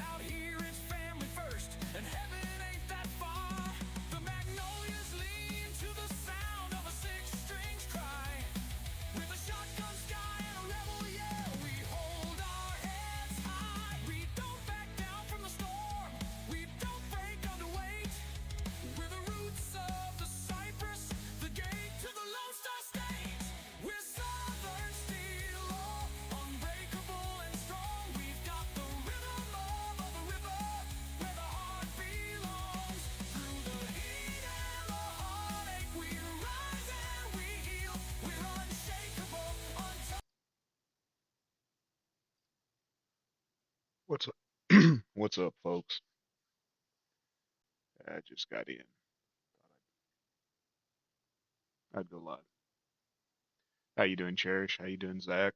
Out here it's family first, and heaven ain't that far. The magnolias lean to the sound of a six-string cry. With a shotgun sky and a rebel yell, we hold our heads high. We don't back down from the storm. We don't break under weight. We're the roots of the cypress, the gate to the Lone Star State. We're Southern steel, unbreakable and strong. We've got the rhythm of the river, where the heart belongs. Through the heat and the heartache, we rise and we heal. We're unshakable, untouchable. What's up? What's up, folks? I just got in. I'd go live. How you doing, Cherish? How you doing, Zach?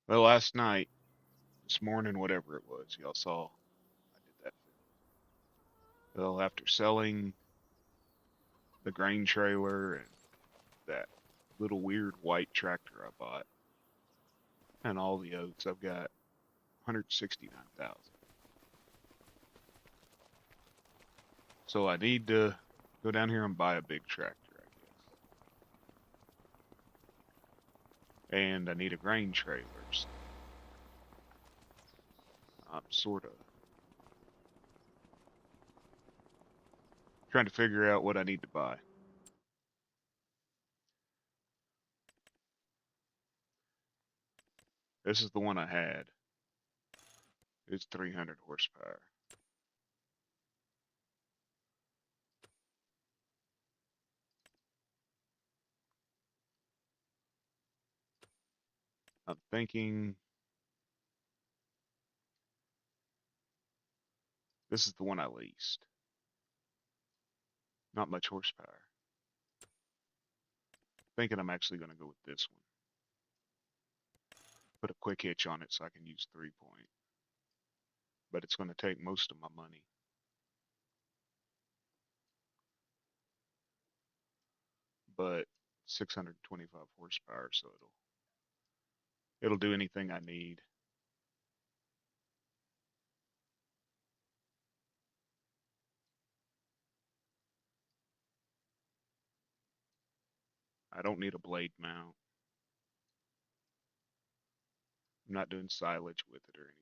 Well, last night, this morning, whatever it was, y'all saw I did that film. Well, after selling the grain trailer and that little weird white tractor I bought and all the oats, I've got 169,000. So I need to go down here and buy a big tractor, I guess. And I need a grain trailer. So I'm sort of trying to figure out what I need to buy. This is the one I had. It's 300 horsepower. I'm thinking this is the one I leased. Not much horsepower. Thinking I'm actually going to go with this one. Put a quick hitch on it so I can use 3-point. But it's going to take most of my money. But 625 horsepower, so it'll do anything I need. I don't need a blade mount. I'm not doing silage with it or anything.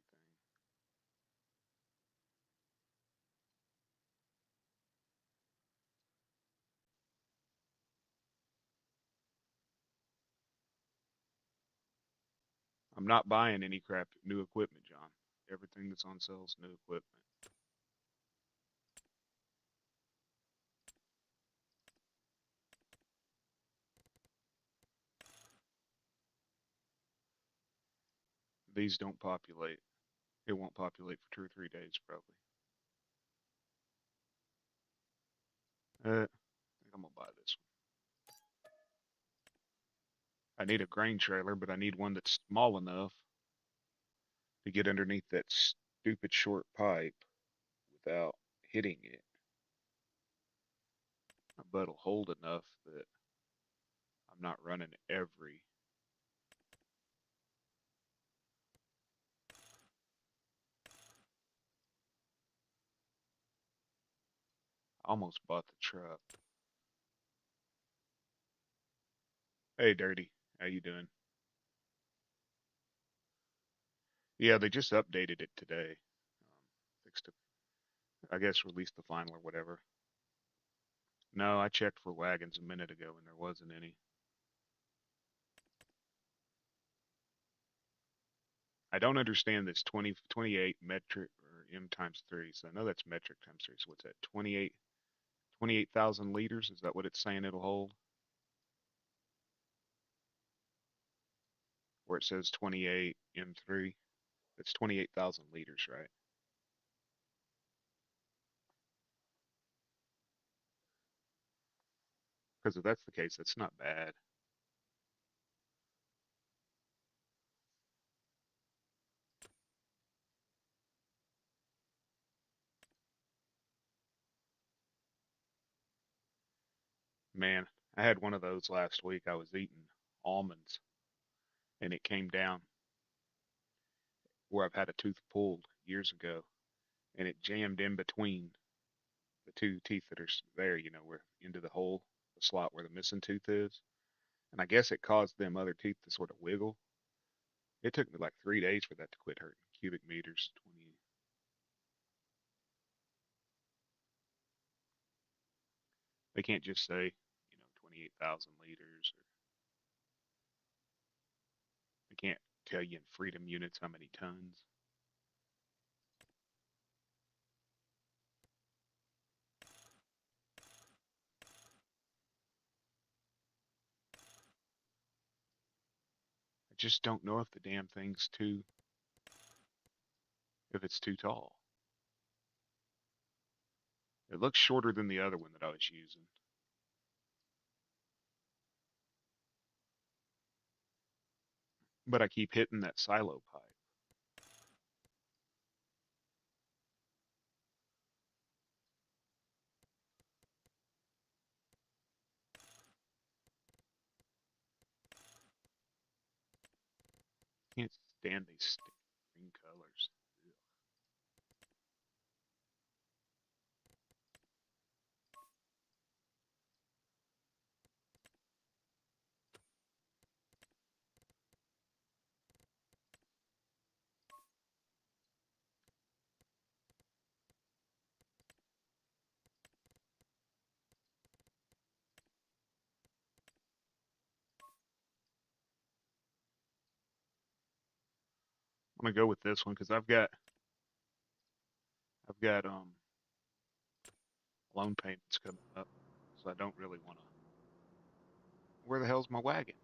I'm not buying any crap new equipment, John. Everything that's on sale is new equipment. These don't populate. It won't populate for 2 or 3 days probably. I think I'm gonna buy this one. I need a grain trailer, but I need one that's small enough to get underneath that stupid short pipe without hitting it. But it'll hold enough that I'm not running every. I almost bought the truck. Hey, Dirty, how you doing? Yeah, they just updated it today. Fixed it. I guess released the final or whatever. No, I checked for wagons a minute ago and there wasn't any. I don't understand this 28 metric or M times 3. So I know that's metric times 3. So what's that? 28,000 liters? Is that what it's saying it'll hold? Where it says 28 M3? It's 28,000 liters, right? Because if that's the case, that's not bad. Man, I had one of those last week. I was eating almonds and it came down. where I've had a tooth pulled years ago, and it jammed in between the two teeth that are there, where into the hole, the slot where the missing tooth is. And I guess it caused them other teeth to sort of wiggle. It took me like 3 days for that to quit hurting. Cubic meters, 20. They can't just say, 28,000 liters, or they can't tell you in freedom units how many tons. I just don't know if the damn thing's if it's too tall. It looks shorter than the other one that I was using. But I keep hitting that silo pipe. Can't stand these green colors. Ugh. I'm gonna go with this one because I've got loan payments coming up, so I don't really want to. Where the hell's my wagon?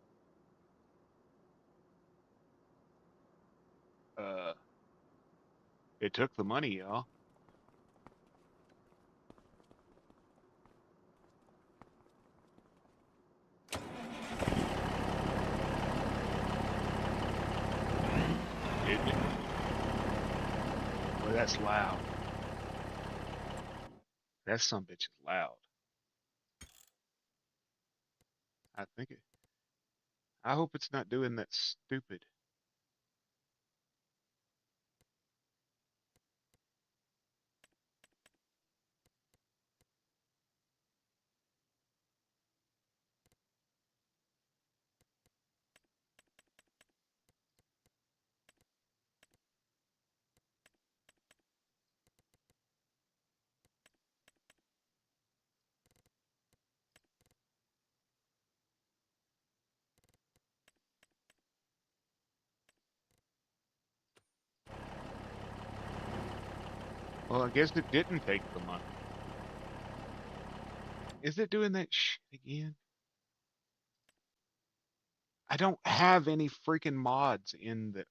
Uh, it took the money, y'all. It, boy, that's loud. That some bitch is loud. I think it. I hope it's not doing that stupid. Well, I guess it didn't take the money. Is it doing that shit again? I don't have any freaking mods in the.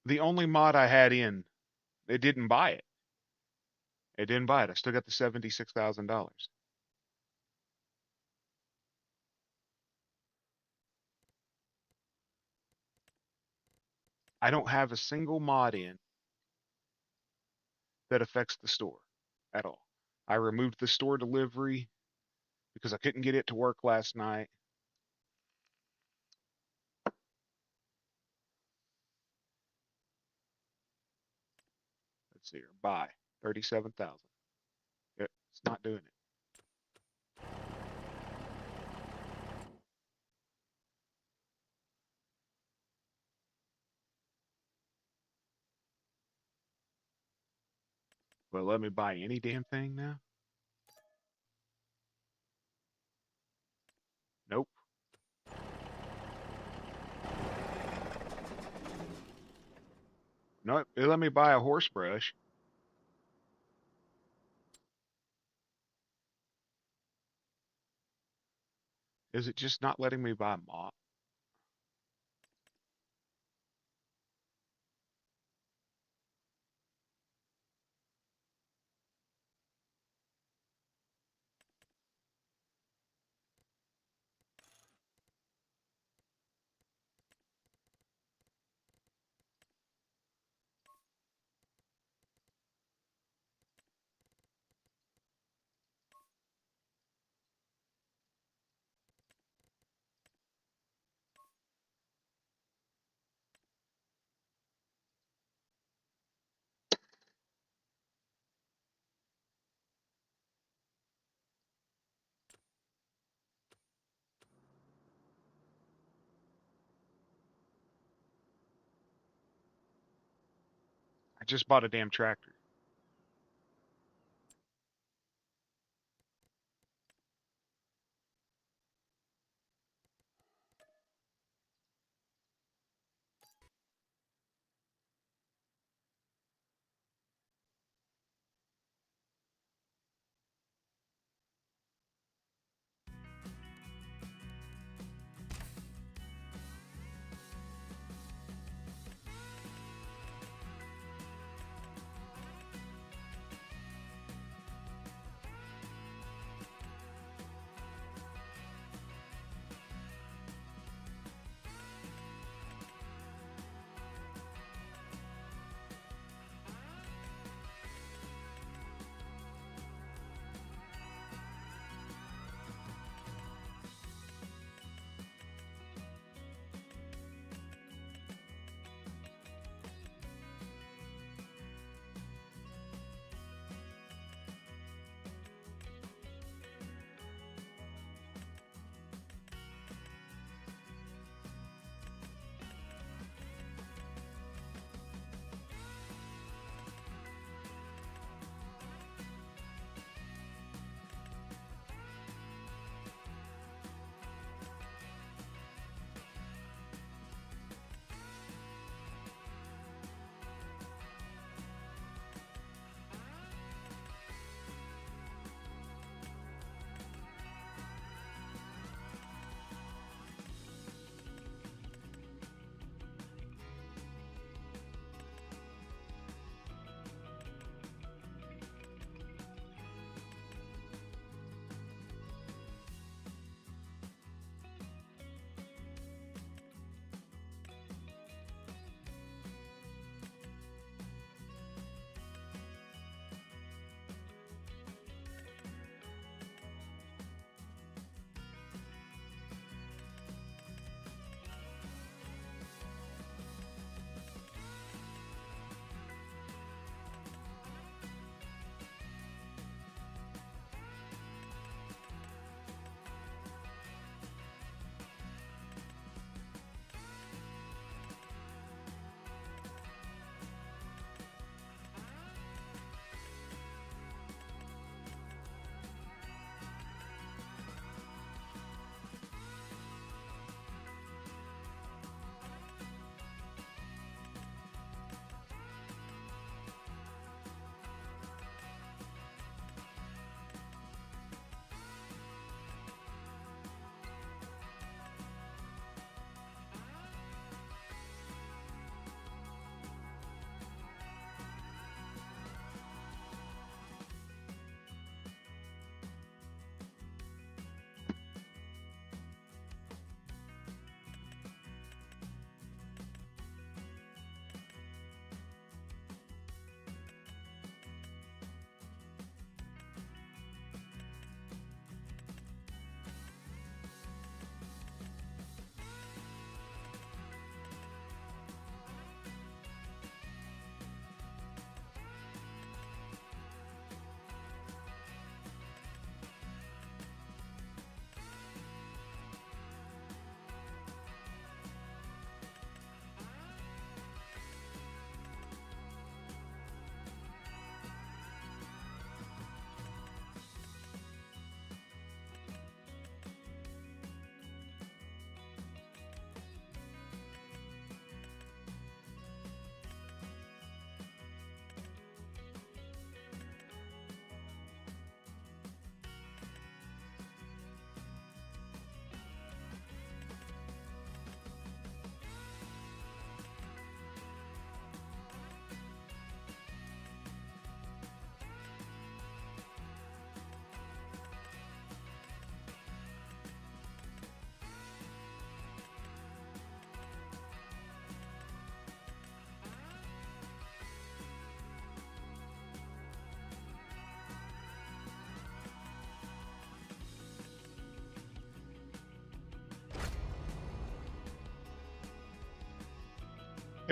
The only mod I had in, it didn't buy it. It didn't buy it. I still got the $76,000. I don't have a single mod in that affects the store at all. I removed the store delivery because I couldn't get it to work last night. Let's see here. Buy 37,000. It's not doing it. Well, let me buy any damn thing now. Nope. No, it let me buy a horse brush. Is it just not letting me buy a mop? I just bought a damn tractor.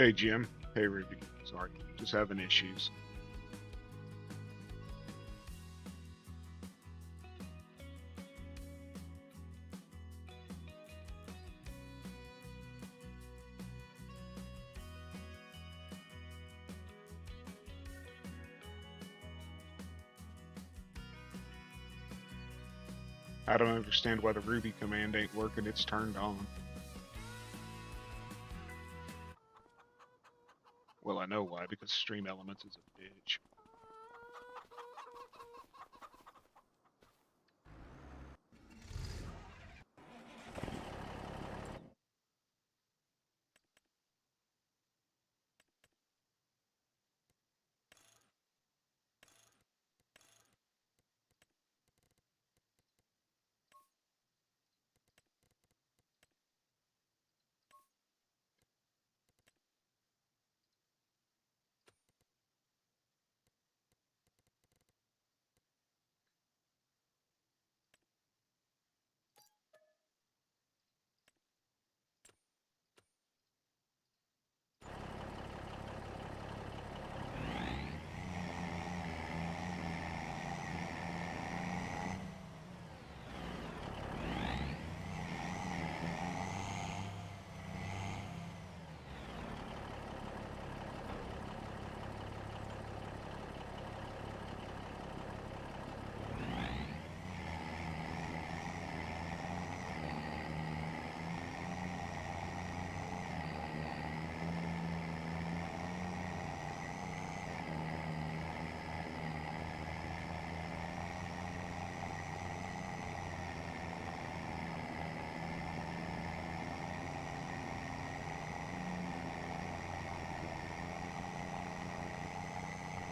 Hey Jim. Hey Ruby. Sorry, just having issues. I don't understand why the Ruby command ain't working. It's turned on. Well, I know why, because Stream Elements is a bitch.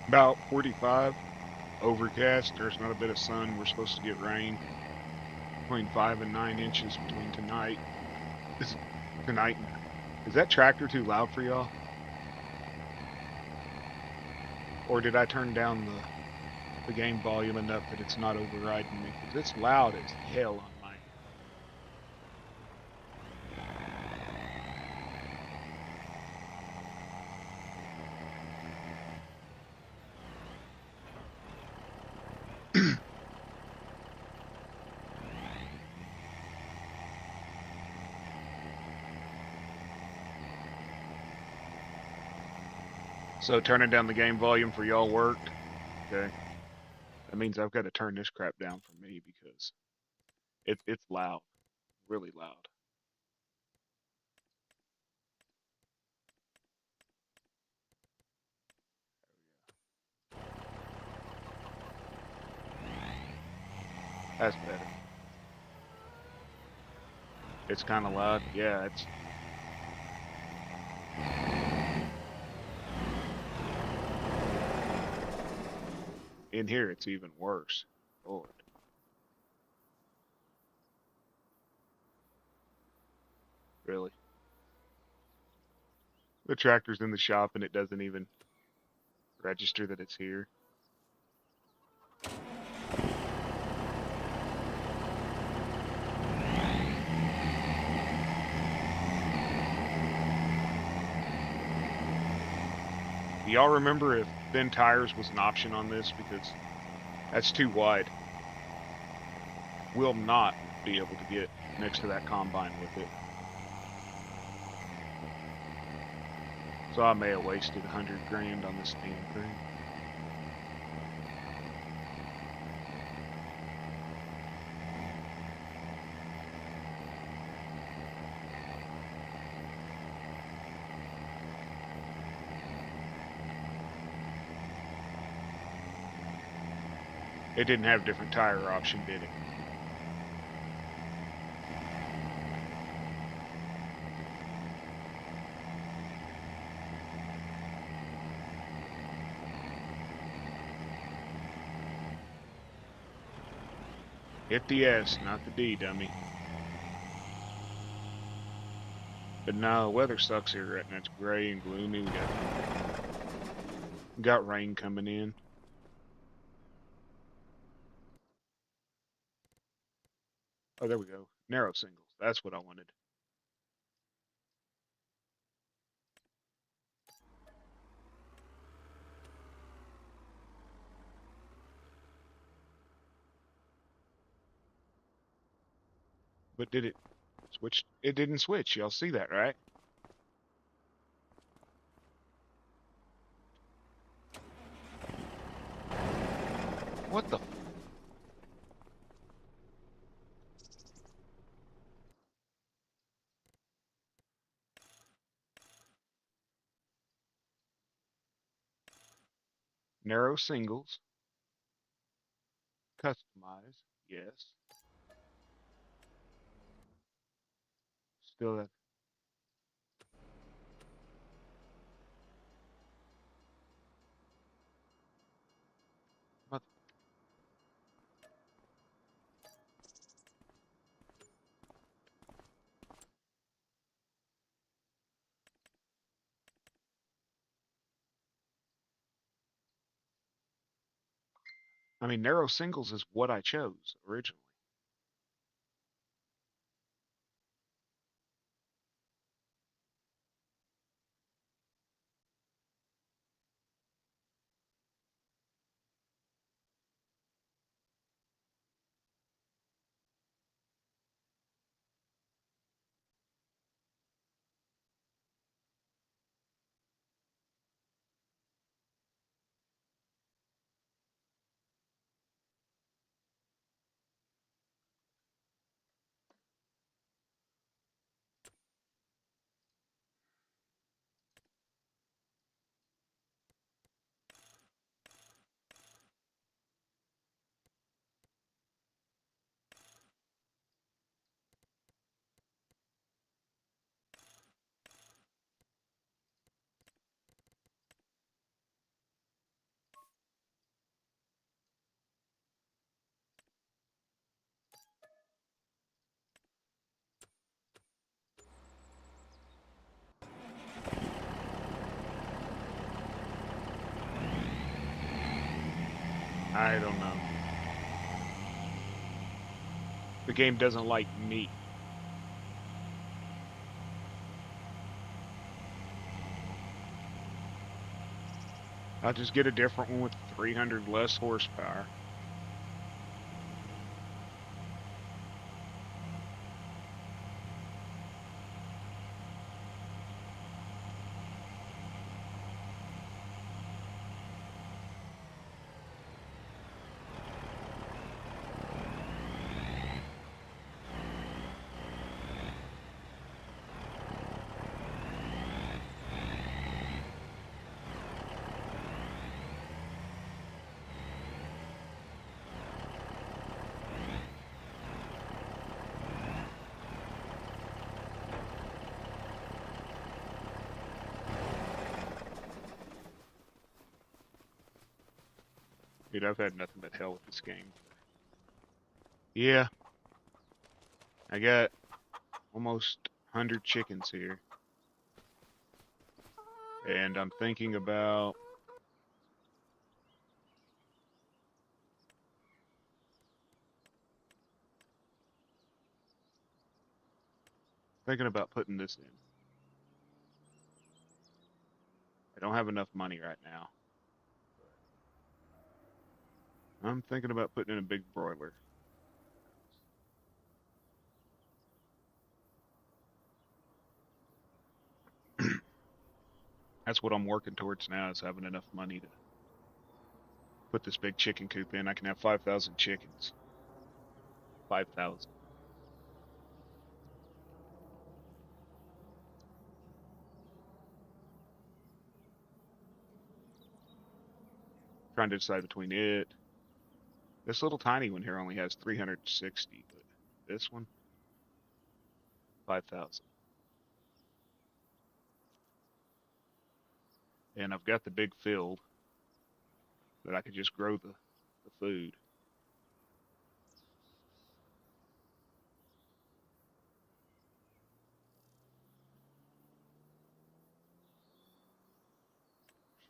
About 45. Overcast. There's not a bit of sun. We're supposed to get rain. Between 5 and 9 inches between tonight. Tonight. Is that tractor too loud for y'all? Or did I turn down the game volume enough that it's not overriding me? Because it's loud as hell on my end. So turning down the game volume for y'all worked. Okay. That means I've got to turn this crap down for me because it's loud. Really loud. That's better. It's kind of loud. Yeah, it's. In here, it's even worse. Lord. Really. The tractor's in the shop and it doesn't even register that it's here. Do y'all remember if thin tires was an option on this? Because that's too wide. We'll not be able to get next to that combine with it. So I may have wasted 100 grand on this damn thing. It didn't have different tire option, did it? Hit the S, not the D, dummy. But no, weather sucks here right now. It's gray and gloomy. We got rain coming in. Oh, there we go. Narrow singles. That's what I wanted. But did it switch? It didn't switch. Y'all see that, right? What the? Narrow singles. Customize. Yes. Still that. What- I mean, narrow singles is what I chose originally. I don't know. The game doesn't like me. I'll just get a different one with 300 less horsepower. Dude, I've had nothing but hell with this game. Yeah, I got almost 100 chickens here. And I'm thinking about putting this in. I don't have enough money right now. I'm thinking about putting in a big broiler. That's what I'm working towards now, is having enough money to put this big chicken coop in. I can have 5,000 chickens. 5,000. Trying to decide between it. This little tiny one here only has 360, but this one, 5,000. And I've got the big field that I could just grow the food.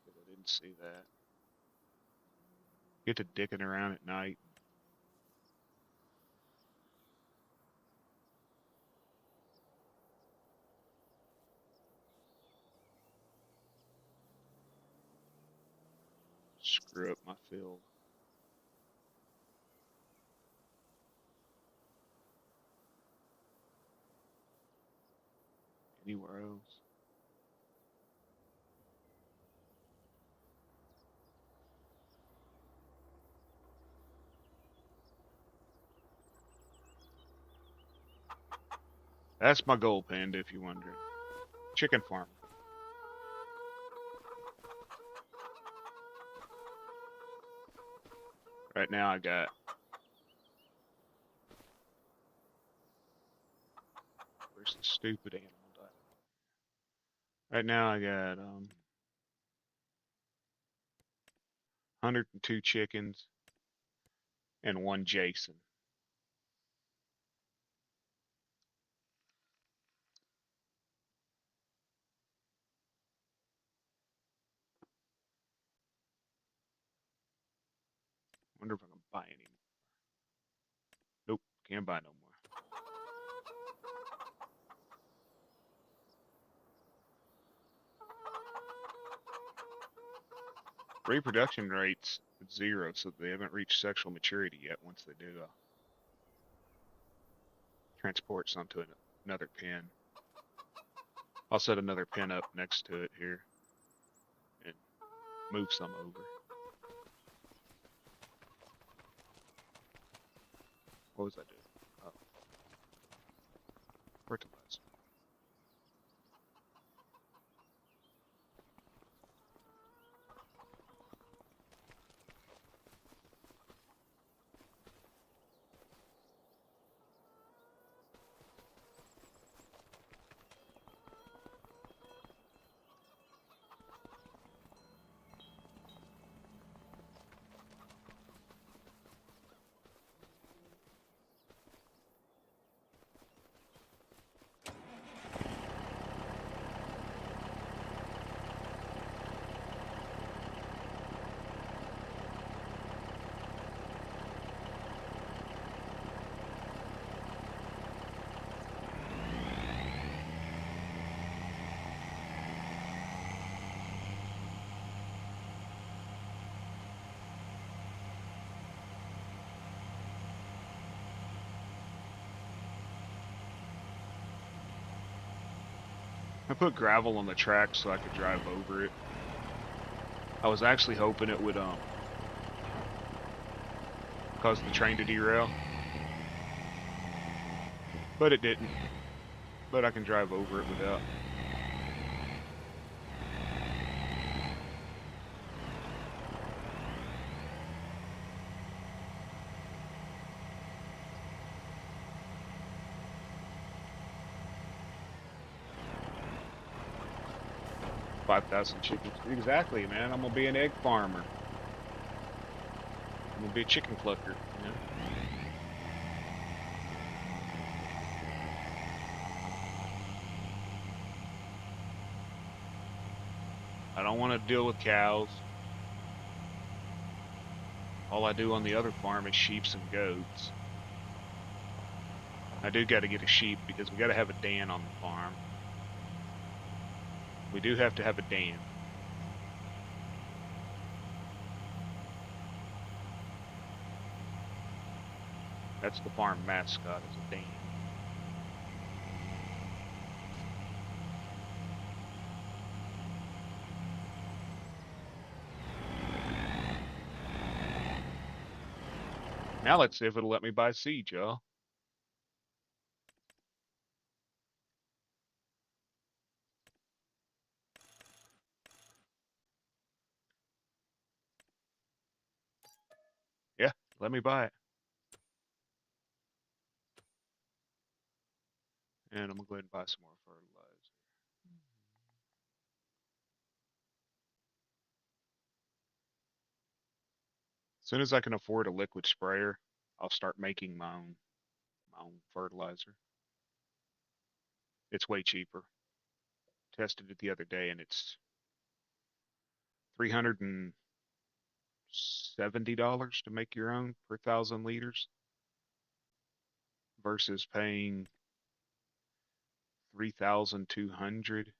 Shit, I didn't see that. Get to dicking around at night. Screw up my field. Anywhere else? That's my goal, Panda, if you're wondering. Chicken farm. Right now I got, where's the stupid animal diet? Right now I got 102 chickens and one Jason. Wonder if I can buy any. Nope, can't buy no more. Reproduction rates at 0, so they haven't reached sexual maturity yet. Once they do, transport some to another pen. I'll set another pen up next to it here and move some over. What was I doing? Oh, fertilizer. I put gravel on the track so I could drive over it. I was actually hoping it would cause the train to derail, but it didn't. But I can drive over it without. $5,000 chickens. Exactly, man. I'm gonna be an egg farmer. I'm gonna be a chicken clucker, you know? I don't want to deal with cows. All I do on the other farm is sheep and goats. I do got to get a sheep because we got to have a den on the farm. We do have to have a den. That's the farm mascot, is a den. Now let's see if it'll let me buy seed, y'all. Yeah, let me buy it. And I'm gonna go ahead and buy some more fertilizer. As soon as I can afford a liquid sprayer, I'll start making my own fertilizer. It's way cheaper. Tested it the other day and it's $370 to make your own per 1,000 liters versus paying 3,200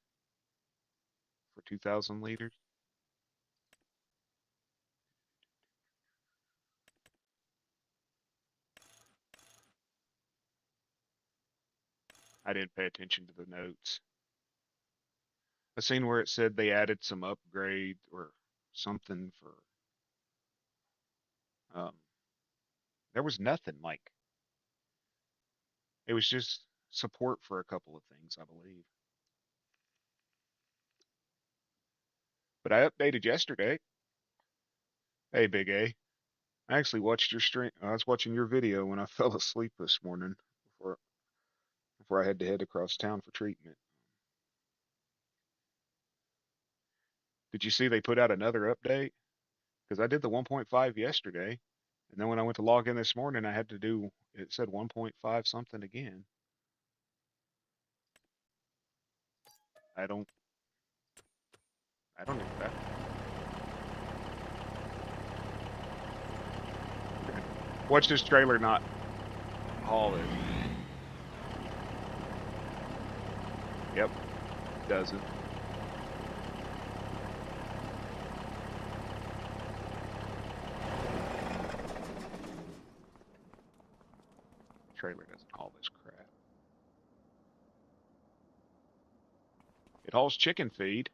for 2,000 liters. I didn't pay attention to the notes. I seen where it said they added some upgrade or something for um there was nothing like it was just support for a couple of things, I believe. But I updated yesterday. Hey, Big A. I actually watched your stream. I was watching your video when I fell asleep this morning before I had to head across town for treatment. Did you see they put out another update? Because I did the 1.5 yesterday, and then when I went to log in this morning, I had to do. It said 1.5 something again. I don't. I don't expect. Watch this trailer not haul it. Yep, doesn't. Trailer doesn't haul this crap. It hauls chicken feed.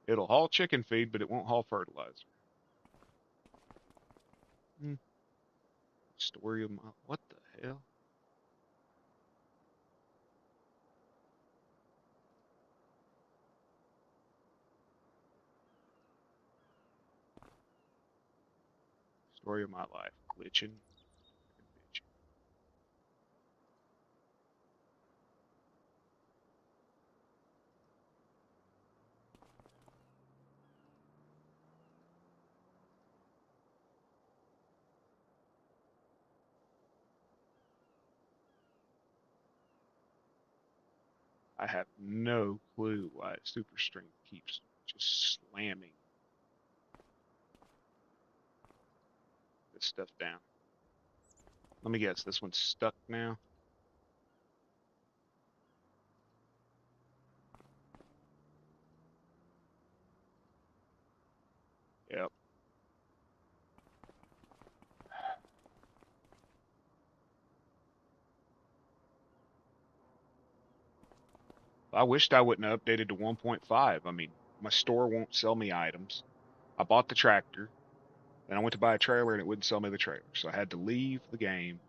It'll haul chicken feed, but it won't haul fertilizer. Story of my. What the hell? Story of my life. Glitching. Bitch. I have no clue why super strength keeps just slamming this stuff down. Let me guess, this one's stuck now. Yep. I wished I wouldn't have updated to 1.5. I mean, my store won't sell me items. I bought the tractor, then I went to buy a trailer and it wouldn't sell me the trailer. So I had to leave the game,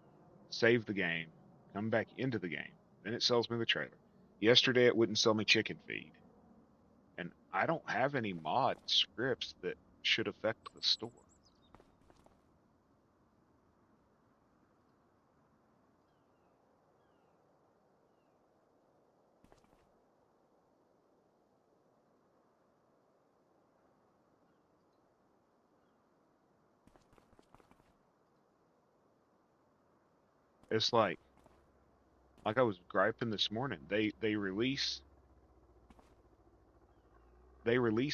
save the game, come back into the game. Then it sells me the trailer. Yesterday it wouldn't sell me chicken feed. And I don't have any mod scripts that should affect the store. It's like I was griping this morning. They release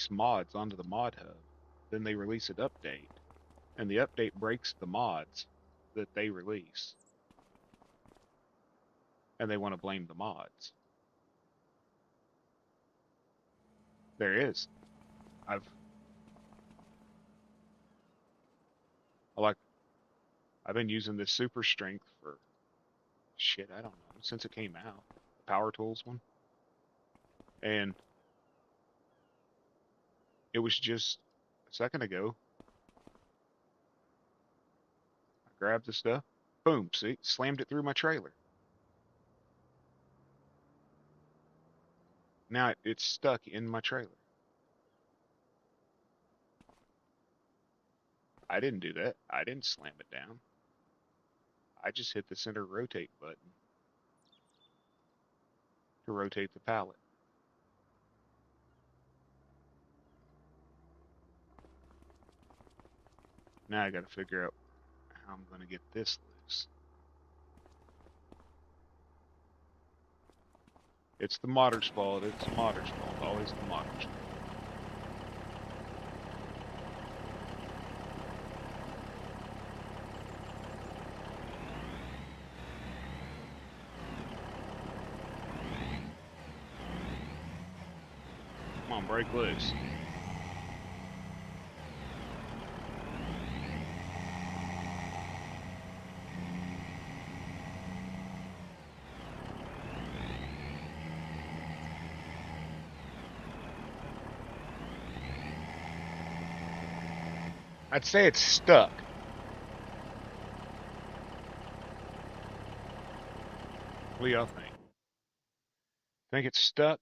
mods onto the mod hub, then they release an update, and the update breaks the mods that they release, and they want to blame the mods. There is. I've I like I've been using this super strength for shit, I don't know, since it came out. The Power Tools one. And it was just a second ago. I grabbed the stuff, boom, see, slammed it through my trailer. Now it's stuck in my trailer. I didn't do that. I didn't slam it down. I just hit the center rotate button to rotate the pallet. Now I gotta figure out how I'm gonna get this loose. It's the modder's fault. It's the modder's fault. Always the modder's fault. Come on, break loose. I'd say it's stuck. What do y'all think? Think it's stuck?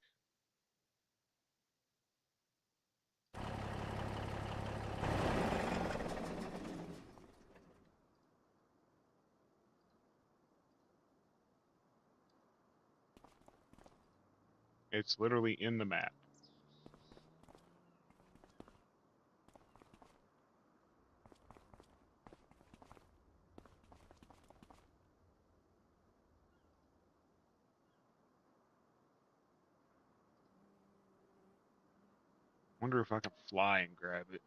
It's literally in the map. Wonder if I can fly and grab it.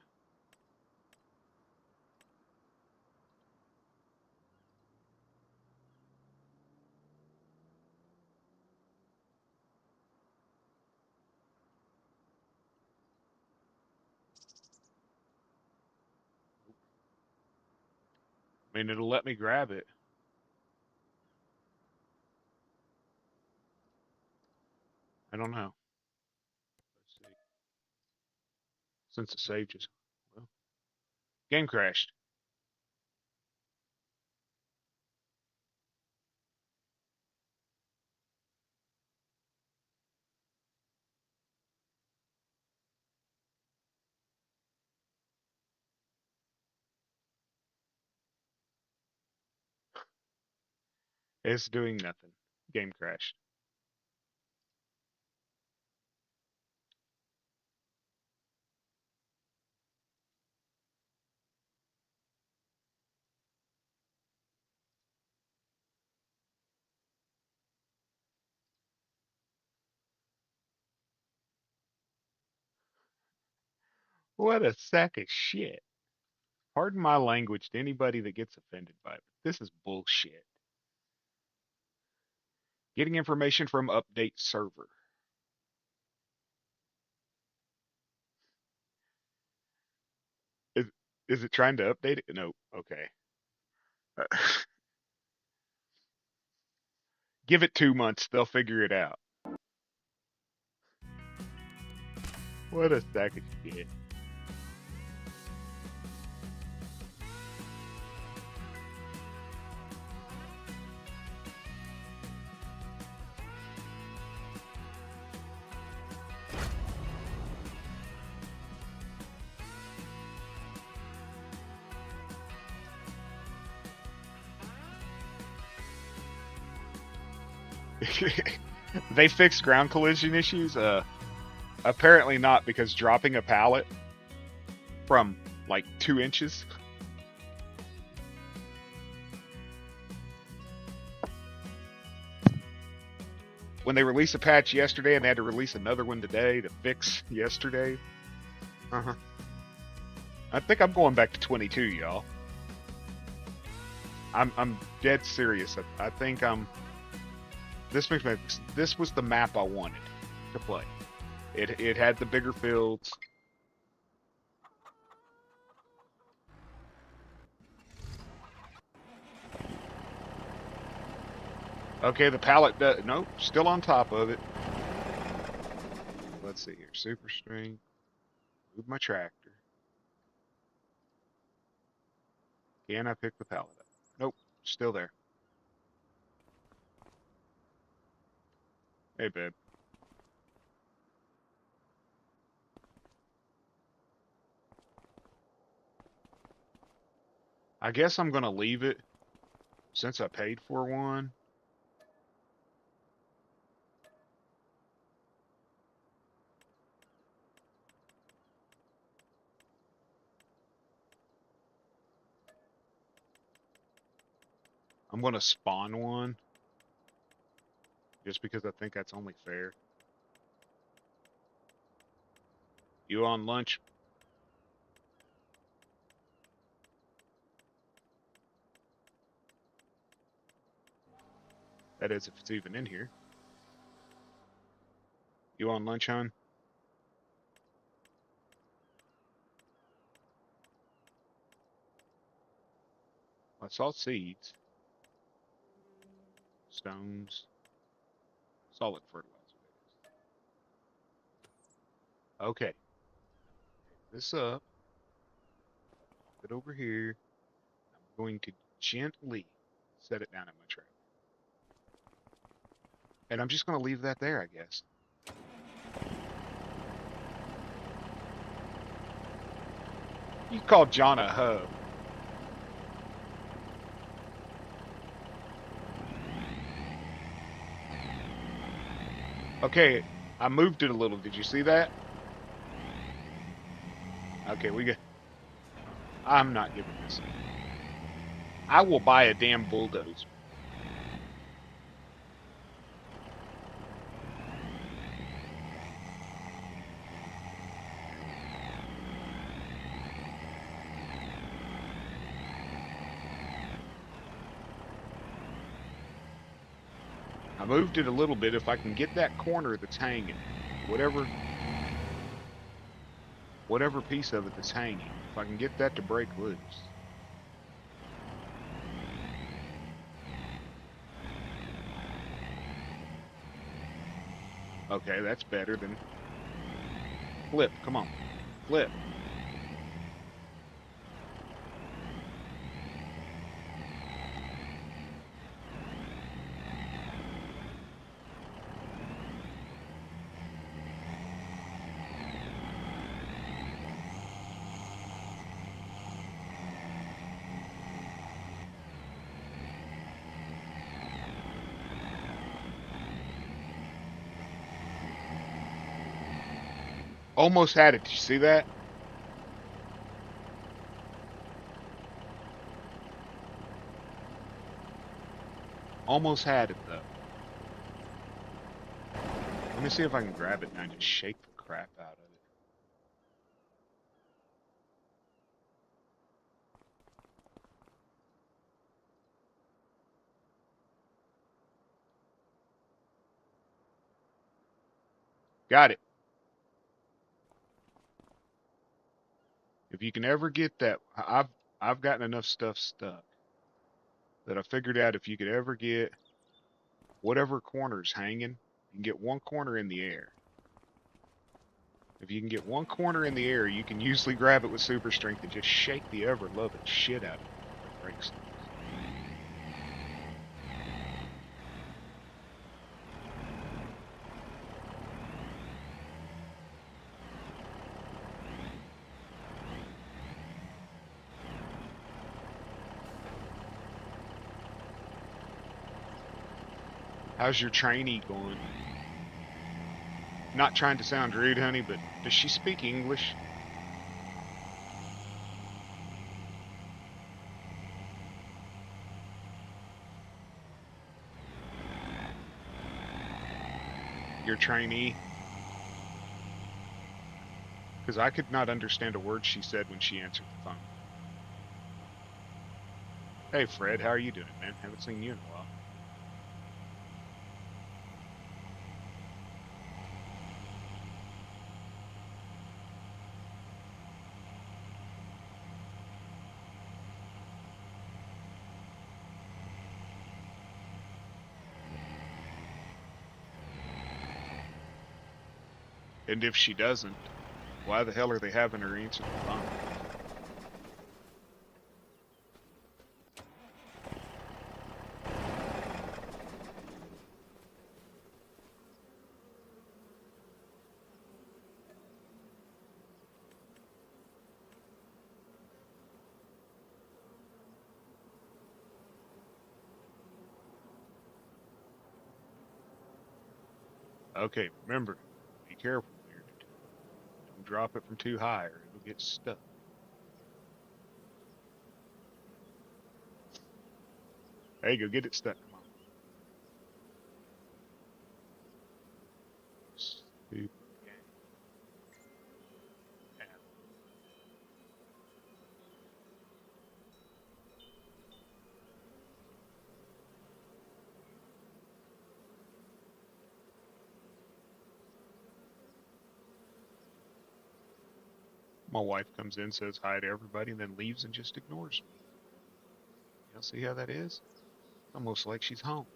I mean, it'll let me grab it. I don't know. Let's see. Since the save just, well, game crashed. It's doing nothing. Game crashed. What a sack of shit. Pardon my language to anybody that gets offended by it, but this is bullshit. Getting information from update server. Is is it trying to update it? No. Okay. Uh, Give it 2 months, they'll figure it out. What a sack of shit. They fixed ground collision issues? Apparently not, because dropping a pallet from like 2 inches. When they released a patch yesterday and they had to release another one today to fix yesterday. Uh-huh. I think I'm going back to 22, y'all. I'm dead serious. I think I'm. This was the map I wanted to play. It had the bigger fields. Okay, the pallet does. Nope, still on top of it. Let's see here. Super strength. Move my tractor. Can I pick the pallet up? Nope, still there. Hey, babe. I guess I'm gonna leave it since I paid for one. I'm gonna spawn one just because I think that's only fair. You on lunch? That is, if it's even in here. You on lunch, hon? I saw seeds, stones, solid fertilizer. Okay, pick this up, put it over here. I'm going to gently set it down in my trailer. And I'm just going to leave that there, I guess. You called John a hub. Okay, I moved it a little. Did you see that? Okay, we got. I'm not giving this. I will buy a damn bulldozer. I moved it a little bit. If I can get that corner that's hanging, whatever piece of it that's hanging, if I can get that to break loose. Okay, that's better than flip. Come on, flip. Almost had it. Did you see that? Almost had it though. Let me see if I can grab it and just shake the crap out of it. Got it. If you can ever get that, I've gotten enough stuff stuck that I figured out if you could ever get whatever corner's hanging, you can get one corner in the air. If you can get one corner in the air, you can usually grab it with super strength and just shake the ever loving shit out of it before it breaks. How's your trainee going? Not trying to sound rude, honey, but does she speak English? Your trainee? Because I could not understand a word she said when she answered the phone. Hey, Fred, how are you doing, man? Haven't seen you in a while. And if she doesn't, why the hell are they having her answer the phone? Okay, remember, be careful here. Don't drop it from too high or it'll get stuck. Hey, go get it stuck. Come on. Stupid game. Yeah. My wife comes in, says hi to everybody, and then leaves and just ignores me. You see how that is? Almost like she's home.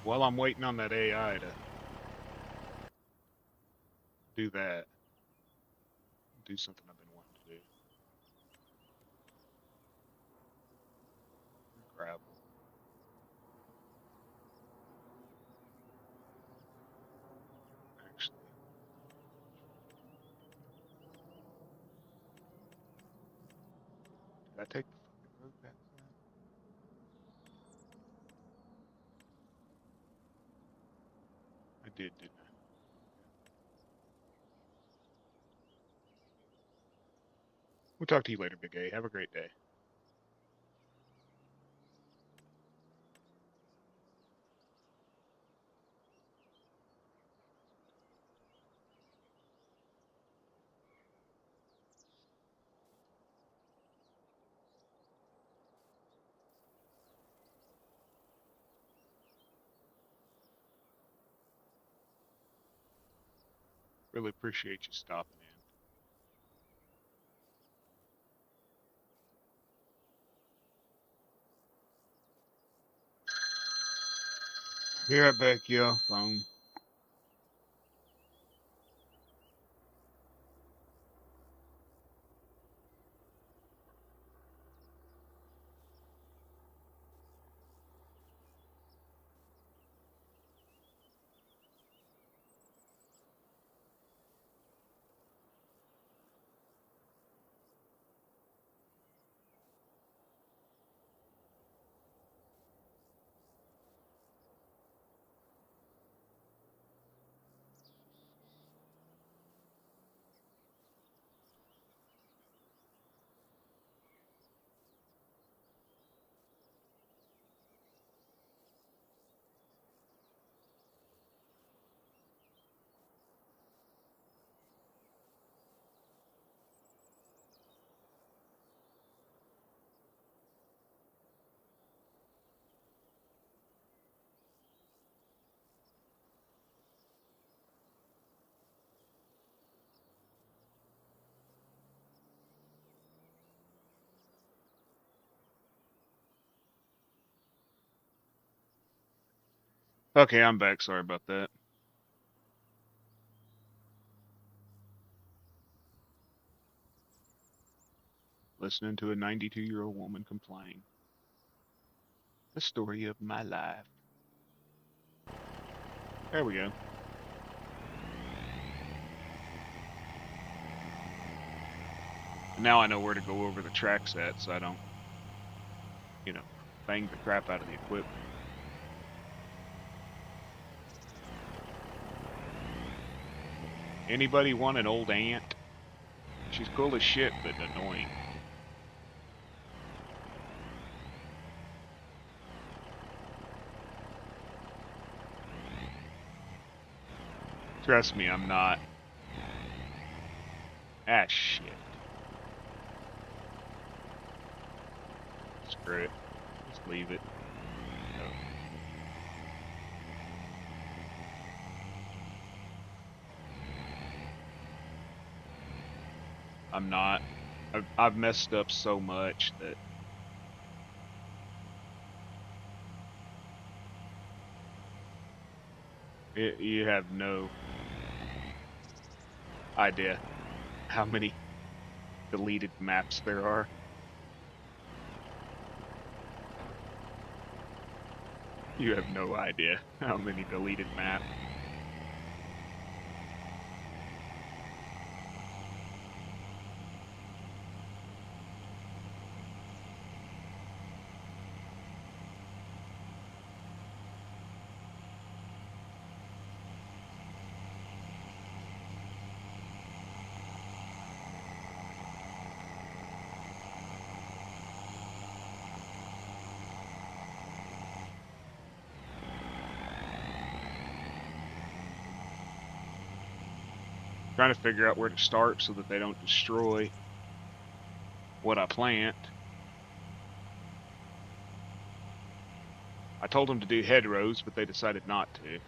while I'm waiting on that AI to do that, do something I've been wanting to do. Gravel. Actually. Did I take the fucking road past that? I did, didn't I? We'll talk to you later, Big A. Have a great day. Really appreciate you stopping in. Be right back, y'all. Phone. Okay, I'm back. Sorry about that. Listening to a 92-year-old woman complain. The story of my life. There we go. Now I know where to go over the tracks at, so I don't, bang the crap out of the equipment. Anybody want an old aunt? She's cool as shit, but annoying. Trust me, I'm not. Ah, shit. Screw it. Just leave it. No. I'm not. I've messed up so much that you have no idea how many deleted maps there are. You have no idea how many deleted maps. Trying to figure out where to start so that they don't destroy what I plant. I told them to do hedgerows, but they decided not to.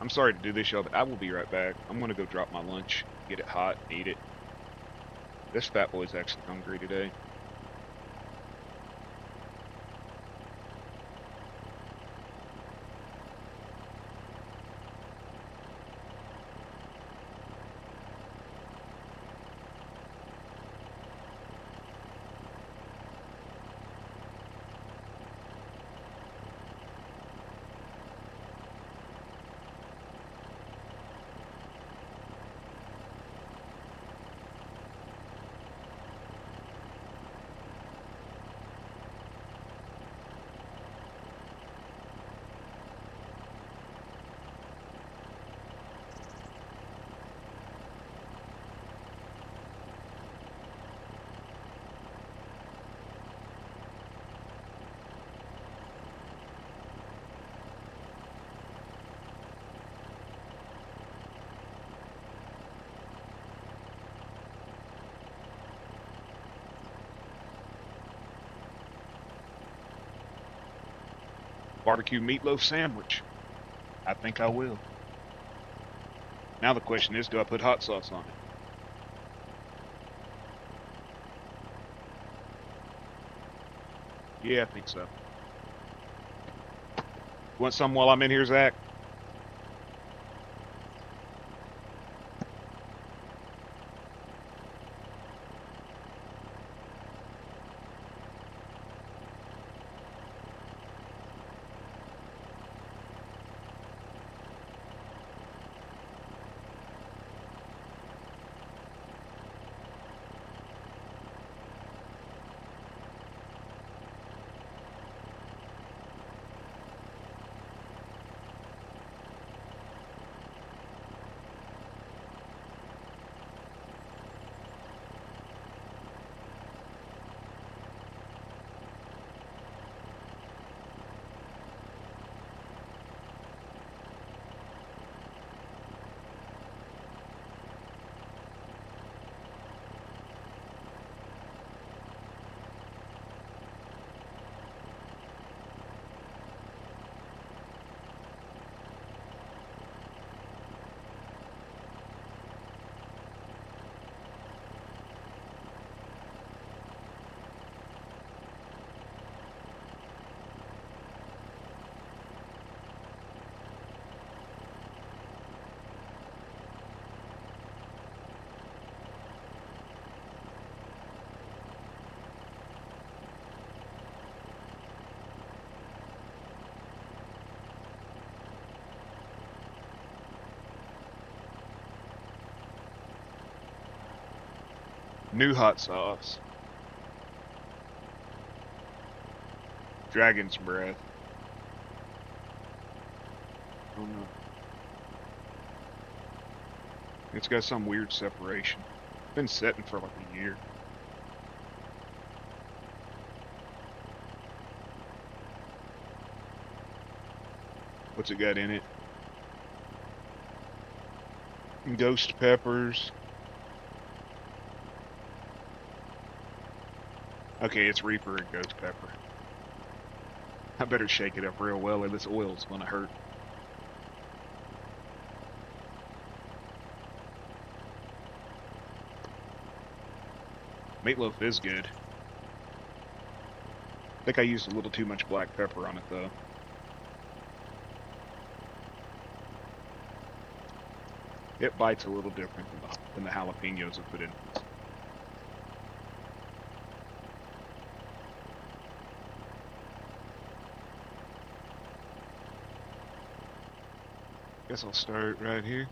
I'm sorry to do this, y'all, but I will be right back. I'm gonna go drop my lunch, get it hot, and eat it. This fat boy's actually hungry today. Barbecue meatloaf sandwich. I think I will. Now the question is, do I put hot sauce on it? Yeah, I think so. Want some while I'm in here, Zach? New hot sauce. Dragon's breath. Oh no. It's got some weird separation. Been setting for like a year. What's it got in it? Ghost peppers. Okay, it's Reaper and ghost pepper. I better shake it up real well or this oil's gonna hurt. Meatloaf is good. I think I used a little too much black pepper on it though. It bites a little different than the jalapenos I put in. Guess I'll start right here.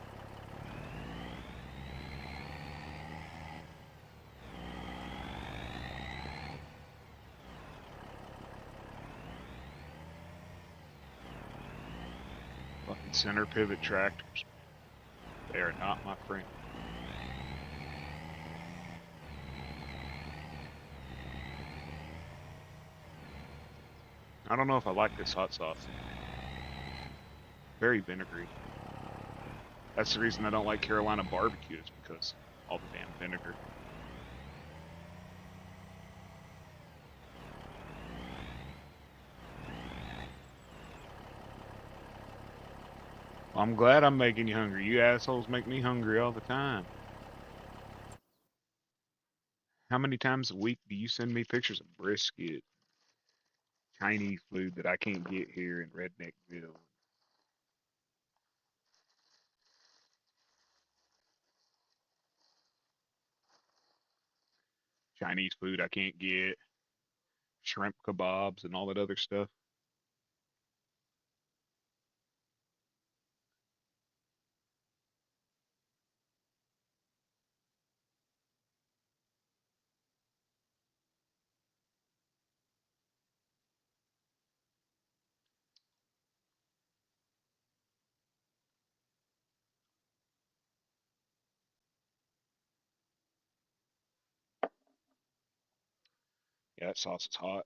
Fucking center pivot tractors. They are not my friend. I don't know if I like this hot sauce. Very vinegary. That's the reason I don't like Carolina barbecue, is because all the damn vinegar. I'm glad I'm making you hungry. You assholes make me hungry all the time. How many times a week do you send me pictures of brisket, Chinese food that I can't get here in Redneckville? Chinese food I can't get, shrimp kebabs and all that other stuff. Yeah, that sauce is hot.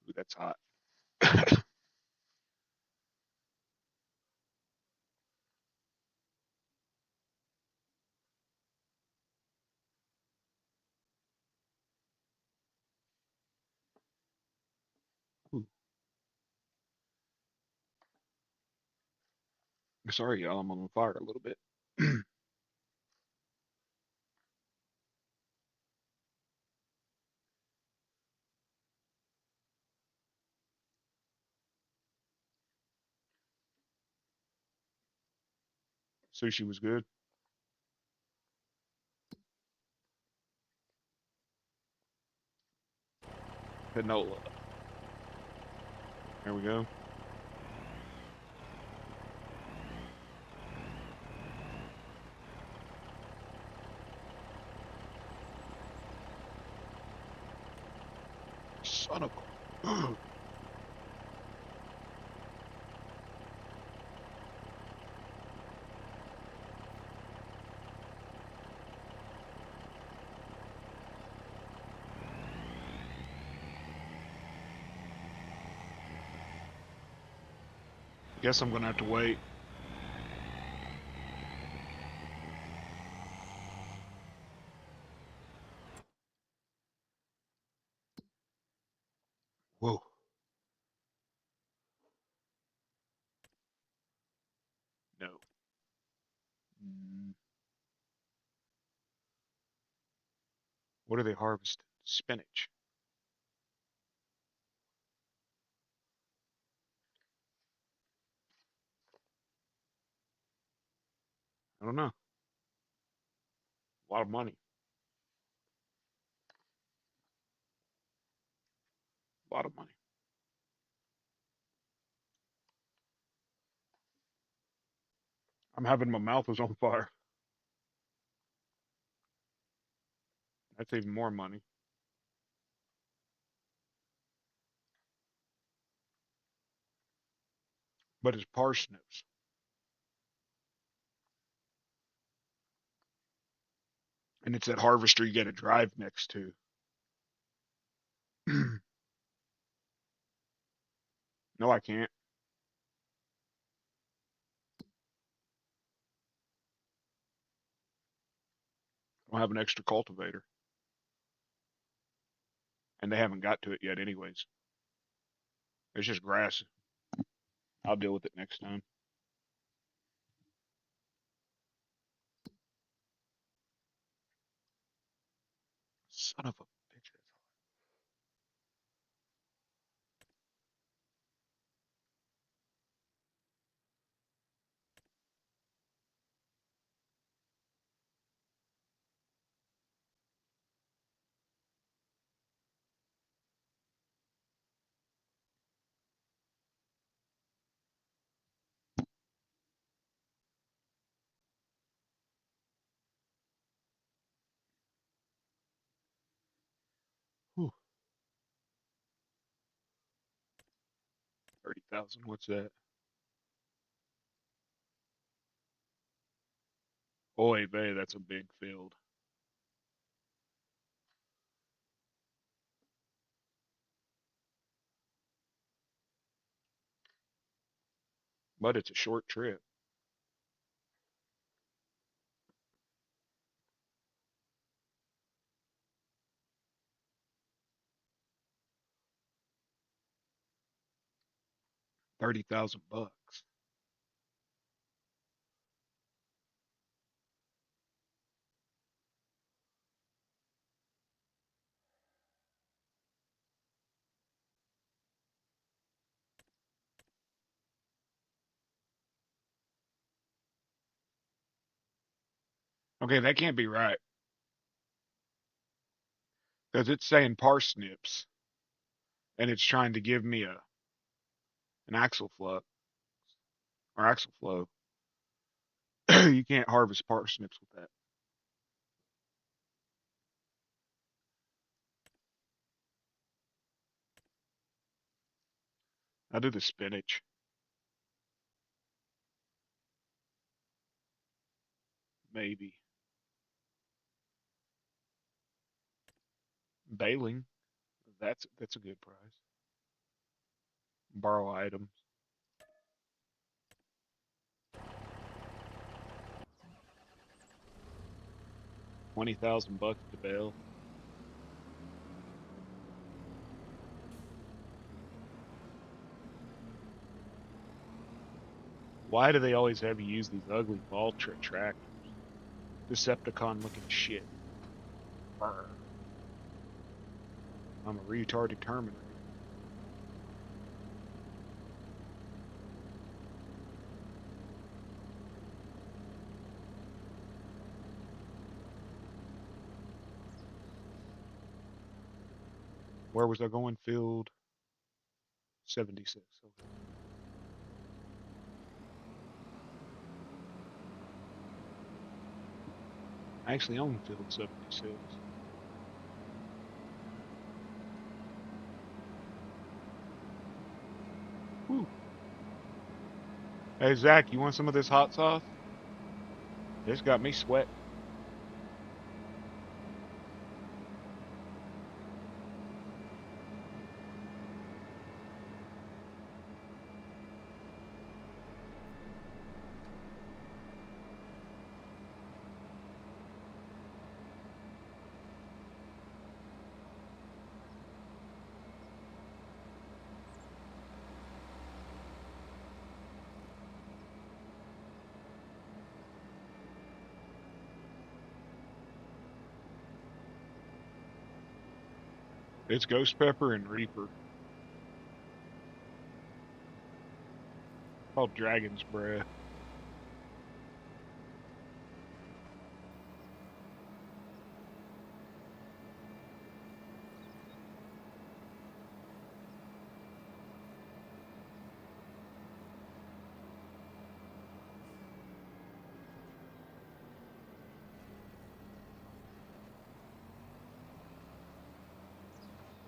Ooh, that's hot. Ooh, sorry, y'all. I'm on fire a little bit. Sushi was good. Canola. There we go. Son of a. Guess I'm gonna have to wait. Whoa. No. Mm, what do they harvest? Spinach. I don't know. A lot of money. A lot of money. I'm having my mouth is on fire. That's even more money. But it's parsnips. And it's that harvester you got to drive next to. No, I can't. I don't have an extra cultivator. And they haven't got to it yet, anyways. It's just grass. I'll deal with it next time. Son of a bitch. Whew, 30,000. What's that? Oy vey, that's a big field. But it's a short trip. 30,000 bucks. Okay, that can't be right. Because it's saying parsnips, and it's trying to give me an axle flux or axle flow. You can't harvest parsnips with that. I'll do the spinach. Maybe. Baling. That's a good price. Borrow items. 20,000 bucks to bail. Why do they always have you use these ugly Valtra tractors? Decepticon looking shit. Brr. I'm a retarded Terminator. Where was I going? Field 76. Okay. I actually own Field 76. Woo. Hey, Zach, you want some of this hot sauce? This got me sweating. It's Ghost Pepper and Reaper. Called Dragon's Breath.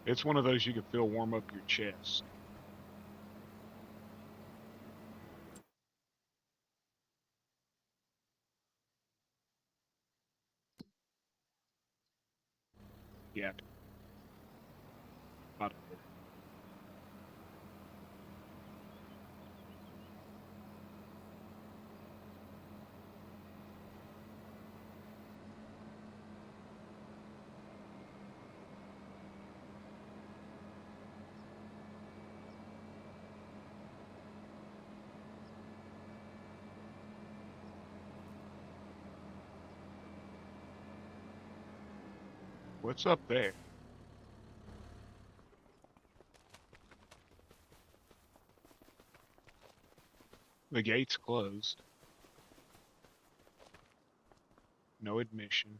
It's one of those you can feel warm up your chest. Yeah. Out of there. What's up there? The gate's closed. No admission.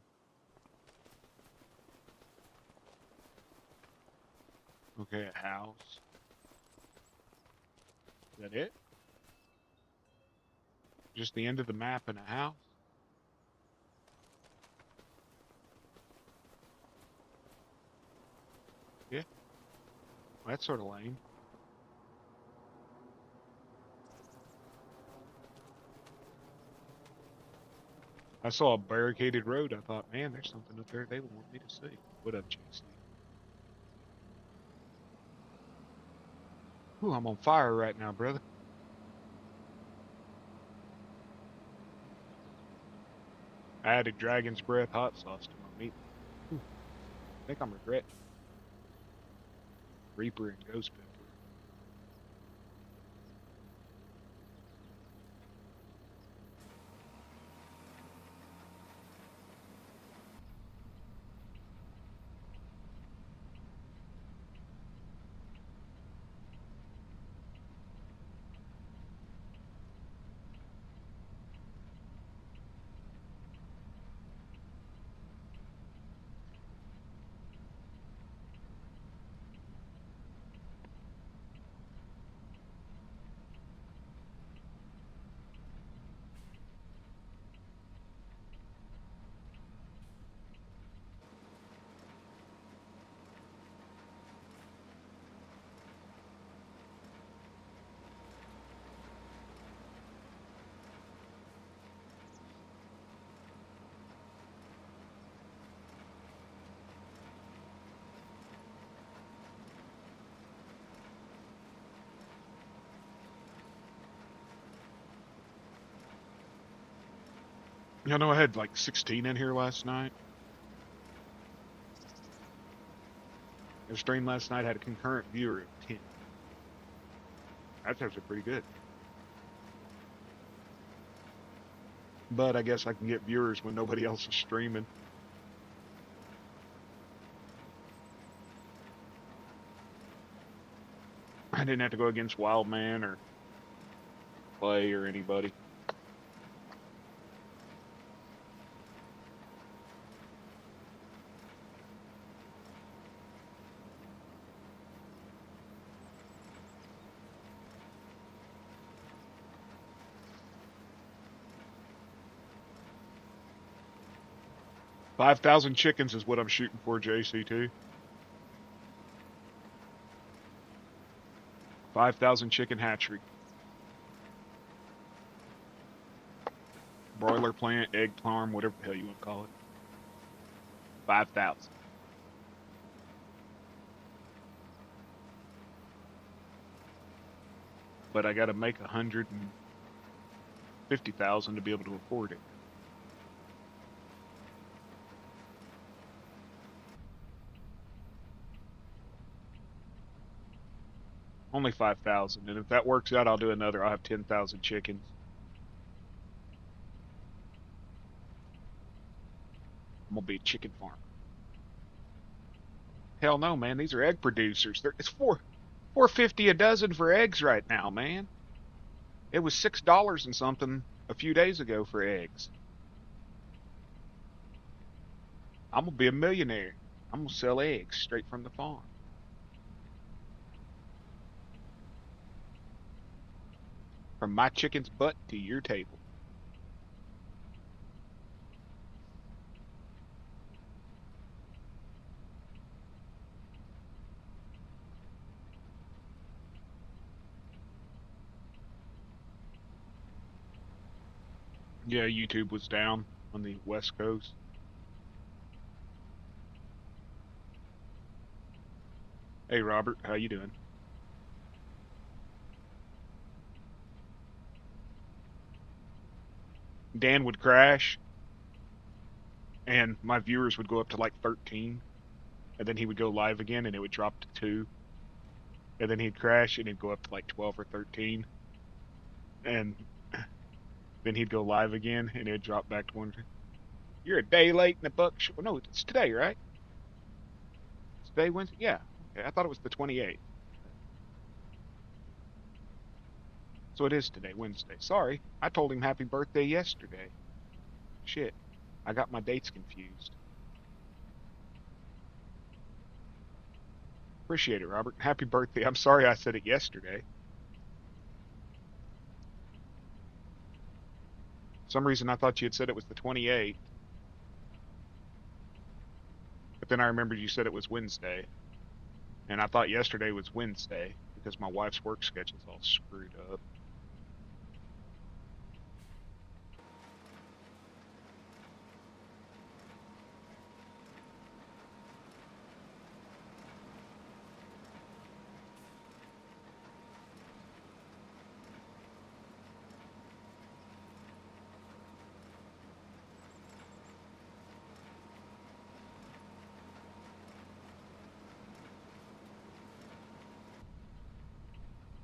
Okay, a house. Is that it? Just the end of the map and a house? Yeah. Well, that's sort of lame. I saw a barricaded road. I thought, man, there's something up there they want me to see. What up, JC? Ooh, I'm on fire right now, brother. I added Dragon's Breath hot sauce to my meat. Ooh, I think I'm regretting Reaper and Ghost Pepper. You know, I had like 16 in here last night. The stream last night had a concurrent viewer of 10. That's actually pretty good. But I guess I can get viewers when nobody else is streaming. I didn't have to go against Wildman or Clay or anybody. $5,000 chickens is what I'm shooting for, JC2. 5,000 chicken hatchery. Broiler plant, egg farm, whatever the hell you want to call it. 5,000. But I got to make 150,000 to be able to afford it. Only 5,000, and if that works out, I'll do another. I'll have 10,000 chickens. I'm gonna be a chicken farmer. Hell no, man. These are egg producers. It's $4.50 a dozen for eggs right now, man. It was $6 and something a few days ago for eggs. I'm gonna be a millionaire. I'm gonna sell eggs straight from the farm. From my chicken's butt to your table. Yeah, YouTube was down on the West Coast. Hey Robert, how you doing? Dan would crash and my viewers would go up to like 13, and then he would go live again and it would drop to 2, and then he'd crash and it'd go up to like 12 or 13, and then he'd go live again and it'd drop back to 1. You're a day late in the buck. No, it's today, right? It's today, Wednesday. Yeah. Okay, I thought it was the 28th. So it is today, Wednesday. Sorry, I told him happy birthday yesterday. Shit, I got my dates confused. Appreciate it, Robert. Happy birthday. I'm sorry I said it yesterday. For some reason I thought you had said it was the 28th. But then I remembered you said it was Wednesday. And I thought yesterday was Wednesday because my wife's work schedule's all screwed up.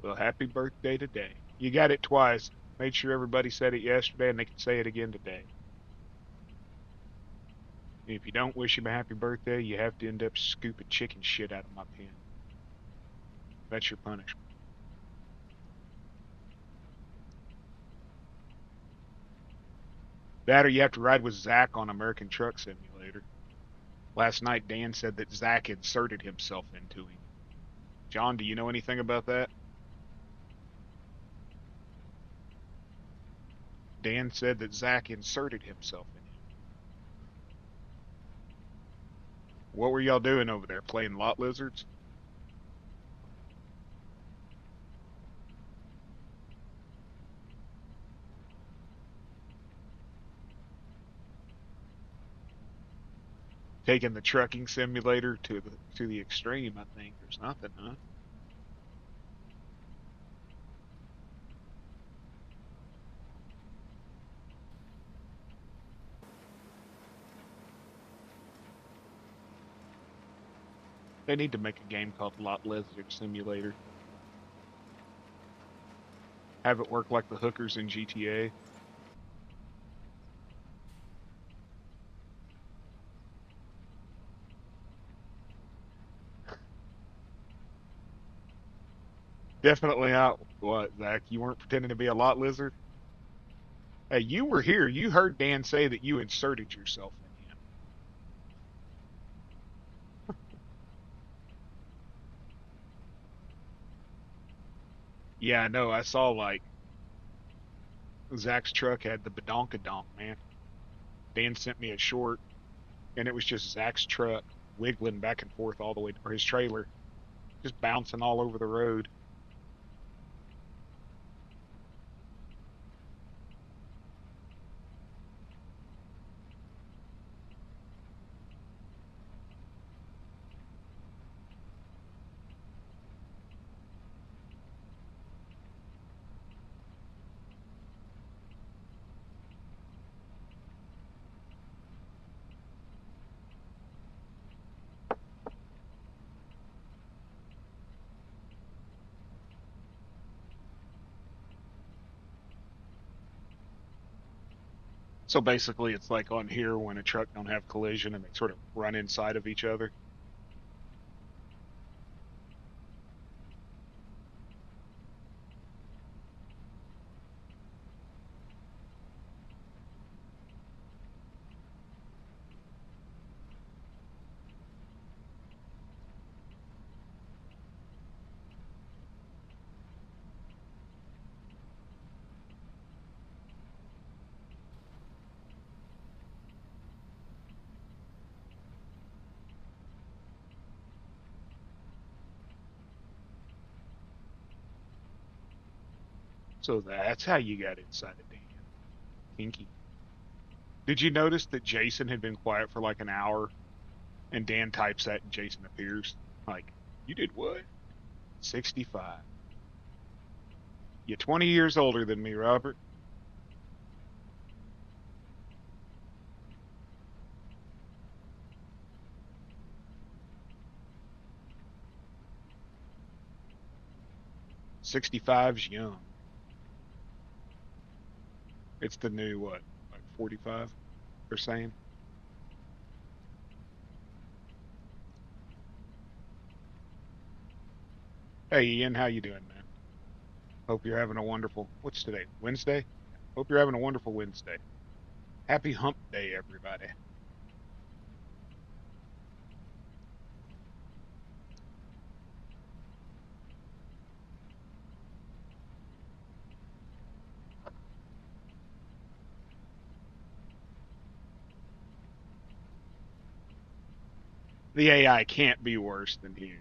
Well, happy birthday today. You got it twice. Made sure everybody said it yesterday and they can say it again today. If you don't wish him a happy birthday, you have to end up scooping chicken shit out of my pen. That's your punishment. That or you have to ride with Zach on American Truck Simulator. Last night, Dan said that Zach inserted himself into him. John, do you know anything about that? Dan said that Zach inserted himself in him. What were y'all doing over there? Playing lot lizards? Taking the trucking simulator to the extreme, I think, or something, huh? They need to make a game called Lot Lizard Simulator. Have it work like the hookers in GTA. Definitely not. What, Zach? You weren't pretending to be a lot lizard? Hey, you were here. You heard Dan say that you inserted yourself in him. Yeah, I know. I saw like Zach's truck had the badonkadonk, man. Dan sent me a short, and it was just Zach's truck wiggling back and forth all the way, or his trailer, just bouncing all over the road. So basically, it's like on here when a truck don't have collision and they sort of run inside of each other. So that's how you got inside of Dan. Kinky. Did you notice that Jason had been quiet for like an hour and Dan types that and Jason appears? Like, you did what? 65. You're 20 years older than me, Robert. '65's young. It's the new what, like 45? They're saying. Hey Ian, how you doing, man? Hope you're having a wonderful. What's today? Wednesday. Hope you're having a wonderful Wednesday. Happy Hump Day, everybody. The AI can't be worse than here.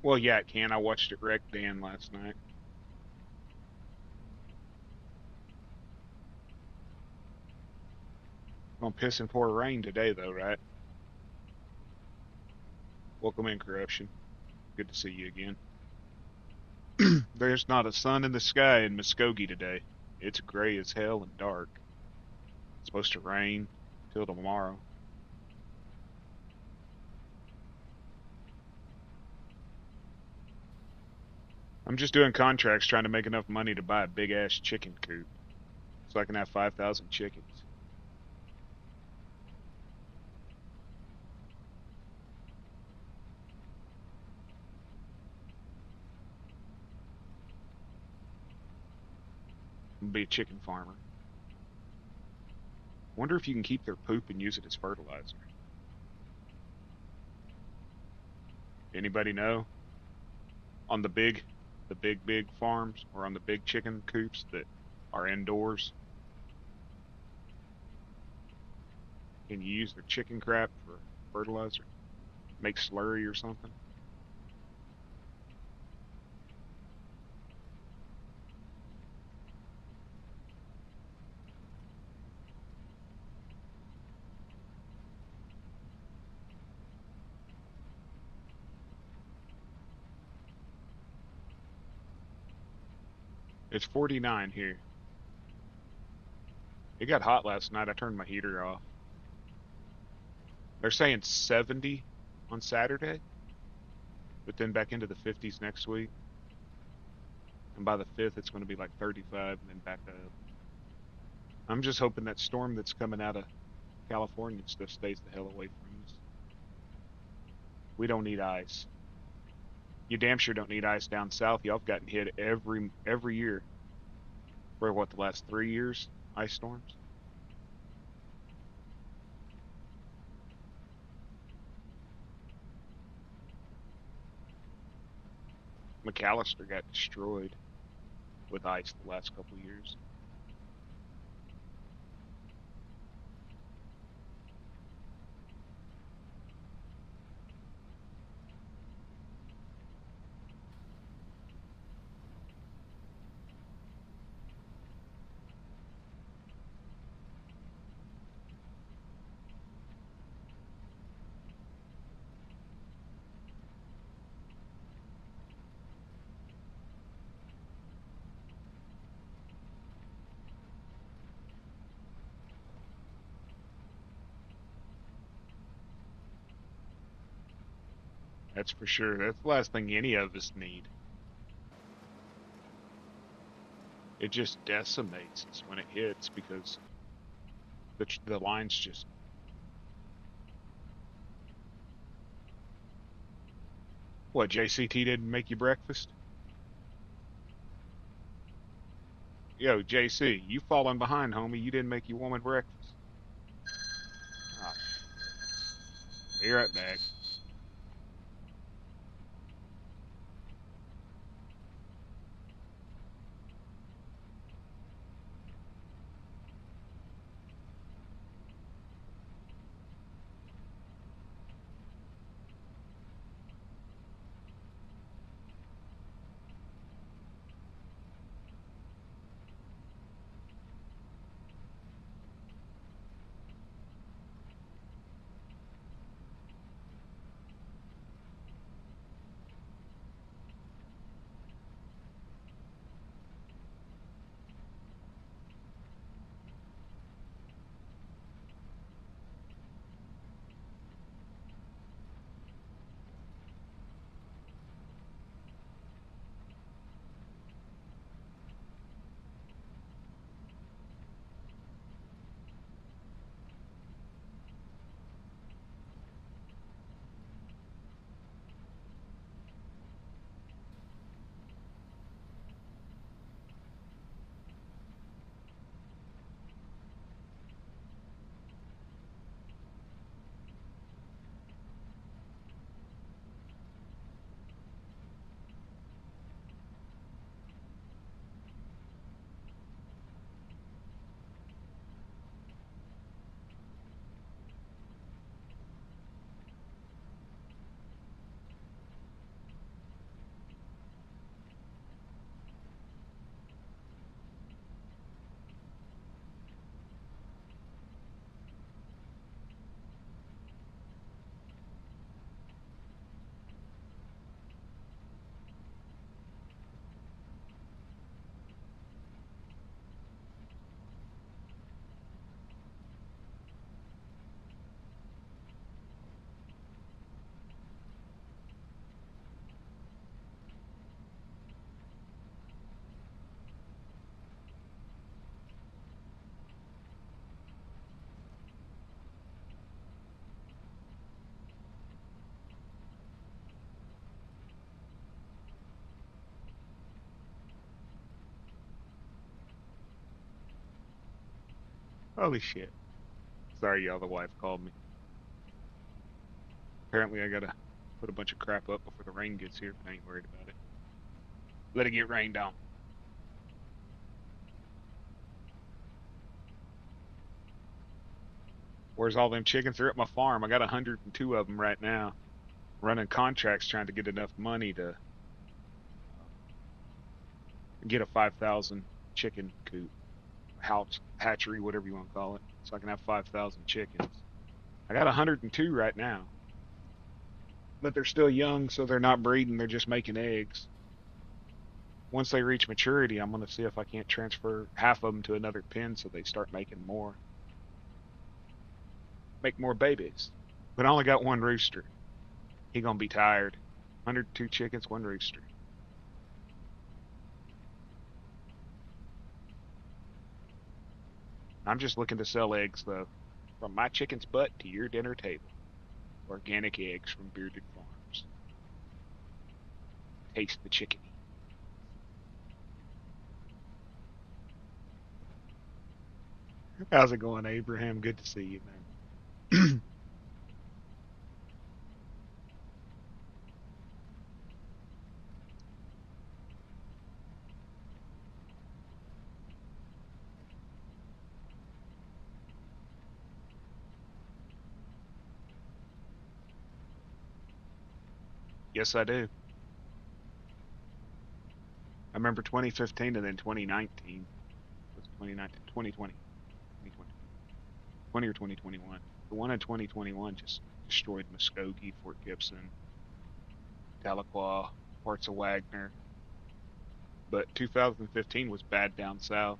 Well, yeah, it can. I watched it wreck Dan last night. Gonna piss and pour rain today, though, right? Welcome in, corruption. Good to see you again. There's not a sun in the sky in Muskogee today. It's gray as hell and dark. It's supposed to rain till tomorrow. I'm just doing contracts trying to make enough money to buy a big ass chicken coop so I can have 5,000 chickens. I'm gonna be a chicken farmer. Wonder if you can keep their poop and use it as fertilizer. Anybody know? On the big farms or on the big chicken coops that are indoors, can you use their chicken crap for fertilizer? Make slurry or something? It's 49 here. It got hot last night. I turned my heater off. They're saying 70 on Saturday, but then back into the 50s next week. And by the 5th, it's going to be like 35 and then back up. I'm just hoping that storm that's coming out of California and stuff stays the hell away from us. We don't need ice. You damn sure don't need ice down south. Y'all have gotten hit every year for what, the last 3 years? Ice storms? McAllister got destroyed with ice the last couple years. That's for sure. That's the last thing any of us need. It just decimates us when it hits because the lines just. What, JCT didn't make you breakfast? Yo, JC, you falling behind, homie. You didn't make your woman breakfast. Ah, be right back. Holy shit. Sorry, y'all. The wife called me. Apparently, I gotta put a bunch of crap up before the rain gets here, but I ain't worried about it. Let it get rained on. Where's all them chickens? They're at my farm. I got 102 of them right now. Running contracts trying to get enough money to get a 5,000 chicken coop, house, hatchery, whatever you want to call it, so I can have 5,000 chickens. I got 102 right now, but they're still young, so they're not breeding. They're just making eggs. once they reach maturity, I'm gonna see if I can't transfer half of them to another pen so they start making more, make more babies. But I only got one rooster. He gonna be tired. 102 chickens, one rooster. I'm just looking to sell eggs though. From my chicken's butt to your dinner table. Organic eggs from Bearded Farms. Taste the chickeny. How's it going, Abraham? Good to see you, man. Yes, I do. I remember 2015 and then 2019. Was 2019, 2020, 2020, 20 or 2021. The one in 2021 just destroyed Muskogee, Fort Gibson, Tahlequah, parts of Wagner. But 2015 was bad down south.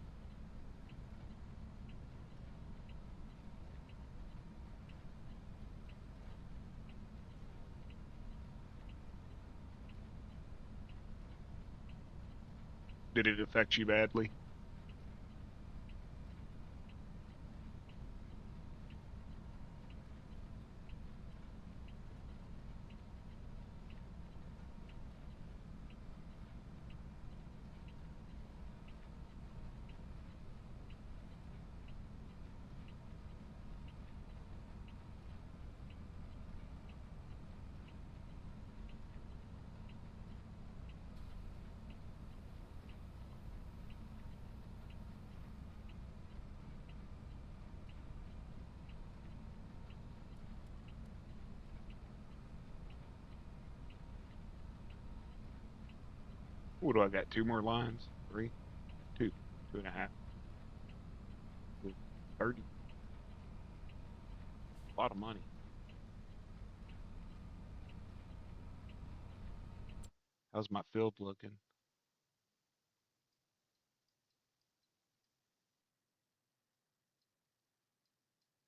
Did it affect you badly? What do I got? Two more lines? Three? Two. Two and a half. 30. A lot of money. How's my field looking?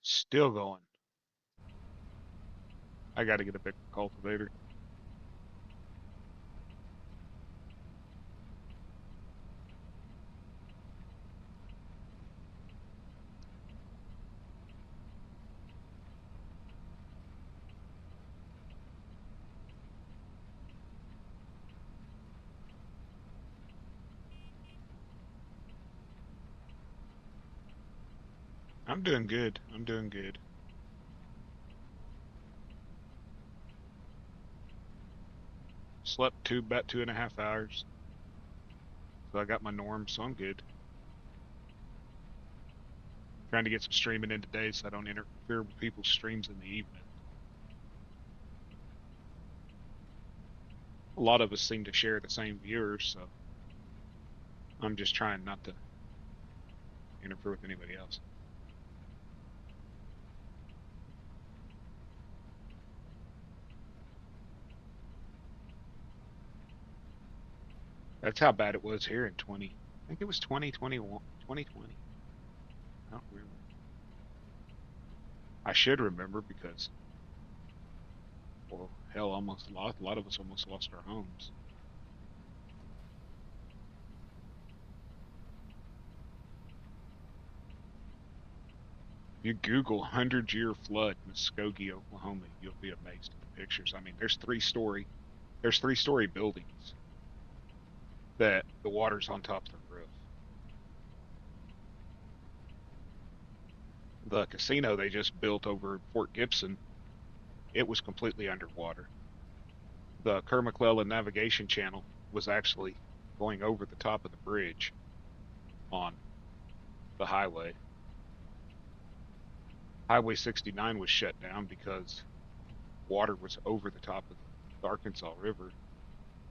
Still going. I got to get a bigger cultivator. I'm doing good. I'm doing good. Slept about 2.5 hours. So I got my norm, so I'm good. Trying to get some streaming in today so I don't interfere with people's streams in the evening. A lot of us seem to share the same viewers, so I'm just trying not to interfere with anybody else. That's how bad it was here in 20. I think it was 2021, 2020. I don't remember. I should remember because, well, hell, almost lost. A lot of us almost lost our homes. If you Google 100-year flood Muskogee, Oklahoma, you'll be amazed at the pictures. I mean, there's 3-story buildings that the water's on top of the roof. The casino they just built over Fort Gibson, it was completely underwater. The Kerr McClellan Navigation Channel was actually going over the top of the bridge on the highway. Highway 69 was shut down because water was over the top of the Arkansas River,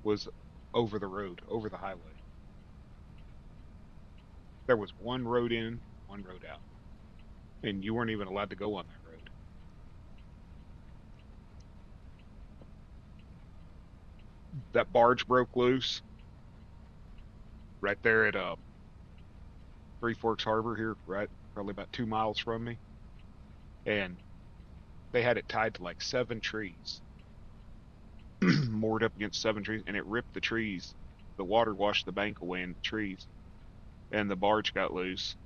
was over the road, over the highway. There was one road in, one road out, and you weren't even allowed to go on that road. That barge broke loose. right there at Three Forks Harbor here, right, probably about 2 miles from me, and they had it tied to like 7 trees, moored up against 7 trees, and it ripped the trees. The water washed the bank away in the trees, and the barge got loose.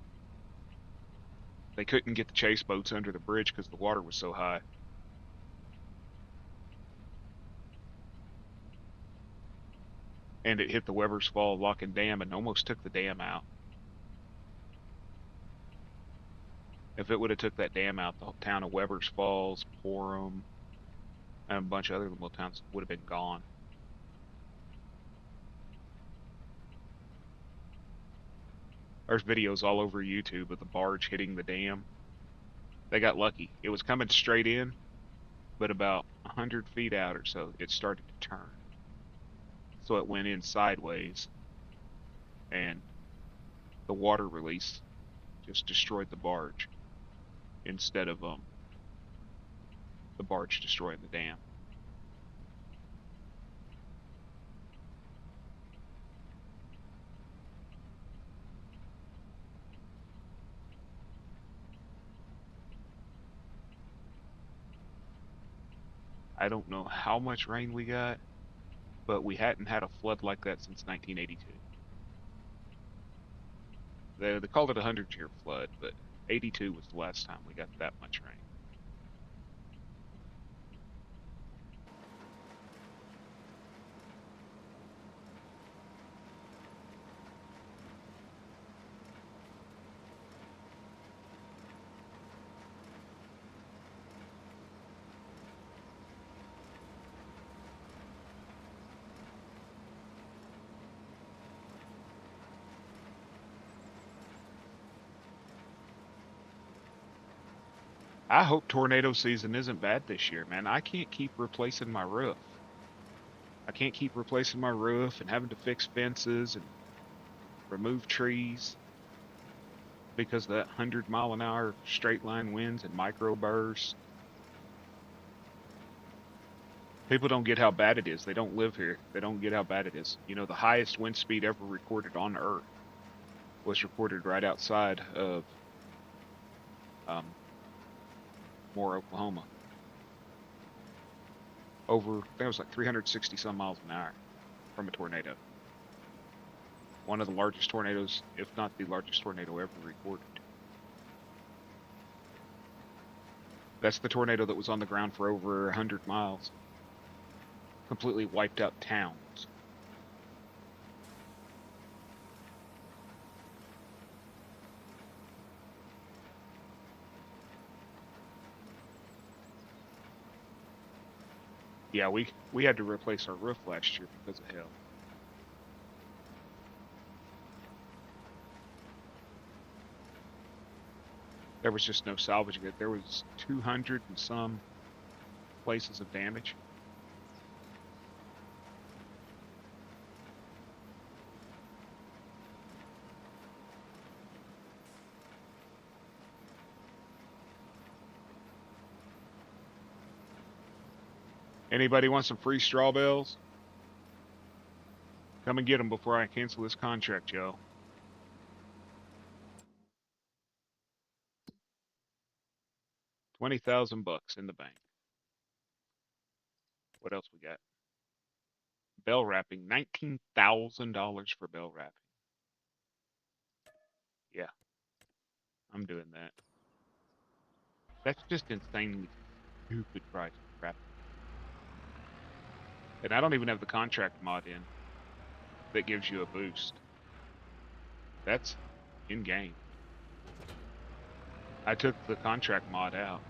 They couldn't get the chase boats under the bridge because the water was so high. And it hit the Weber's Fall lock and dam and almost took the dam out. If it would have took that dam out, the town of Weber's Falls, Porham, and a bunch of other little towns would have been gone. There's videos all over YouTube of the barge hitting the dam. They got lucky. It was coming straight in, but about 100 feet out or so, it started to turn. So it went in sideways, and the water release just destroyed the barge instead of the barge destroying the dam. I don't know how much rain we got, but we hadn't had a flood like that since 1982. They called it a 100-year flood, but 82 was the last time we got that much rain. I hope tornado season isn't bad this year, man. I can't keep replacing my roof. I can't keep replacing my roof and having to fix fences and remove trees because of that 100-mile-an-hour straight line winds and microbursts. People don't get how bad it is. They don't live here. They don't get how bad it is. You know, the highest wind speed ever recorded on Earth was recorded right outside of Moore, Oklahoma. Over, I think it was like 360 some miles an hour from a tornado. One of the largest tornadoes, if not the largest tornado ever recorded. That's the tornado that was on the ground for over 100 miles. Completely wiped out towns. Yeah, we had to replace our roof last year because of hail. There was just no salvaging it. There was 200 and some places of damage. Anybody want some free straw bales? Come and get them before I cancel this contract, Joe. $20,000 in the bank. What else we got? Bell wrapping, $19,000 for bell wrapping. Yeah, I'm doing that. That's just insanely stupid price for wrapping. And I don't even have the contract mod in that gives you a boost. That's in game. I took the contract mod out.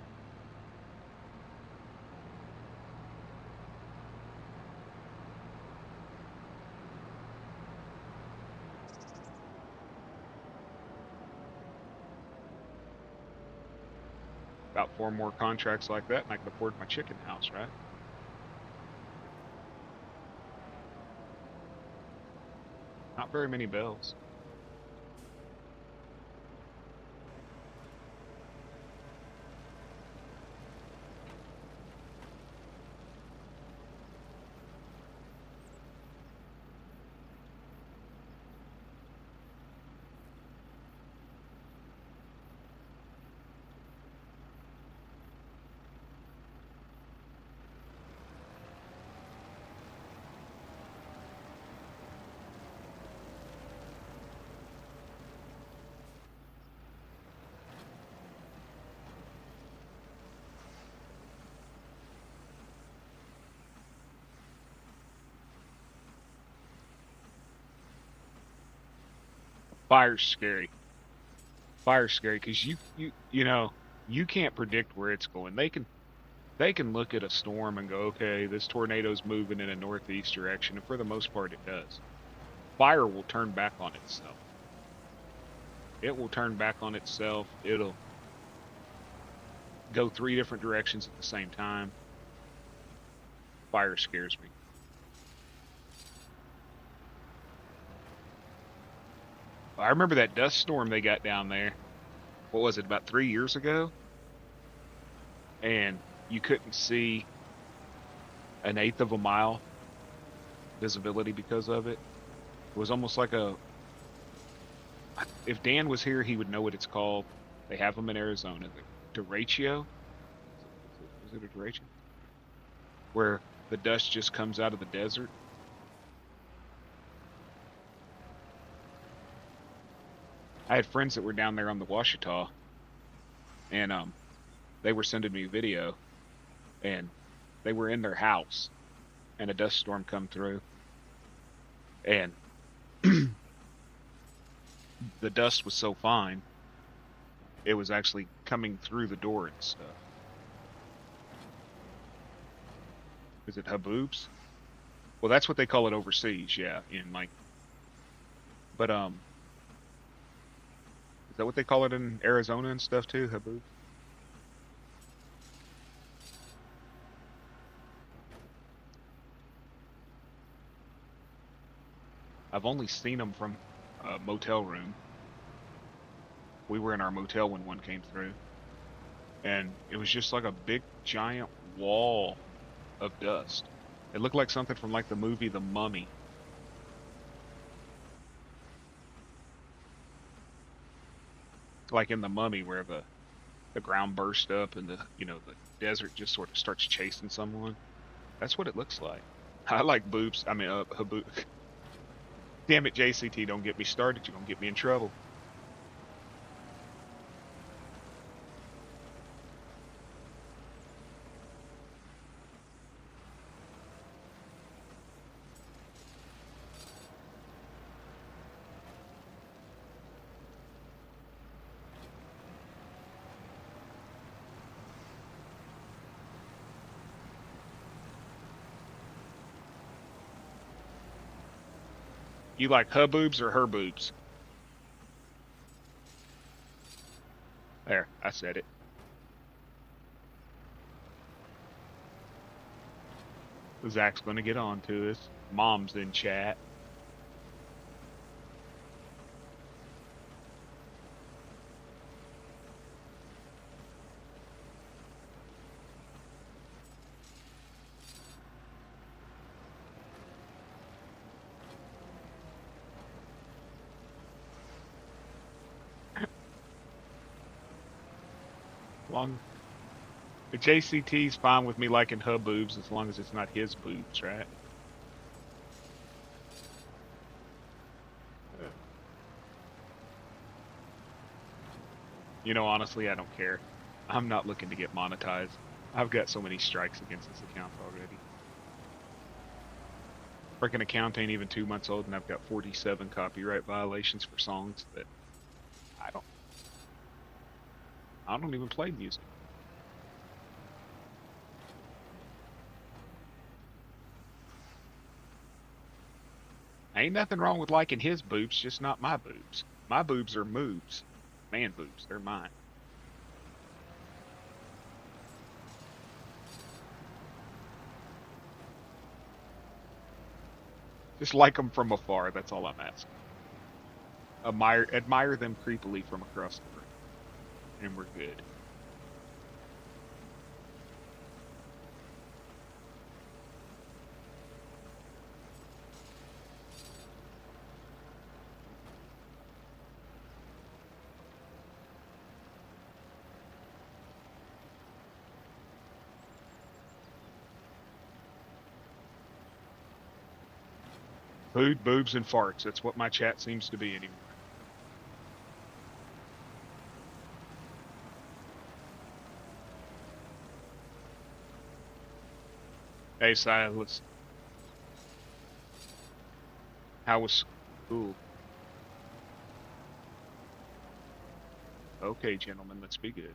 About 4 more contracts like that, and I can afford my chicken house, right? Not very many bells. Fire's scary. Fire's scary because you know you can't predict where it's going. They can look at a storm and go, okay, this tornado's moving in a northeast direction, and for the most part, it does. Fire will turn back on itself. It will turn back on itself. It'll go 3 different directions at the same time. Fire scares me. I remember that dust storm they got down there. What was it, about 3 years ago? And you couldn't see an eighth of a mile visibility because of it. It was almost like a. If Dan was here, he would know what it's called. They have them in Arizona. The derecho. Is it a derecho? Where the dust just comes out of the desert. I had friends that were down there on the Ouachita, and they were sending me video, and they were in their house, and a dust storm come through, and the dust was so fine, it was actually coming through the door and stuff. Is it haboobs? Well, that's what they call it overseas, yeah. In like, but is that what they call it in Arizona and stuff too? Haboob? I've only seen them from a motel room. We were in our motel when one came through, and it was just like a big giant wall of dust. It looked like something from like the movie The Mummy. Like in The Mummy, where the ground burst up and the the desert just sort of starts chasing someone. That's what it looks like. I like boobs. I mean, haboob. Damn it, JCT! Don't get me started. You're gonna get me in trouble. You like huboobs or her boobs? There, I said it. Zach's gonna get on to us. Mom's in chat. Long the JCT's fine with me liking her boobs as long as it's not his boobs, right? Honestly, I don't care. I'm not looking to get monetized. I've got so many strikes against this account already. Freaking account ain't even 2 months old, and I've got 47 copyright violations for songs that I don't. I don't even play music. Ain't nothing wrong with liking his boobs, just not my boobs. My boobs are moobs. Man boobs, they're mine. Just like them from afar, that's all I'm asking. Admire them creepily from across the room. And we're good. Food, boobs, and farts. That's what my chat seems to be anymore. Hey, Silas. How was school? Okay, gentlemen, let's be good.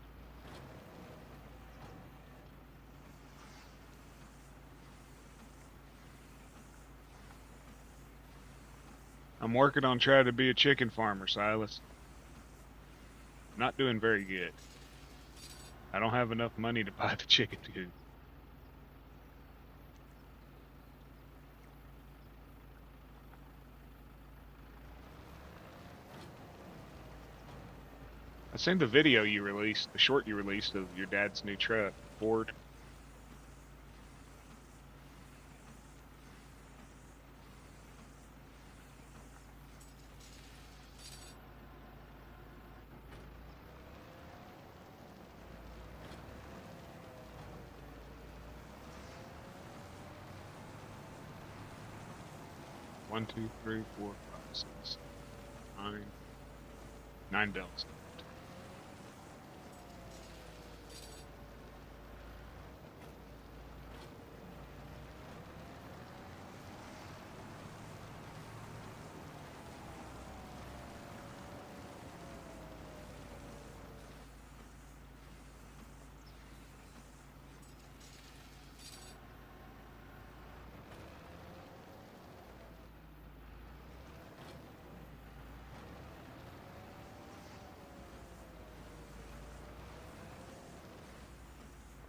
I'm working on trying to be a chicken farmer, Silas. Not doing very good. I don't have enough money to buy the chicken coop. I seen the video you released, the short you released of your dad's new truck, Ford. One, two, three, four, five, six, nine. 9 bells.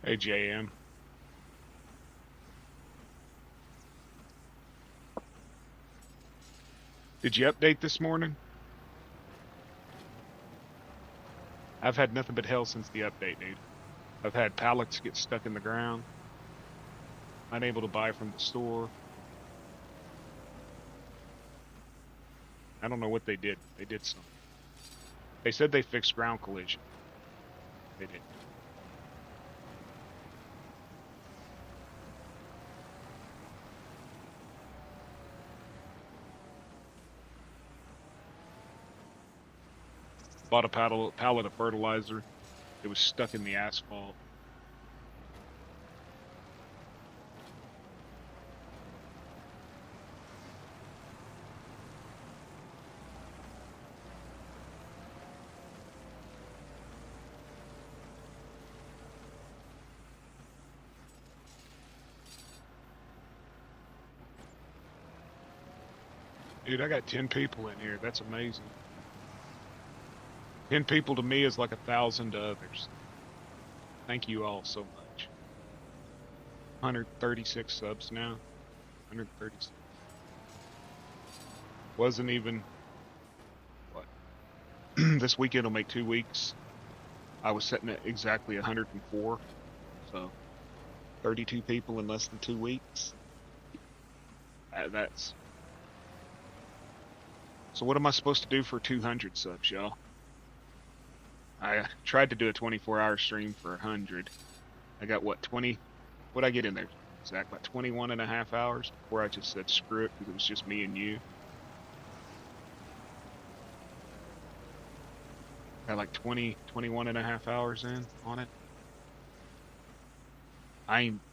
Hey, JM. Did you update this morning? I've had nothing but hell since the update, dude. I've had pallets get stuck in the ground, unable to buy from the store. I don't know what they did. They did something. They said they fixed ground collision. They didn't. Bought a pallet of fertilizer. It was stuck in the asphalt. Dude, I got 10 people in here. That's amazing. 10 people to me is like 1,000 to others. Thank you all so much. 136 subs now. 136. Wasn't even, what? This weekend will make 2 weeks. I was sitting at exactly 104. So 32 people in less than 2 weeks. That's. So what am I supposed to do for 200 subs, y'all? I tried to do a 24-hour stream for 100. I got what, 20? What'd I get in there? Zach, about 21 and a half hours before I just said screw it because it was just me and you. Got like 20, 21 and a half hours in on it.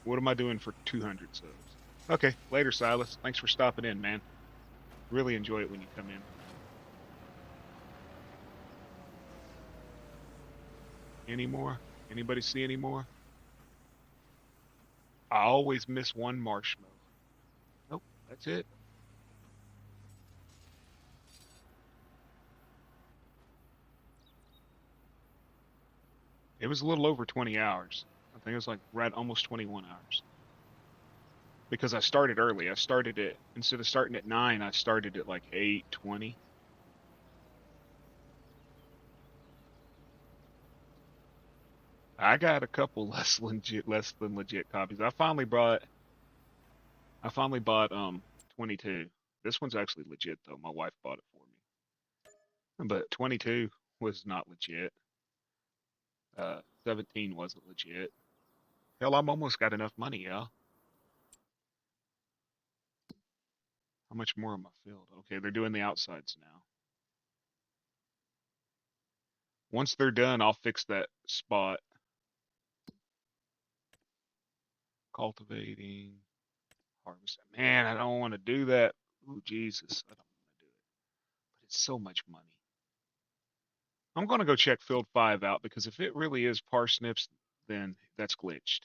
What am I doing for 200 subs? Okay, later, Silas. Thanks for stopping in, man. Really enjoy it when you come in. Any more? Anybody see any more? I always miss one marshmallow. Nope, that's it. It was a little over 20 hours. I think it was like right almost 21 hours. Because I started early. I started at, instead of starting at 9, I started at like 8:20. I got a couple less than legit copies. I finally bought 22. This one's actually legit though. My wife bought it for me. But 22 was not legit. 17 wasn't legit. Hell, I'm almost got enough money, y'all. How much more am I filled? Okay, they're doing the outsides now. Once they're done, I'll fix that spot. Cultivating, harvest. Man, I don't want to do that. Ooh, Jesus, I don't want to do it. But it's so much money. I'm gonna go check field 5 out because if it really is parsnips, then that's glitched.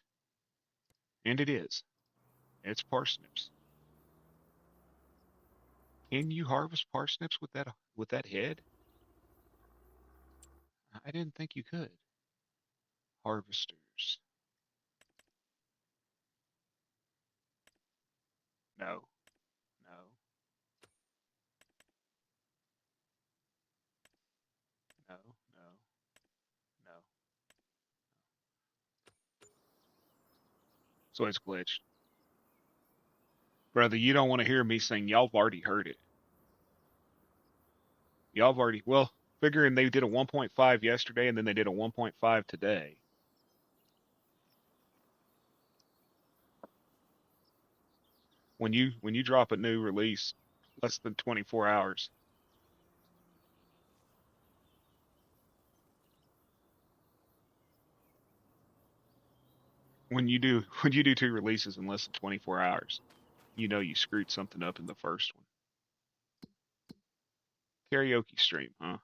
And it is. It's parsnips. Can you harvest parsnips with that head? I didn't think you could. Harvesters. No, no, no, no, no. So it's glitched. Brother, you don't want to hear me saying y'all have already heard it. Y'all have already, well, figuring they did a 1.5 yesterday and then they did a 1.5 today. When you drop a new release less than 24 hours, when you do two releases in less than 24 hours, you know you screwed something up in the first one. Karaoke stream, huh?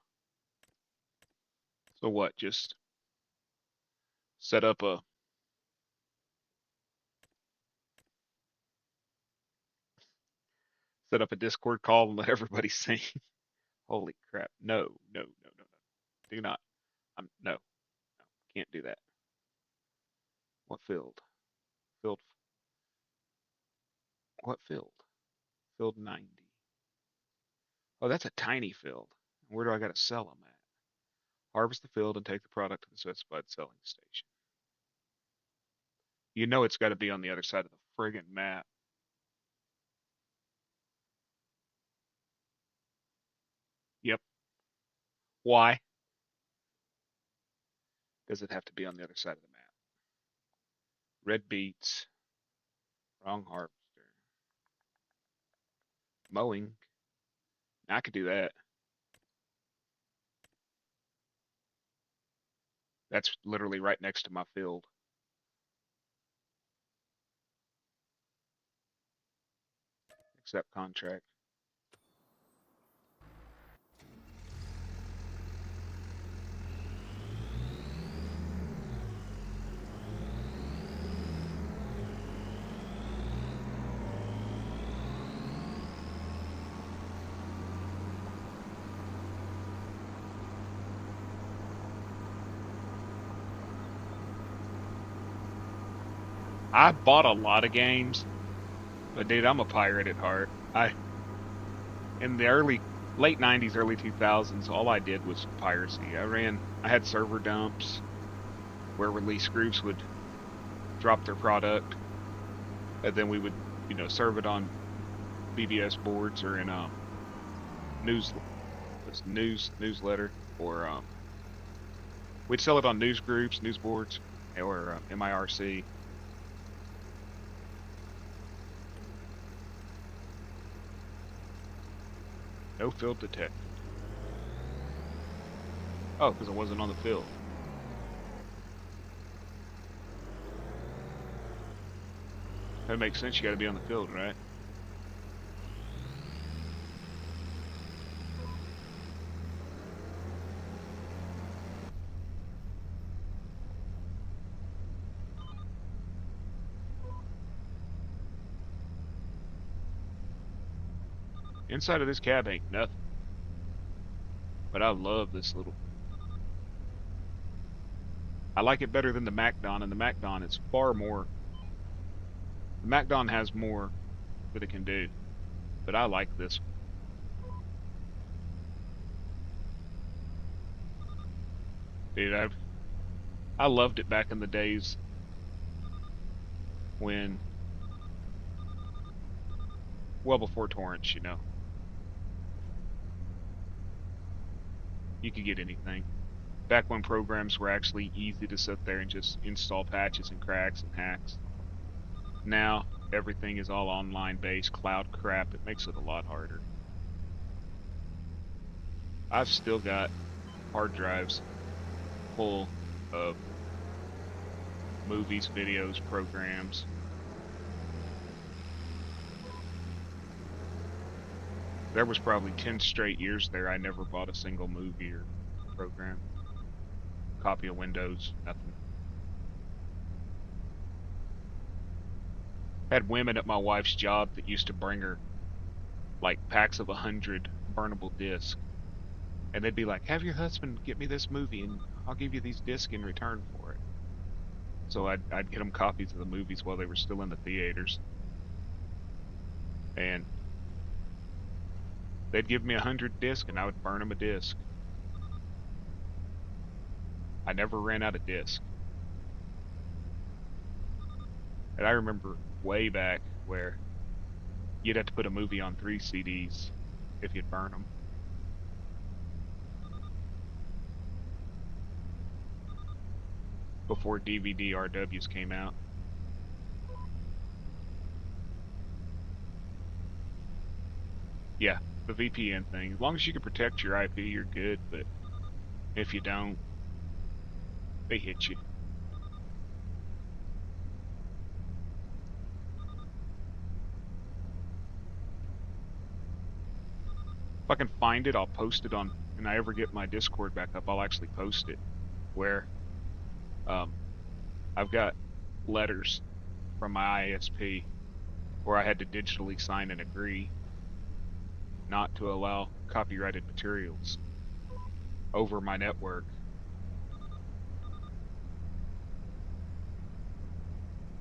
So what? Just set up a Discord call and let everybody sing. Holy crap. No, no, no, no, no. Do not. No, can't do that. What field? Field what field? Field 90. Oh, that's a tiny field. Where do I gotta sell them at? Harvest the field and take the product to the specified selling station. You know it's got to be on the other side of the friggin' map. Yep. Why does it have to be on the other side of the map? Red beets. Wrong harvester. Mowing. I could do that. That's literally right next to my field. Accept contract. I bought a lot of games, but dude, I'm a pirate at heart. In the late 90s, early 2000s, all I did was piracy. I had server dumps where release groups would drop their product, and then we would, serve it on BBS boards or in news newsletter, or we'd sell it on news groups, news boards, or MIRC. No field detected. Oh, because I wasn't on the field. That makes sense. You got to be on the field, right? Inside of this cab ain't nothing. But I love this little. I like it better than the MacDon, and the MacDon is far more. The MacDon has more that it can do, but I like this one. Dude, I loved it back in the days when, well before torrents, you could get anything. Back when programs were actually easy to sit there and just install patches and cracks and hacks. Now everything is all online based, cloud crap. It makes it a lot harder. I've still got hard drives full of movies, videos, programs. There was probably 10 straight years there I never bought a single movie or program. Copy of Windows, nothing. Had women at my wife's job that used to bring her like packs of 100 burnable discs, and they'd be like, "Have your husband get me this movie, and I'll give you these discs in return for it." So I'd get them copies of the movies while they were still in the theaters, and they'd give me 100 discs, and I would burn them a disc. I never ran out of discs. And I remember way back where you'd have to put a movie on 3 CDs if you'd burn them. Before DVD RWs came out. Yeah, the VPN thing. As long as you can protect your IP, you're good, but if you don't, they hit you. If I can find it, I'll post it on, and I ever get my Discord back up, I'll actually post it. Where I've got letters from my ISP where I had to digitally sign and agree not to allow copyrighted materials over my network.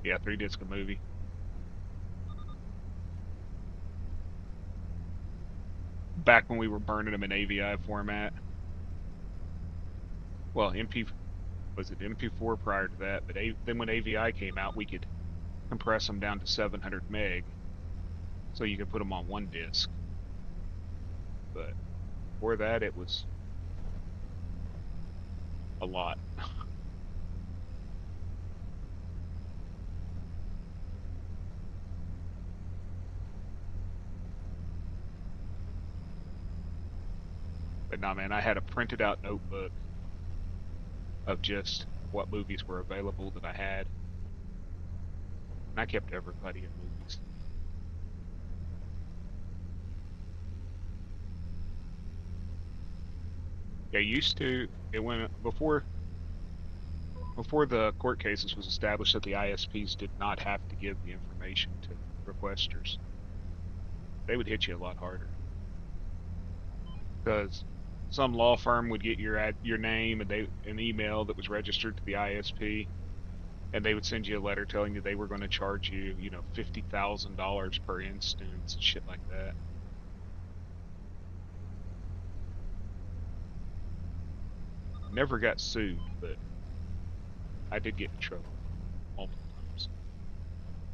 Yeah, 3-disc a movie. Back when we were burning them in AVI format. Well, was it MP4 prior to that? But then when AVI came out, we could compress them down to 700 meg, so you could put them on 1 disc. But before that, it was a lot. But nah, man, I had a printed out notebook of just what movies were available that I had. And I kept everybody in movies. Yeah, used to, it went before the court cases was established that the ISPs did not have to give the information to requesters. They would hit you a lot harder. Because some law firm would get your name and an email that was registered to the ISP, and they would send you a letter telling you they were going to charge you, $50,000 per instance and shit like that. Never got sued, but I did get in trouble multiple times.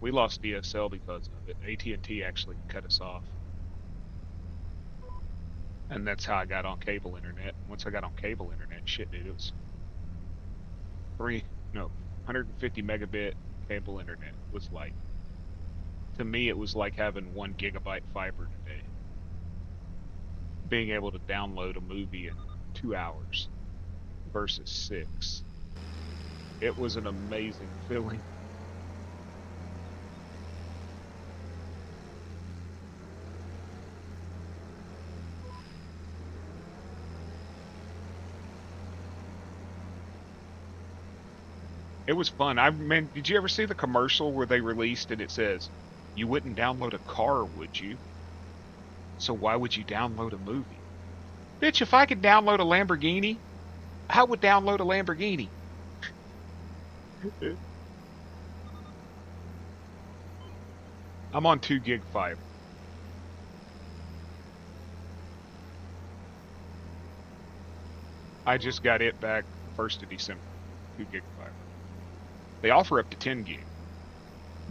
We lost DSL because of it. AT&T actually cut us off. And that's how I got on cable internet. Once I got on cable internet, shit, dude, it was 150 megabit cable internet was like, to me, it was like having 1 gigabyte fiber today. Being able to download a movie in 2 hours versus 6. It was an amazing feeling. It was fun. Did you ever see the commercial where they released and it says, "You wouldn't download a car, would you? So why would you download a movie?" Bitch, if I could download a Lamborghini, I would download a Lamborghini. I'm on 2 gig fiber. I just got it back 1st of December. 2 gig fiber. They offer up to 10 gig,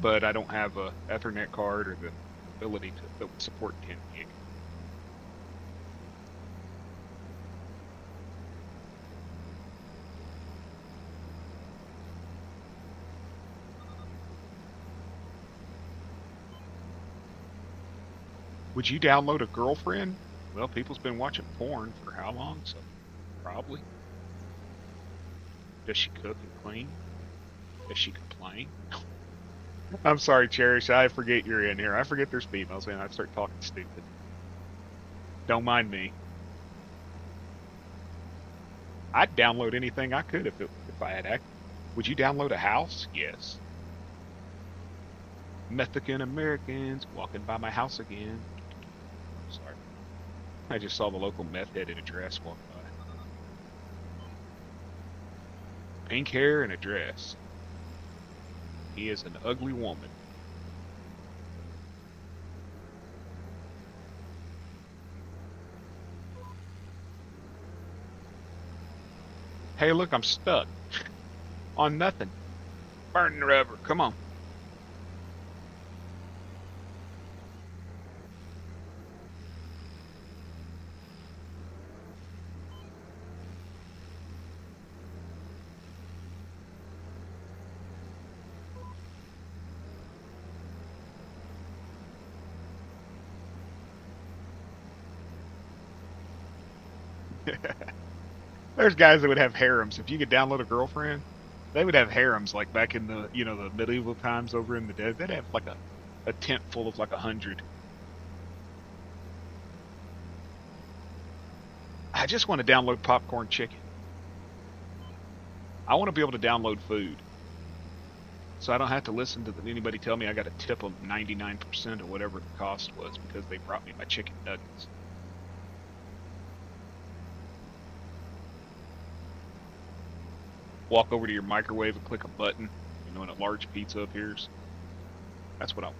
but I don't have a Ethernet card or the ability that would support 10 gig. Would you download a girlfriend? Well, people's been watching porn for how long? So, probably. Does she cook and clean? Does she complain? I'm sorry, Cherish. I forget you're in here. I forget there's females, and I start talking stupid. Don't mind me. I'd download anything I could if I had access. Would you download a house? Yes. Mexican Americans walking by my house again. Sorry. I just saw the local meth head in a dress walk by. Pink hair and a dress. He is an ugly woman. Hey, look, I'm stuck on nothing. Burning the rubber. Come on. There's guys that would have harems. If you could download a girlfriend, they would have harems like back in the the medieval times over in the desert. They'd have like a tent full of like 100. I just want to download popcorn chicken. I want to be able to download food, so I don't have to listen to anybody tell me I got to tip them 99% or whatever the cost was because they brought me my chicken nuggets. Walk over to your microwave and click a button, and a large pizza appears. That's what I want.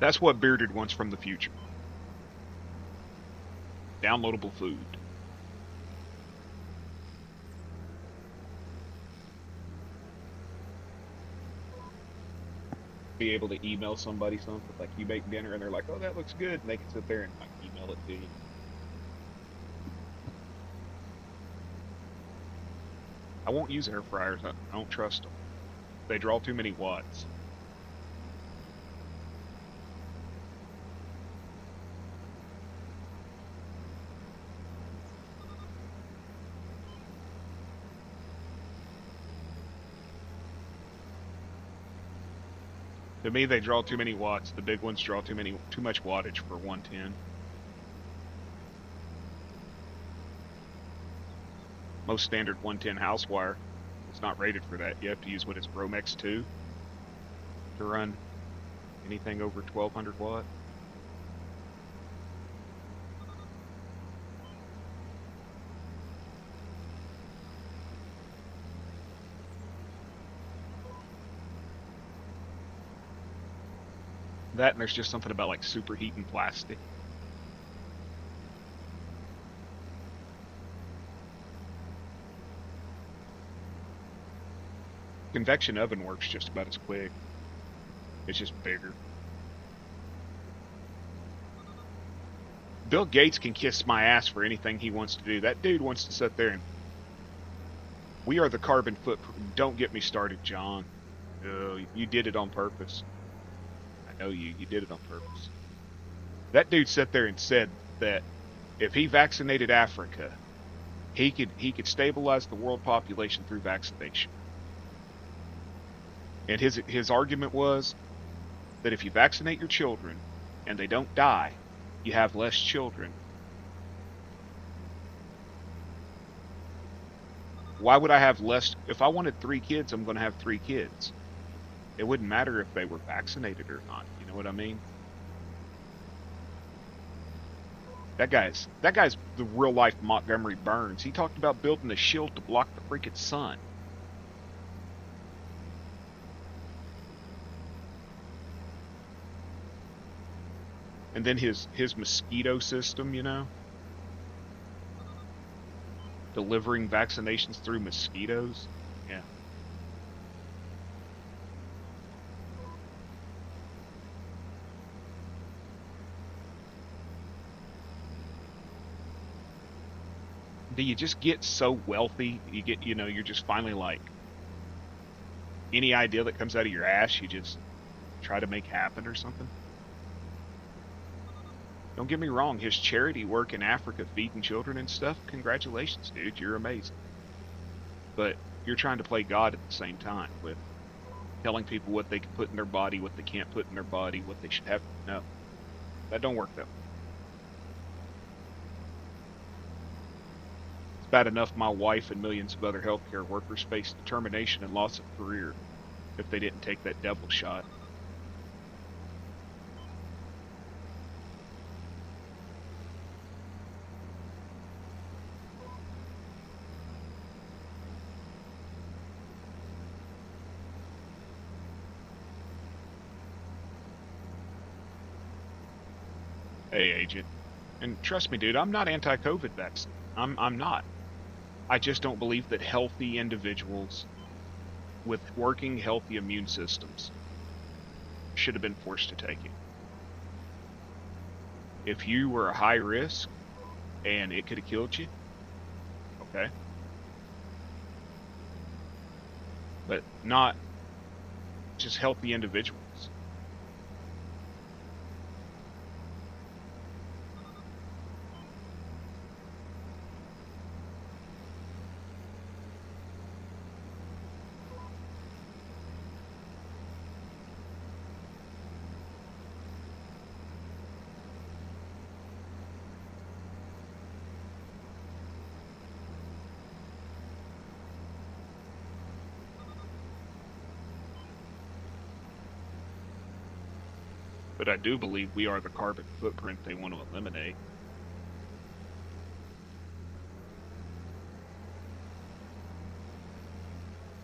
That's what Bearded wants from the future. Downloadable food. Be able to email somebody something, like you make dinner and they're like, oh, that looks good, and they can sit there and like email it to you. I won't use air fryers. I don't trust them. They draw too many watts. To me, they draw too many watts. The big ones draw too much wattage for 110. Most standard 110 house wire is not rated for that. You have to use what is Bromex 2 to run anything over 1200 watt. That and there's just something about like superheating plastic. Convection oven works just about as quick. It's just bigger. Bill Gates can kiss my ass for anything he wants to do. That dude wants to sit there and we are the carbon footprint. Don't get me started, John. You did it on purpose. I know you did it on purpose. That dude sat there and said that if he vaccinated Africa, he could stabilize the world population through vaccination. And his argument was that if you vaccinate your children and they don't die, you have less children. Why would I have less? If I wanted 3 kids, I'm going to have 3 kids. It wouldn't matter if they were vaccinated or not. You know what I mean? That guy's the real life Montgomery Burns. He talked about building a shield to block the freaking sun. And then his mosquito system, delivering vaccinations through mosquitoes. Yeah. Do you just get so wealthy? You get, you're just finally like, any idea that comes out of your ass, you just try to make happen or something? Don't get me wrong, his charity work in Africa feeding children and stuff, congratulations, dude, you're amazing. But you're trying to play God at the same time with telling people what they can put in their body, what they can't put in their body, what they should have. No. That don't work that way. It's bad enough my wife and millions of other healthcare workers faced termination and loss of career if they didn't take that devil shot. Hey, agent. And trust me, dude, I'm not anti-COVID vaccine. I'm not. I just don't believe that healthy individuals with working healthy immune systems should have been forced to take it. If you were a high risk and it could have killed you, okay, but not just healthy individuals. But I do believe we are the carbon footprint they want to eliminate.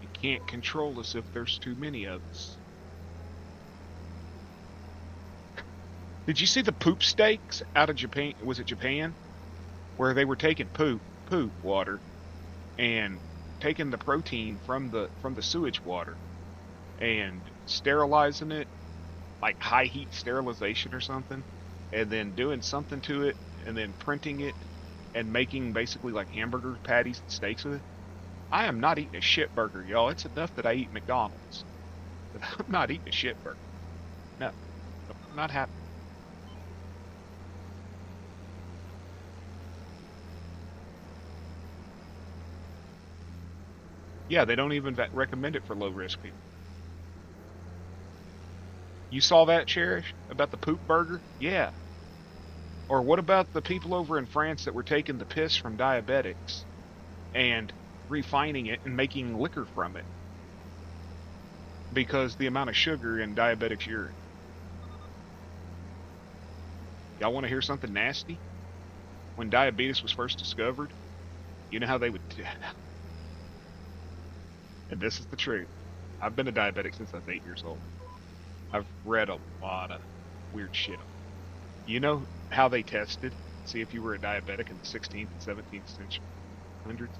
You can't control us if there's too many of us. Did you see the poop steaks out of Japan? Was it Japan? Where they were taking poop water and taking the protein from the sewage water and sterilizing it, like high heat sterilization or something, and then doing something to it and then printing it and making basically like hamburger patties and steaks with it. I am not eating a shit burger, y'all. It's enough that I eat McDonald's. But I'm not eating a shit burger. No, no, not happening. Yeah, they don't even recommend it for low risk people. You saw that, Cherish, about the poop burger? Yeah. Or what about the people over in France that were taking the piss from diabetics and refining it and making liquor from it because the amount of sugar in diabetics' urine? Y'all want to hear something nasty? When diabetes was first discovered, you know how they would. And this is the truth. I've been a diabetic since I was 8 years old. I've read a lot of weird shit. You know how they tested, see if you were a diabetic in the 16th and 17th century, hundreds?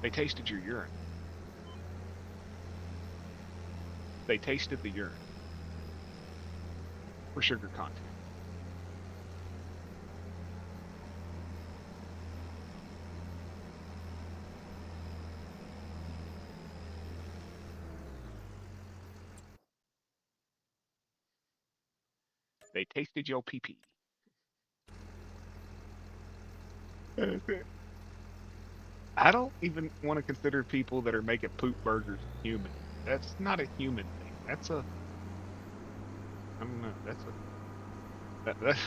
They tasted your urine. They tasted the urine for sugar content. They tasted your pee pee. I don't even want to consider people that are making poop burgers human. That's not a human thing. That's a, I don't know. That,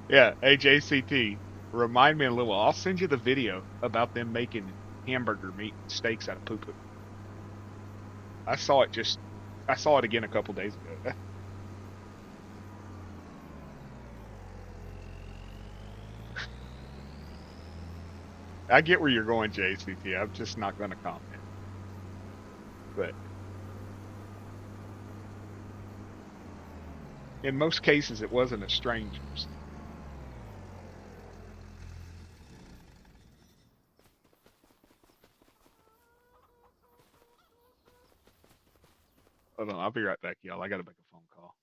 yeah. Hey, JCT, remind me a little. I'll send you the video about them making hamburger meat steaks out of poo poo. I saw it just, I saw it again a couple days ago. I get where you're going, JCT. I'm just not going to comment. But in most cases, it wasn't a stranger's. Hold on, I'll be right back, y'all. I got to make a phone call.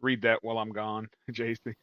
read that while I'm gone, JC.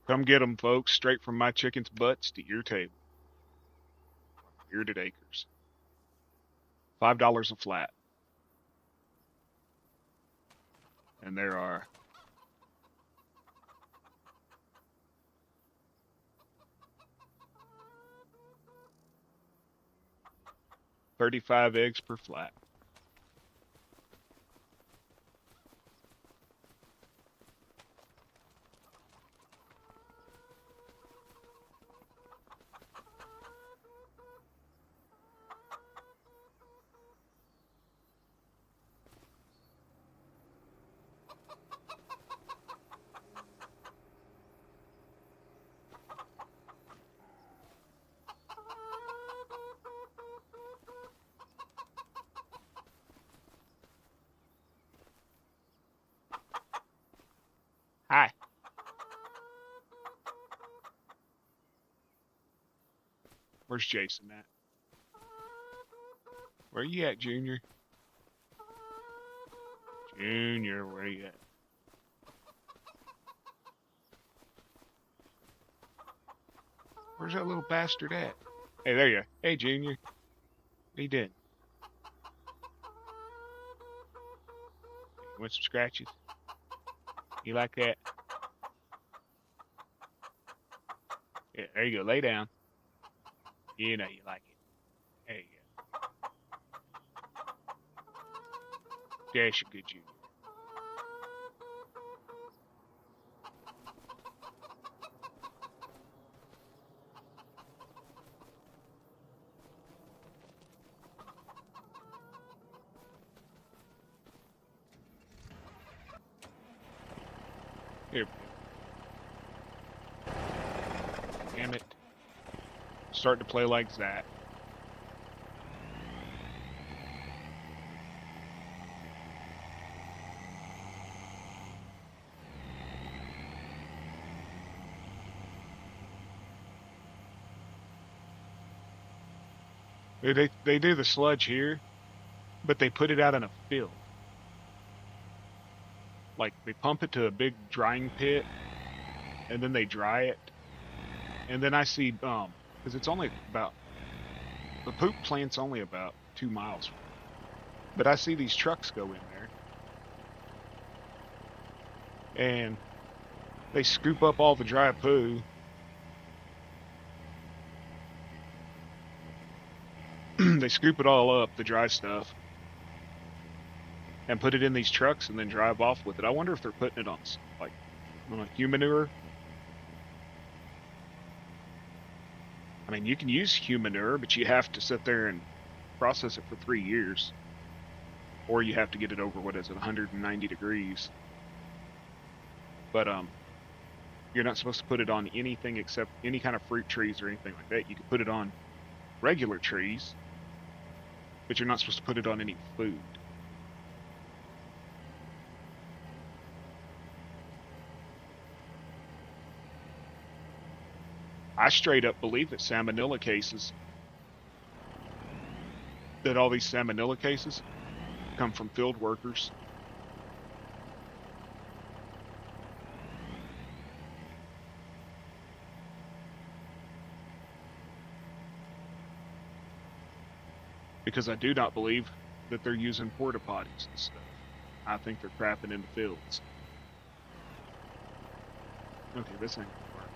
Come get 'em, folks, straight from my chicken's butts to your table. Bearded Acres. $5 a flat. And there are 35 eggs per flat. Hi. Where's Jason at? Where you at, Junior? Junior, where you at? Where's that little bastard at? Hey, there you are. Hey, Junior. What you doing? You want some scratches? You like that? Yeah, there you go. Lay down. You know you like it. There you go. That's a good Junior. Here. Damn it. Starting to play like that. They do the sludge here, but they put it out in a field. Like, they pump it to a big drying pit, and then they dry it. And then I see, because it's only about, the poop plant's only about 2 miles. But I see these trucks go in there, and they scoop up all the dry poo. They scoop it all up, the dry stuff, and put it in these trucks and then drive off with it. I wonder if they're putting it on, like, on a humanure. I mean, you can use humanure, but you have to sit there and process it for 3 years. Or you have to get it over, 190 degrees. But, you're not supposed to put it on anything except any kind of fruit trees or anything like that. You can put it on regular trees, but you're not supposed to put it on any food. I straight up believe that salmonella cases that all these salmonella cases come from field workers. Because I do not believe that they're using porta potties and stuff. I think they're crapping in the fields. Okay, this ain't gonna work.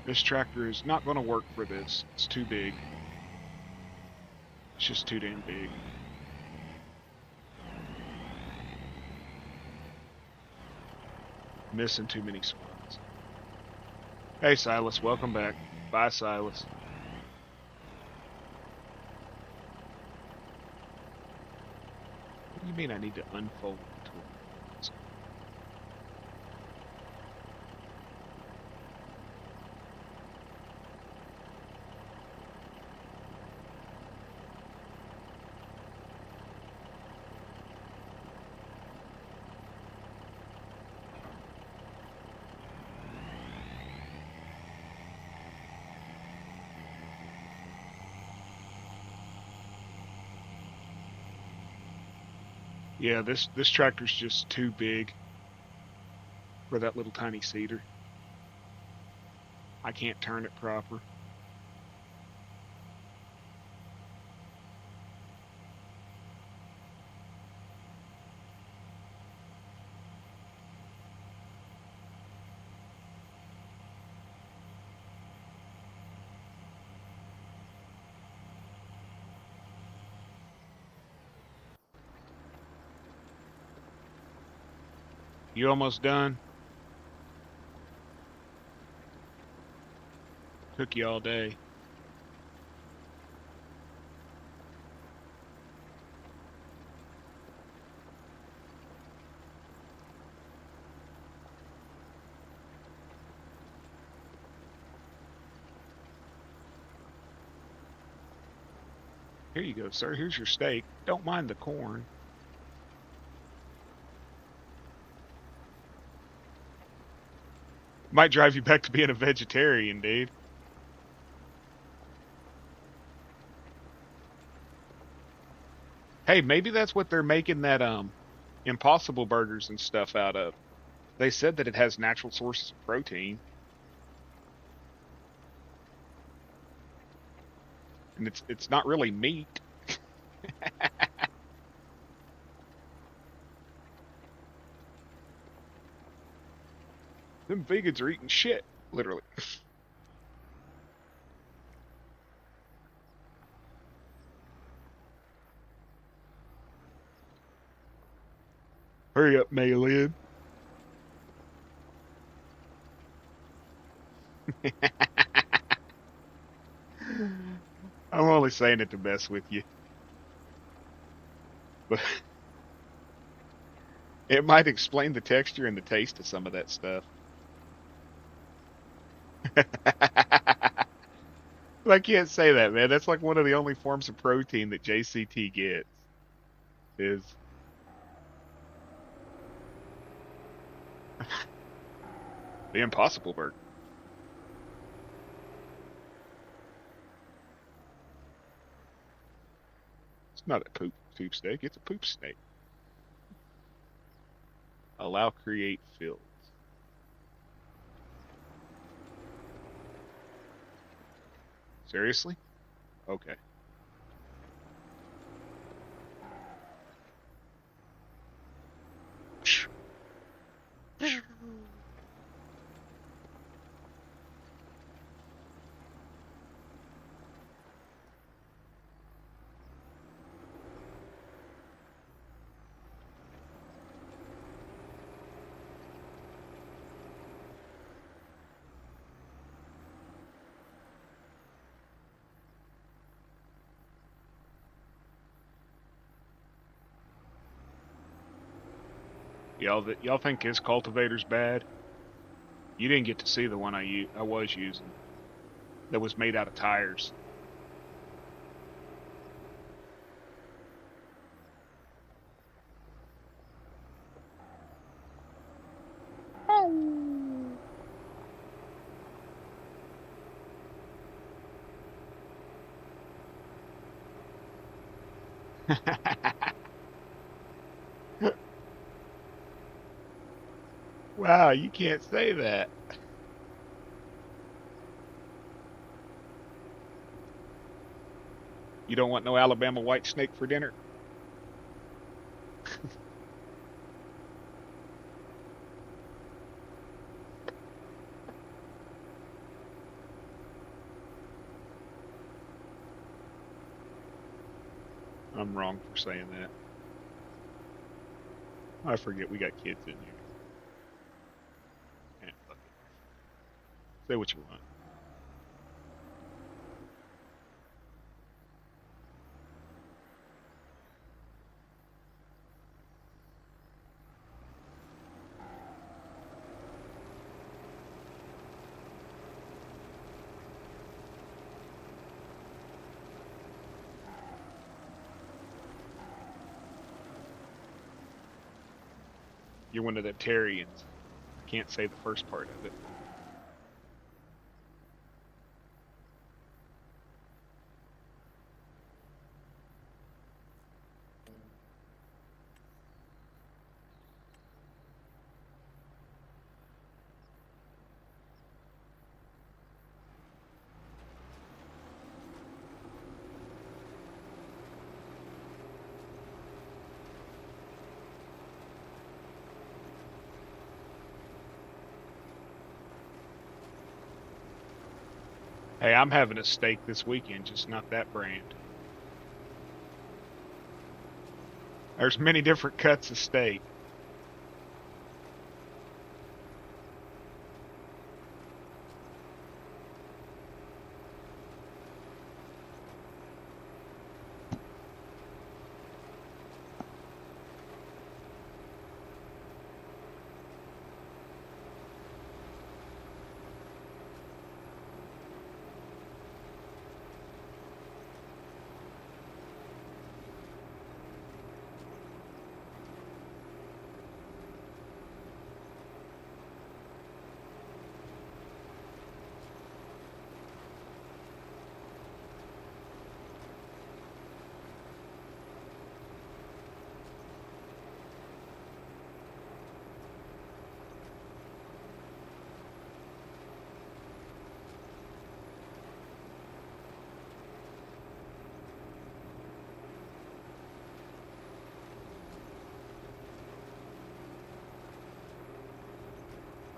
This tractor is not going to work for this. It's too big. It's just too damn big. Missing too many spots. Hey, Silas, welcome back. Bye, Silas. What do you mean I need to unfold the tool? Yeah, this tractor's just too big for that little tiny seeder. I can't turn it proper. You almost done? Took you all day. Here you go, sir. Here's your steak. Don't mind the corn. Might drive you back to being a vegetarian, dude. Hey, maybe that's what they're making that Impossible burgers and stuff out of. They said that it has natural sources of protein. And it's not really meat. Them vegans are eating shit, literally. Hurry up, Maylin. I'm only saying it to mess with you. But it might explain the texture and the taste of some of that stuff. I can't say that, man. That's like one of the only forms of protein that JCT gets. Is the Impossible Burger. It's not a poop steak. It's a poop snake. Allow create fields. Seriously? Okay. Y'all think his cultivator's bad? You didn't get to see the one I was using that was made out of tires. Wow, you can't say that. You don't want no Alabama white snake for dinner? I'm wrong for saying that. I forget we got kids in here. Yeah, fuck it. Say what you want. You're one of the Terrians. I can't say the first part of it. Hey, I'm having a steak this weekend, just not that brand. There's many different cuts of steak.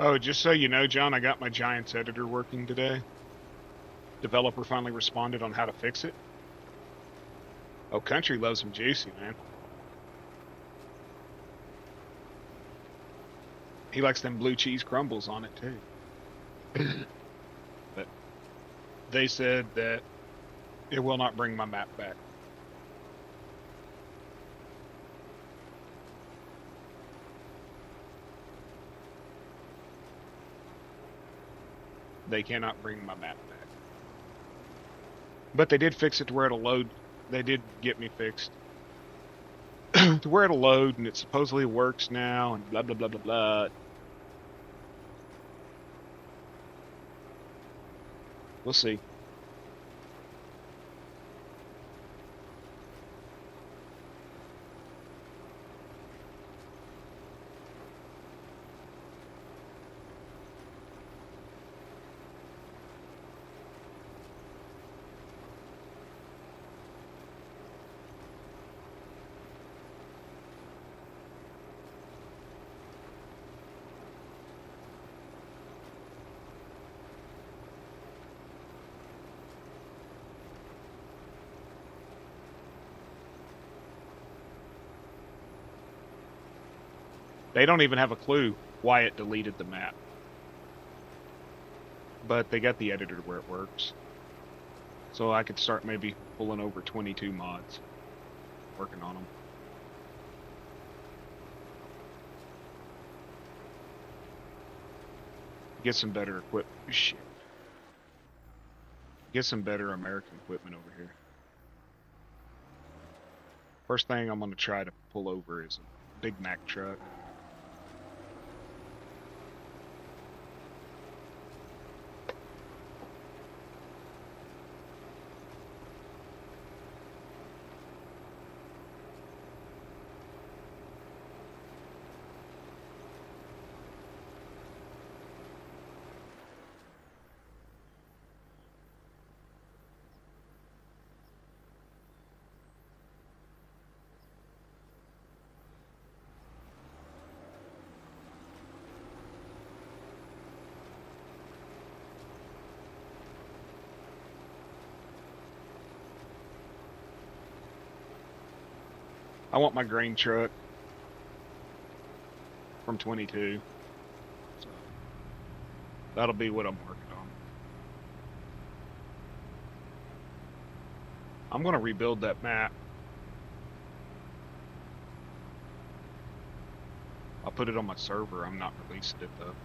Oh, just so you know, John, I got my Giants editor working today. Developer finally responded on how to fix it. Oh, Country loves them juicy, man. He likes them blue cheese crumbles on it too. But they said that it will not bring my map back. They cannot bring my map back. But they did fix it to where it'll load. They did get me fixed to where it'll load and it supposedly works now and blah blah blah blah blah. We'll see. They don't even have a clue why it deleted the map. But they got the editor where it works. So I could start maybe pulling over 22 mods, working on them. Get some better equipment. Shit. Get some better American equipment over here. First thing I'm going to try to pull over is a Big Mac truck. I want my grain truck from 22. So that'll be what I'm working on. I'm going to rebuild that map. I'll put it on my server. I'm not releasing it though.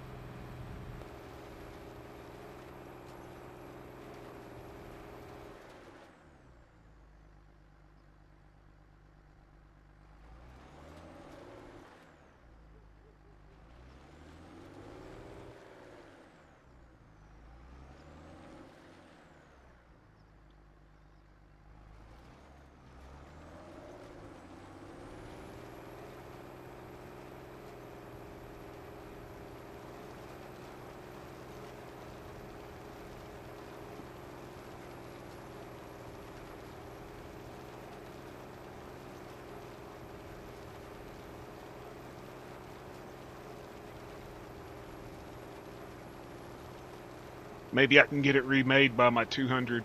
Maybe I can get it remade by my 200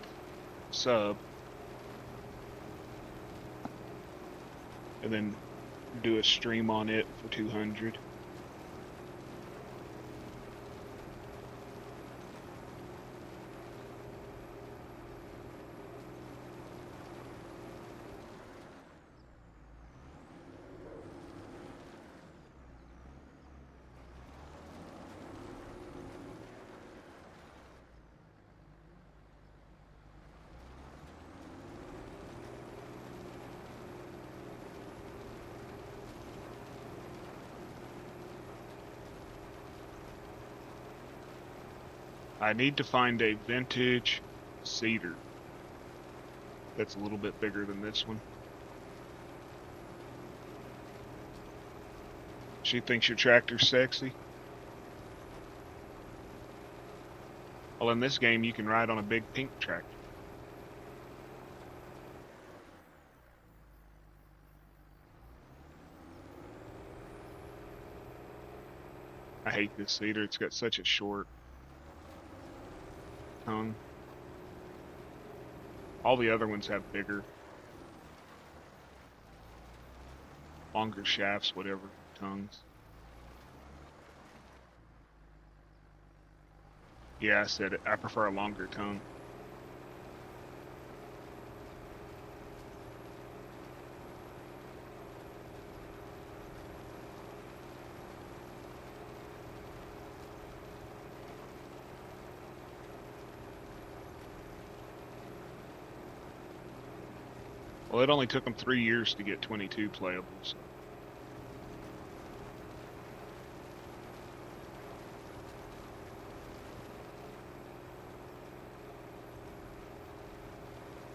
sub. And then do a stream on it for 200. I need to find a vintage cedar that's a little bit bigger than this one. She thinks your tractor's sexy. Well, in this game, you can ride on a big pink tractor. I hate this cedar. It's got such a short tongue. All the other ones have bigger, longer shafts, whatever, tongues. Yeah, I said it. I prefer a longer tongue. Well, it only took them 3 years to get 22 playable. So.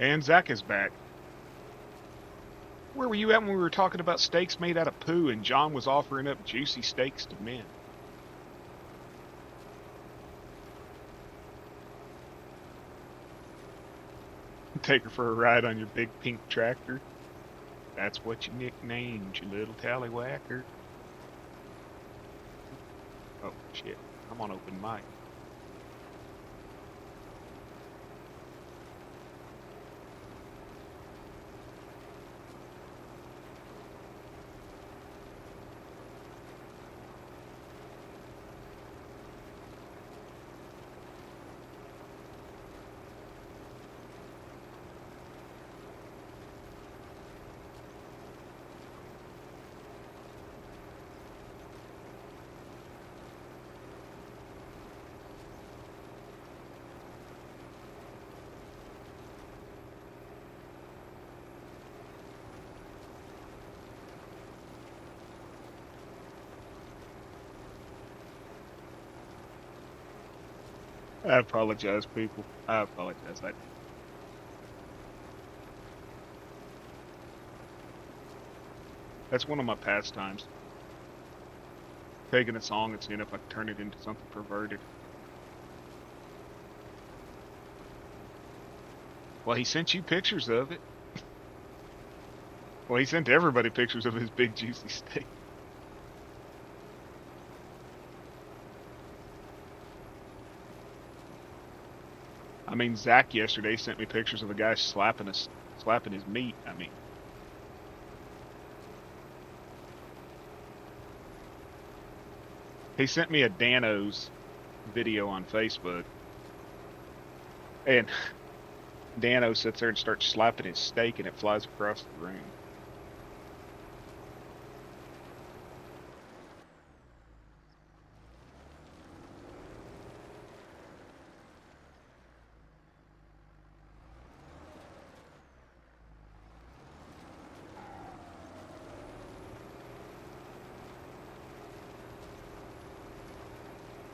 And Zach is back. Where were you at when we were talking about steaks made out of poo and John was offering up juicy steaks to men? Take her for a ride on your big pink tractor. That's what you nicknamed, you little tallywhacker. Oh, shit. I'm on open mic. I apologize, people. I apologize. That's one of my pastimes. Taking a song and seeing if I can turn it into something perverted. Well, he sent you pictures of it. Well, he sent everybody pictures of his big juicy steak. I mean, Zach yesterday sent me pictures of a guy slapping his meat. I mean, He sent me a Dano's video on Facebook, and Dano sits there and starts slapping his steak, and it flies across the room.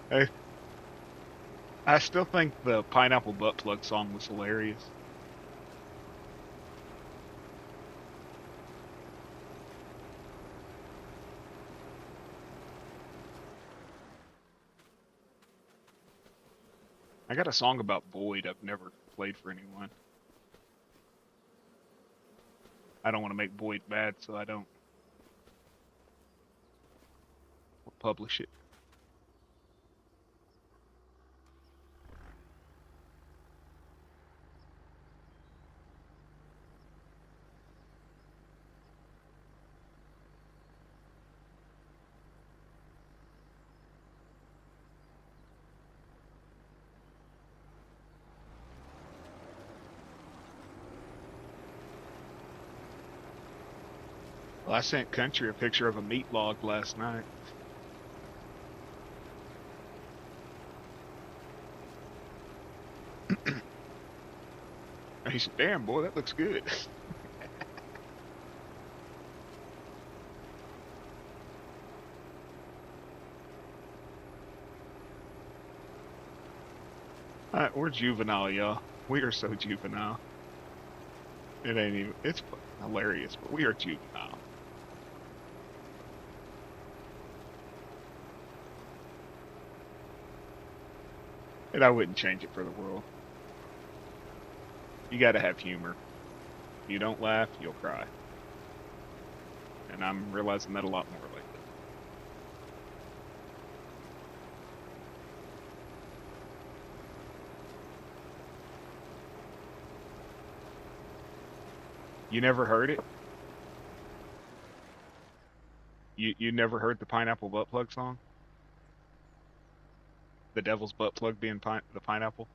Hey, I still think the pineapple butt plug song was hilarious. I got a song about Boyd I've never played for anyone. I don't want to make Boyd bad, so I don't publish it. Well, I sent Country a picture of a meat log last night. He said, "Damn, boy, that looks good." We're juvenile, y'all. We are so juvenile. It ain't even. It's hilarious, but we are juvenile. And I wouldn't change it for the world. You got to have humor. If you don't laugh, you'll cry. And I'm realizing that a lot more lately. You never heard it? You never heard the pineapple butt plug song? The devil's butt plug being the pineapple?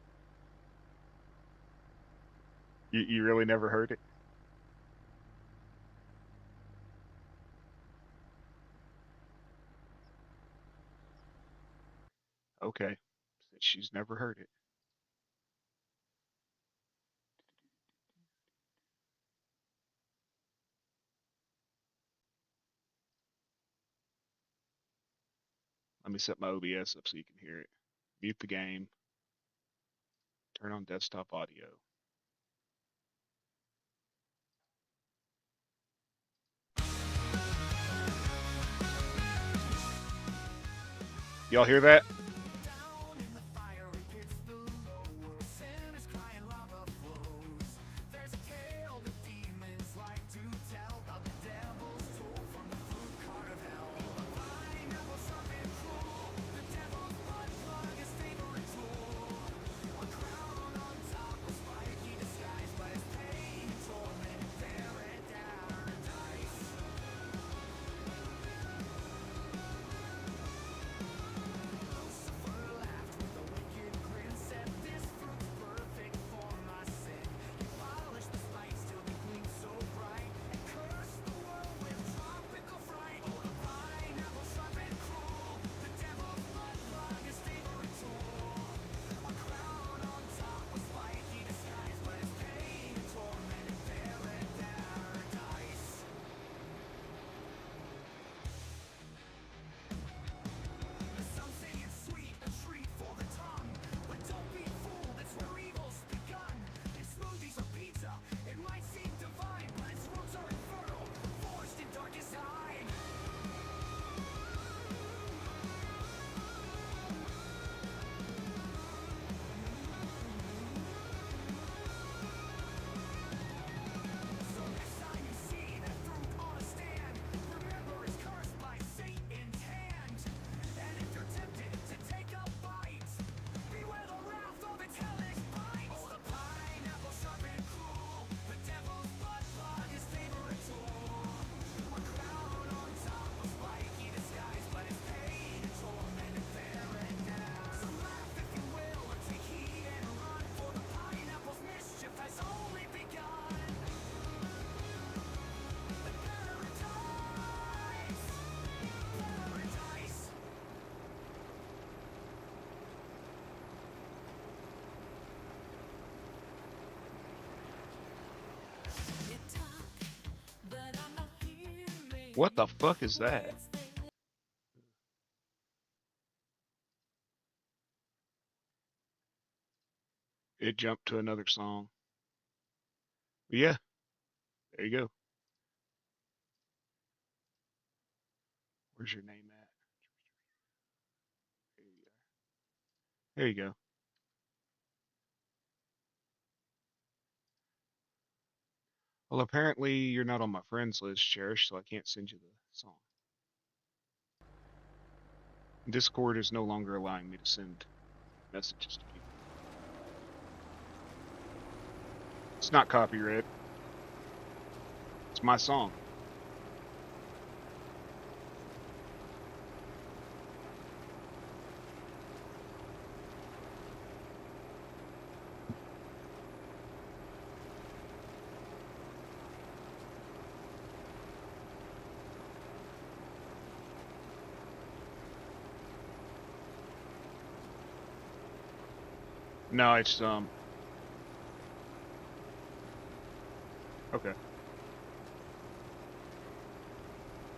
You really never heard it? Okay. She's never heard it. Let me set my OBS up so you can hear it. Mute the game. Turn on desktop audio. Y'all hear that? Down in the fiery pits below, sinners crying lava flows. There's a tale the demons like to tell about the devil's toll from the food cart of hell. A pineapple something cruel, the devil's blood plug, his favorite tool. A crown on top of spiky disguise, but his pain, torment, paradise. What the fuck is that? It jumped to another song. But yeah, there you go. Where's your name at? There you go. There you go. Well, apparently you're not on my friends list, Cherish, so I can't send you the song. Discord is no longer allowing me to send messages to people. It's not copyright. It's my song. No, it's okay.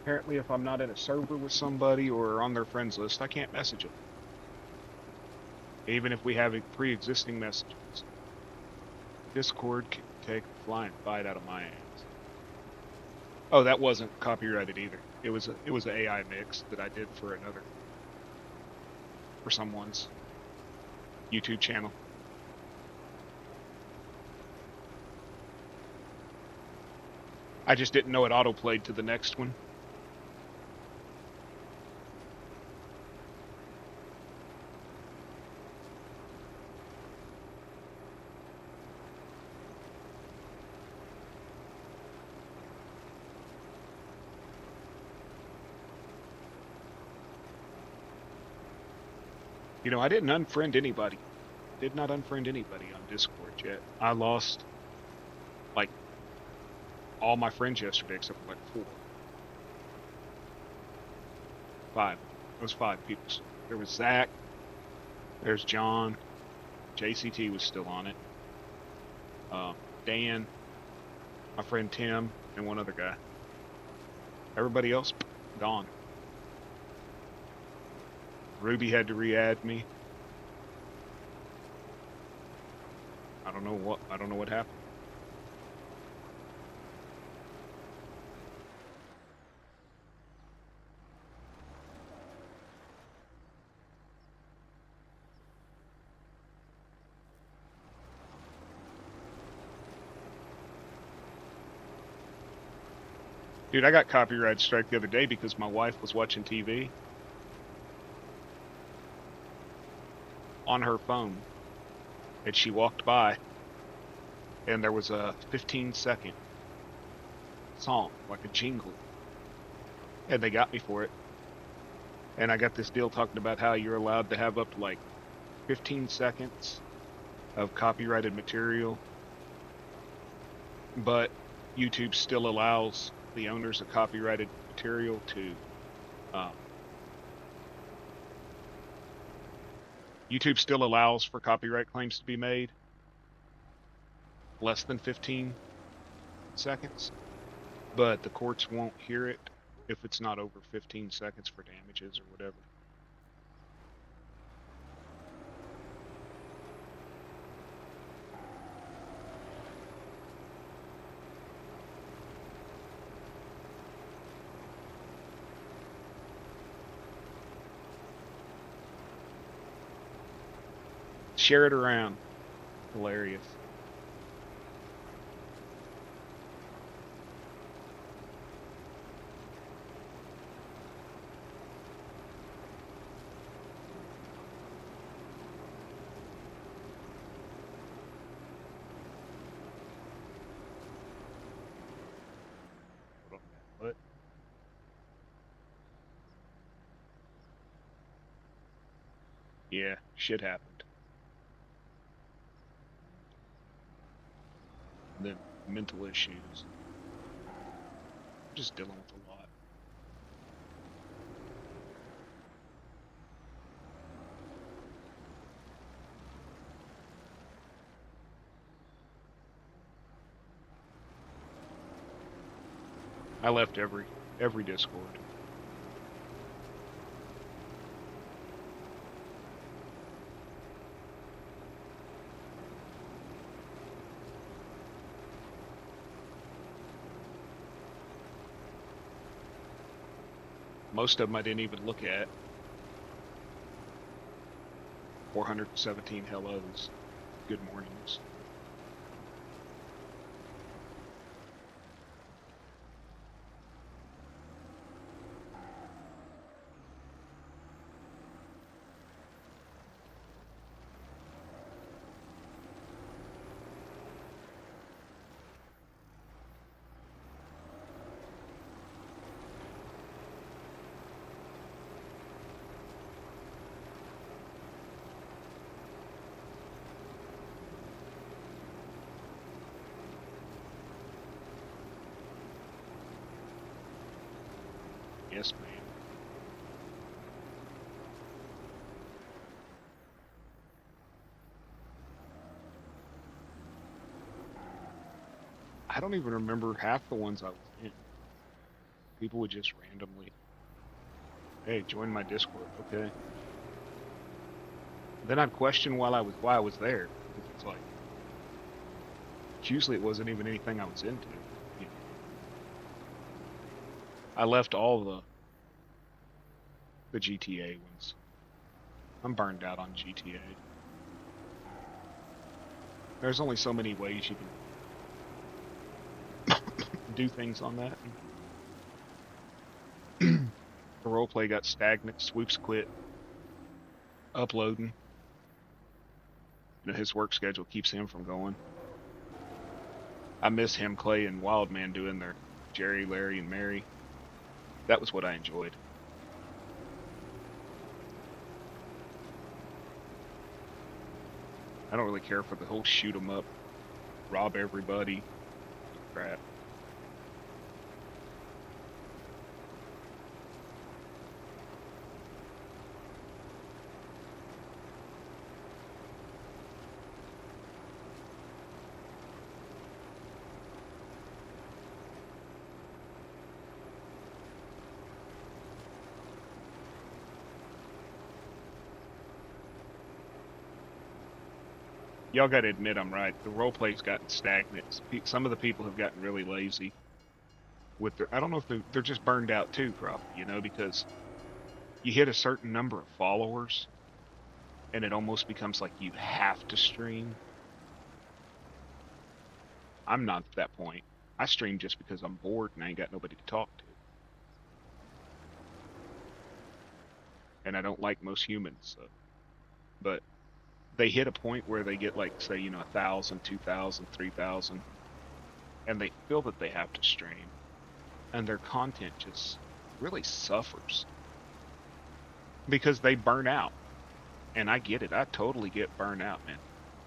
Apparently if I'm not in a server with somebody or on their friends list, I can't message them. Even if we have pre-existing messages. Discord can take the flying fight out of my ass. Oh, that wasn't copyrighted either. It was an AI mix that I did for someone's YouTube channel. I just didn't know it autoplayed to the next one. You know, I didn't unfriend anybody. Did not unfriend anybody on Discord yet. I lost like all my friends yesterday except for like 4. 5. It was 5 people. There was Zach. There's John. JCT was still on it. Dan. My friend Tim. And one other guy. Everybody else, gone. Ruby had to re-add me. I don't know what happened. Dude, I got copyright strike the other day because my wife was watching TV on her phone and she walked by and there was a 15-second song, like a jingle, and they got me for it. And I got this deal talking about how you're allowed to have up to like 15 seconds of copyrighted material, but YouTube still allows the owners of copyrighted material to YouTube still allows for copyright claims to be made less than 15 seconds, but the courts won't hear it if it's not over 15 seconds for damages or whatever. Share it around. Hilarious. What? Yeah, shit happened. And then mental issues. Just dealing with a lot. I left every Every Discord. Most of them I didn't even look at. 417 hellos. Good mornings. Yes, ma'am. I don't even remember half the ones I was in. People would just randomly, hey, join my Discord. Okay. Then I'd question why I was there. Because it's like, usually it wasn't even anything I was into. You know? I left all the GTA ones. I'm burned out on GTA. There's only so many ways you can do things on that. The roleplay got stagnant. Swoops quit uploading. You know, his work schedule keeps him from going. I miss him, Clay, and Wildman doing their Jerry, Larry, and Mary. That was what I enjoyed. I don't really care for the whole shoot 'em up, rob everybody crap. Y'all gotta admit I'm right. The roleplay's gotten stagnant. Some of the people have gotten really lazy with their. I don't know if they're just burned out too, probably. You know, because you hit a certain number of followers, and it almost becomes like you have to stream. I'm not at that point. I stream just because I'm bored and I ain't got nobody to talk to. And I don't like most humans, so. But they hit a point where they get like, say, 1,000, 2,000, 3,000, and they feel that they have to stream, and their content just really suffers because they burn out. And I get it. I totally get burnt out, man.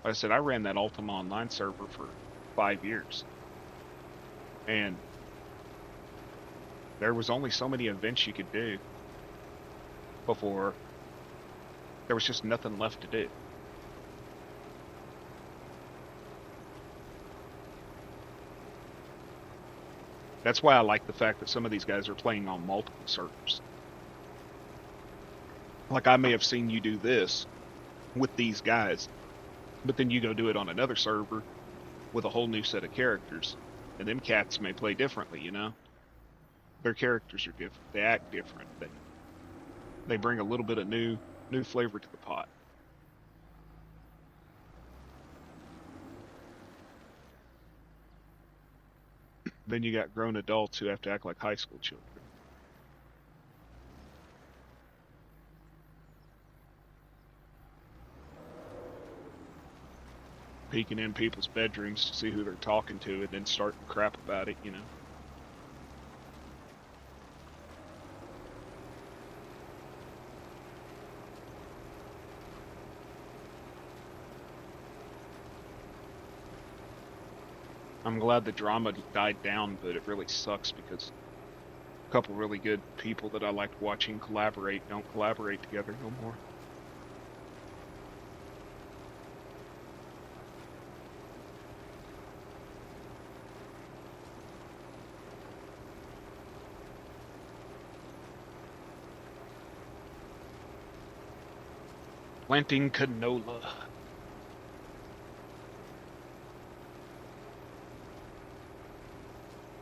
Like I said, I ran that Ultima Online server for 5 years, and there was only so many events you could do before there was just nothing left to do. That's why I like the fact that some of these guys are playing on multiple servers. Like, I may have seen you do this with these guys, but then you go do it on another server with a whole new set of characters, and them cats may play differently, you know? Their characters are different. They act different. They bring a little bit of new flavor to the pot. Then you got grown adults who have to act like high school children. Peeking in people's bedrooms to see who they're talking to and then starting crap about it, you know? I'm glad the drama died down, but it really sucks because a couple really good people that I liked watching collaborate don't collaborate together no more. Planting canola.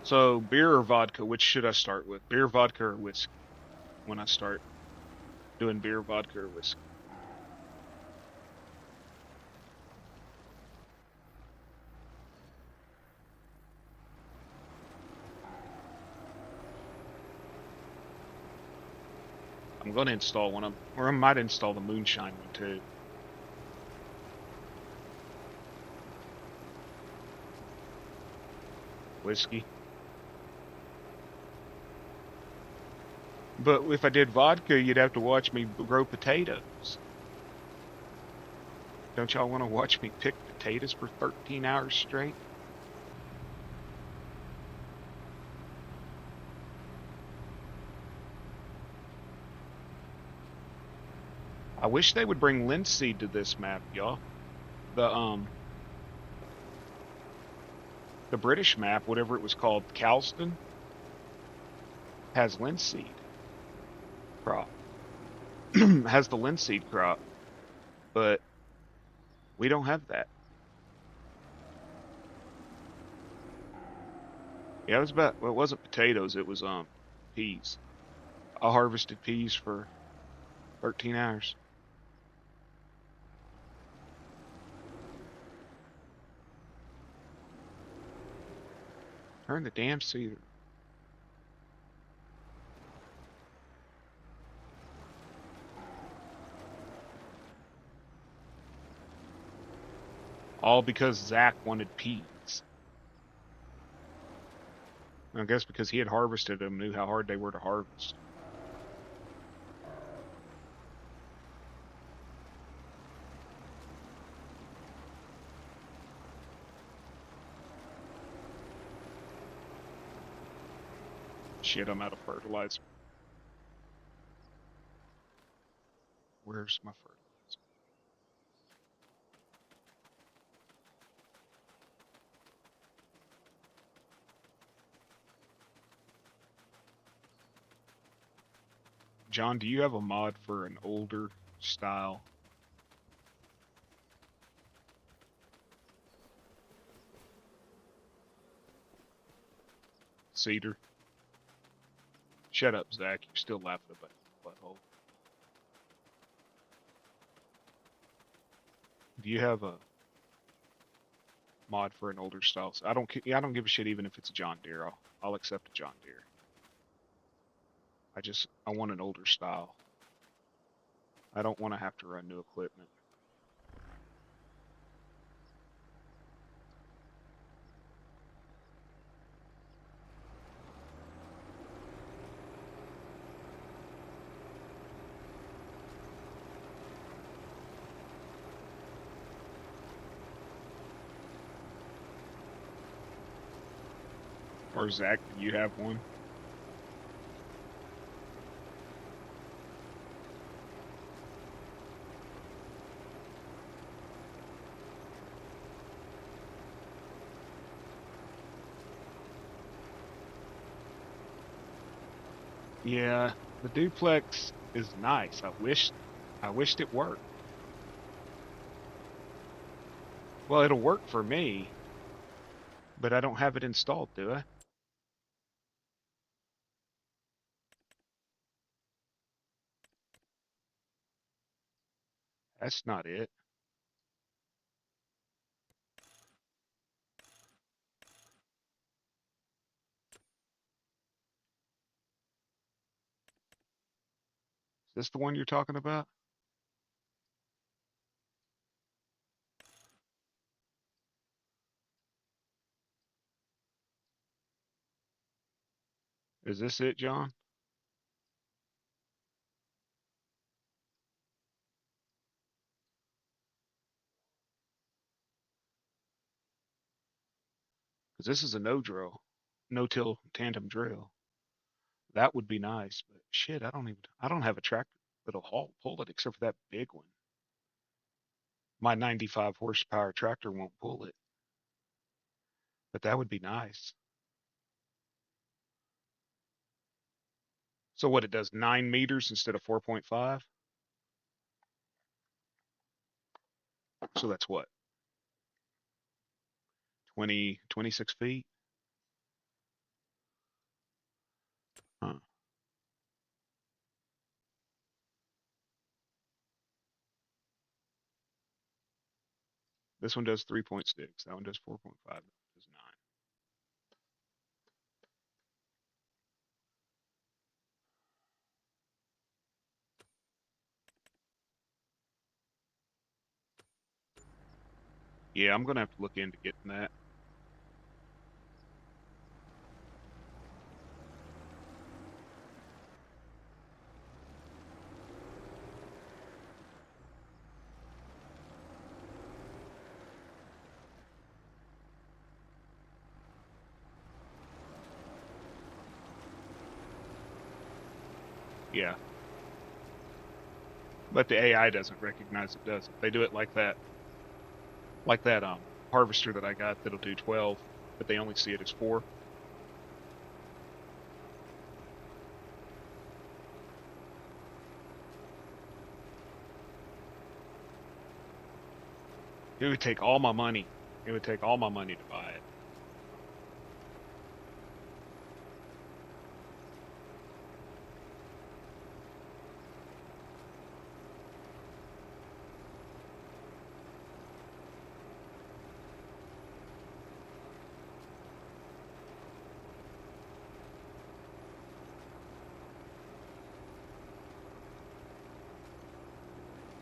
So beer or vodka, which should I start with? Beer, vodka, or whiskey? When I start doing beer, vodka, or whiskey. I'm going to install one of them, or I might install the moonshine one too. Whiskey. But if I did vodka, you'd have to watch me grow potatoes. Don't y'all want to watch me pick potatoes for 13 hours straight? I wish they would bring linseed to this map, y'all. The British map, whatever it was called, Calston, has linseed crop. Has the linseed crop, but we don't have that. Yeah, it was about, well, it wasn't potatoes, it was peas. I harvested peas for 13 hours. Turn the damn seeder. All because Zach wanted peas. I guess because he had harvested them, knew how hard they were to harvest. Shit, I'm out of fertilizer. Where's my fertilizer? John, do you have a mod for an older style seeder? Shut up, Zach. You're still laughing about your butthole. Do you have a mod for an older style? I don't. I don't give a shit even if it's a John Deere. I'll accept a John Deere. I want an older style. I don't want to have to run new equipment. Or Zach, do you have one? Yeah, the duplex is nice. I wished it worked. Well, it'll work for me, but I don't have it installed, do I? That's not it. Is this the one you're talking about? Is this it, John? Because this is a no-till tandem drill. That would be nice, but shit, I don't have a tractor that'll pull it except for that big one. My 95 horsepower tractor won't pull it, but that would be nice. So what, it does 9 meters instead of 4.5? So that's what, 26 feet? Huh. This one does 3.6. That one does 4.5. That one does 9. Yeah, I'm gonna have to look into getting that. Yeah. But the AI doesn't recognize it, does it? They do it like that harvester that I got that'll do 12, but they only see it as 4. It would take all my money. It would take all my money to buy it.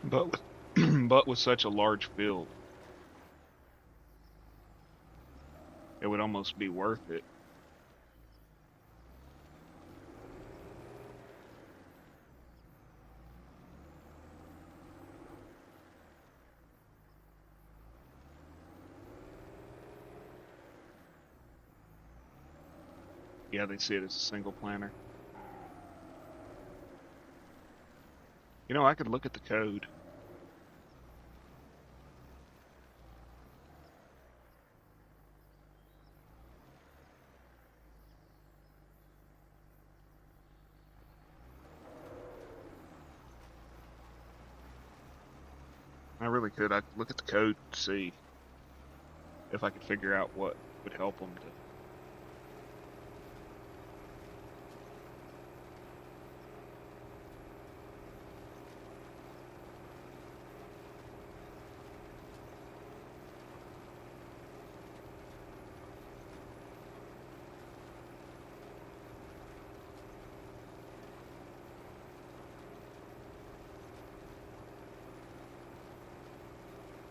But with, but with such a large field, it would almost be worth it. Yeah, they see it as a single planter. You know, I could look at the code. I really could. I'd look at the code to see if I could figure out what would help them to.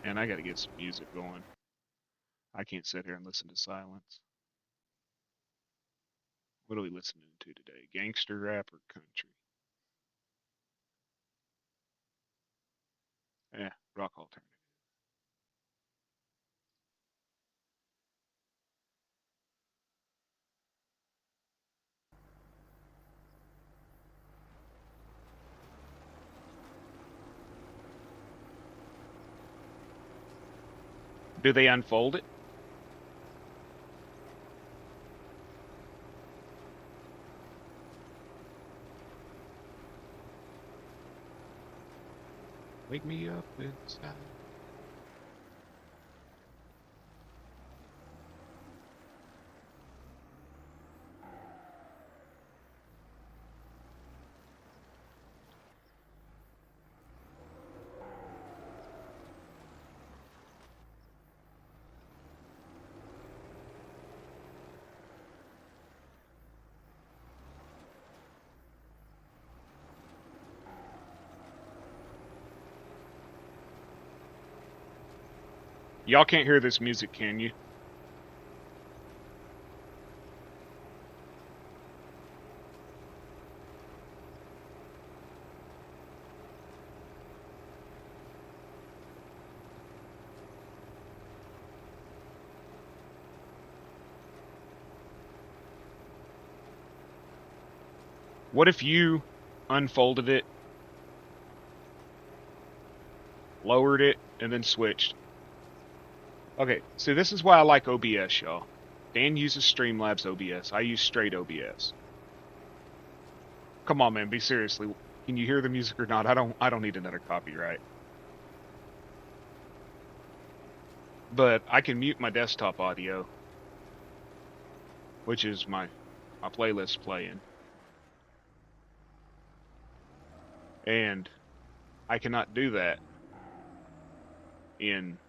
And I got to get some music going. I can't sit here and listen to silence. What are we listening to today? Gangster rap or country? Yeah, rock alternative. Do they unfold it? Wake me up inside. Y'all can't hear this music, can you? What if you unfolded it, lowered it, and then switched? Okay, so this is why I like OBS, y'all. Dan uses Streamlabs OBS. I use straight OBS. Come on, man, be seriously. Can you hear the music or not? I don't need another copyright. But I can mute my desktop audio, which is my playlist playing, and I cannot do that in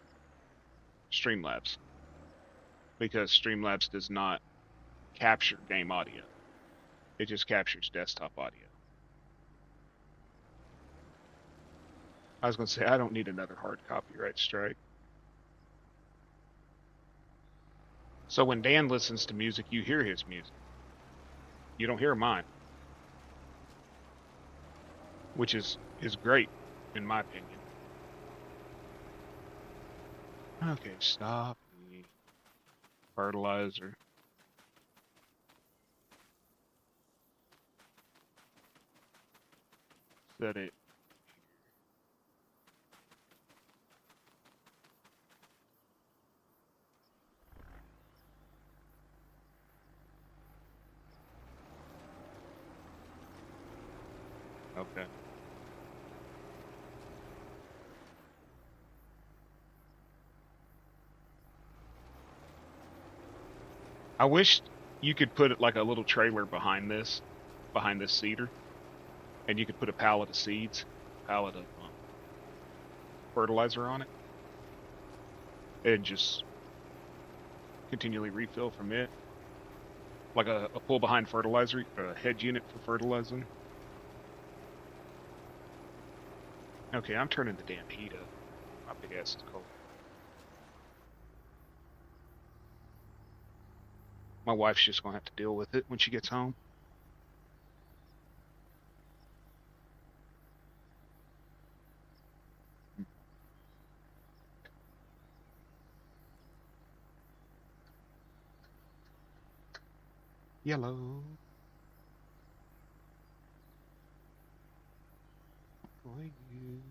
Streamlabs because Streamlabs does not capture game audio. It just captures desktop audio. I was going to say, I don't need another hard copyright strike. So when Dan listens to music, you hear his music. You don't hear mine, which is great, in my opinion. Okay, stop the fertilizer. Set it. Okay. I wish you could put it like a little trailer behind this cedar, and you could put a pallet of seeds, pallet of fertilizer on it, and just continually refill from it, like a pull behind fertilizer, a head unit for fertilizing. Okay, I'm turning the damn heat up. My big ass is cold. My wife's just gonna have to deal with it when she gets home. Yellow. For you.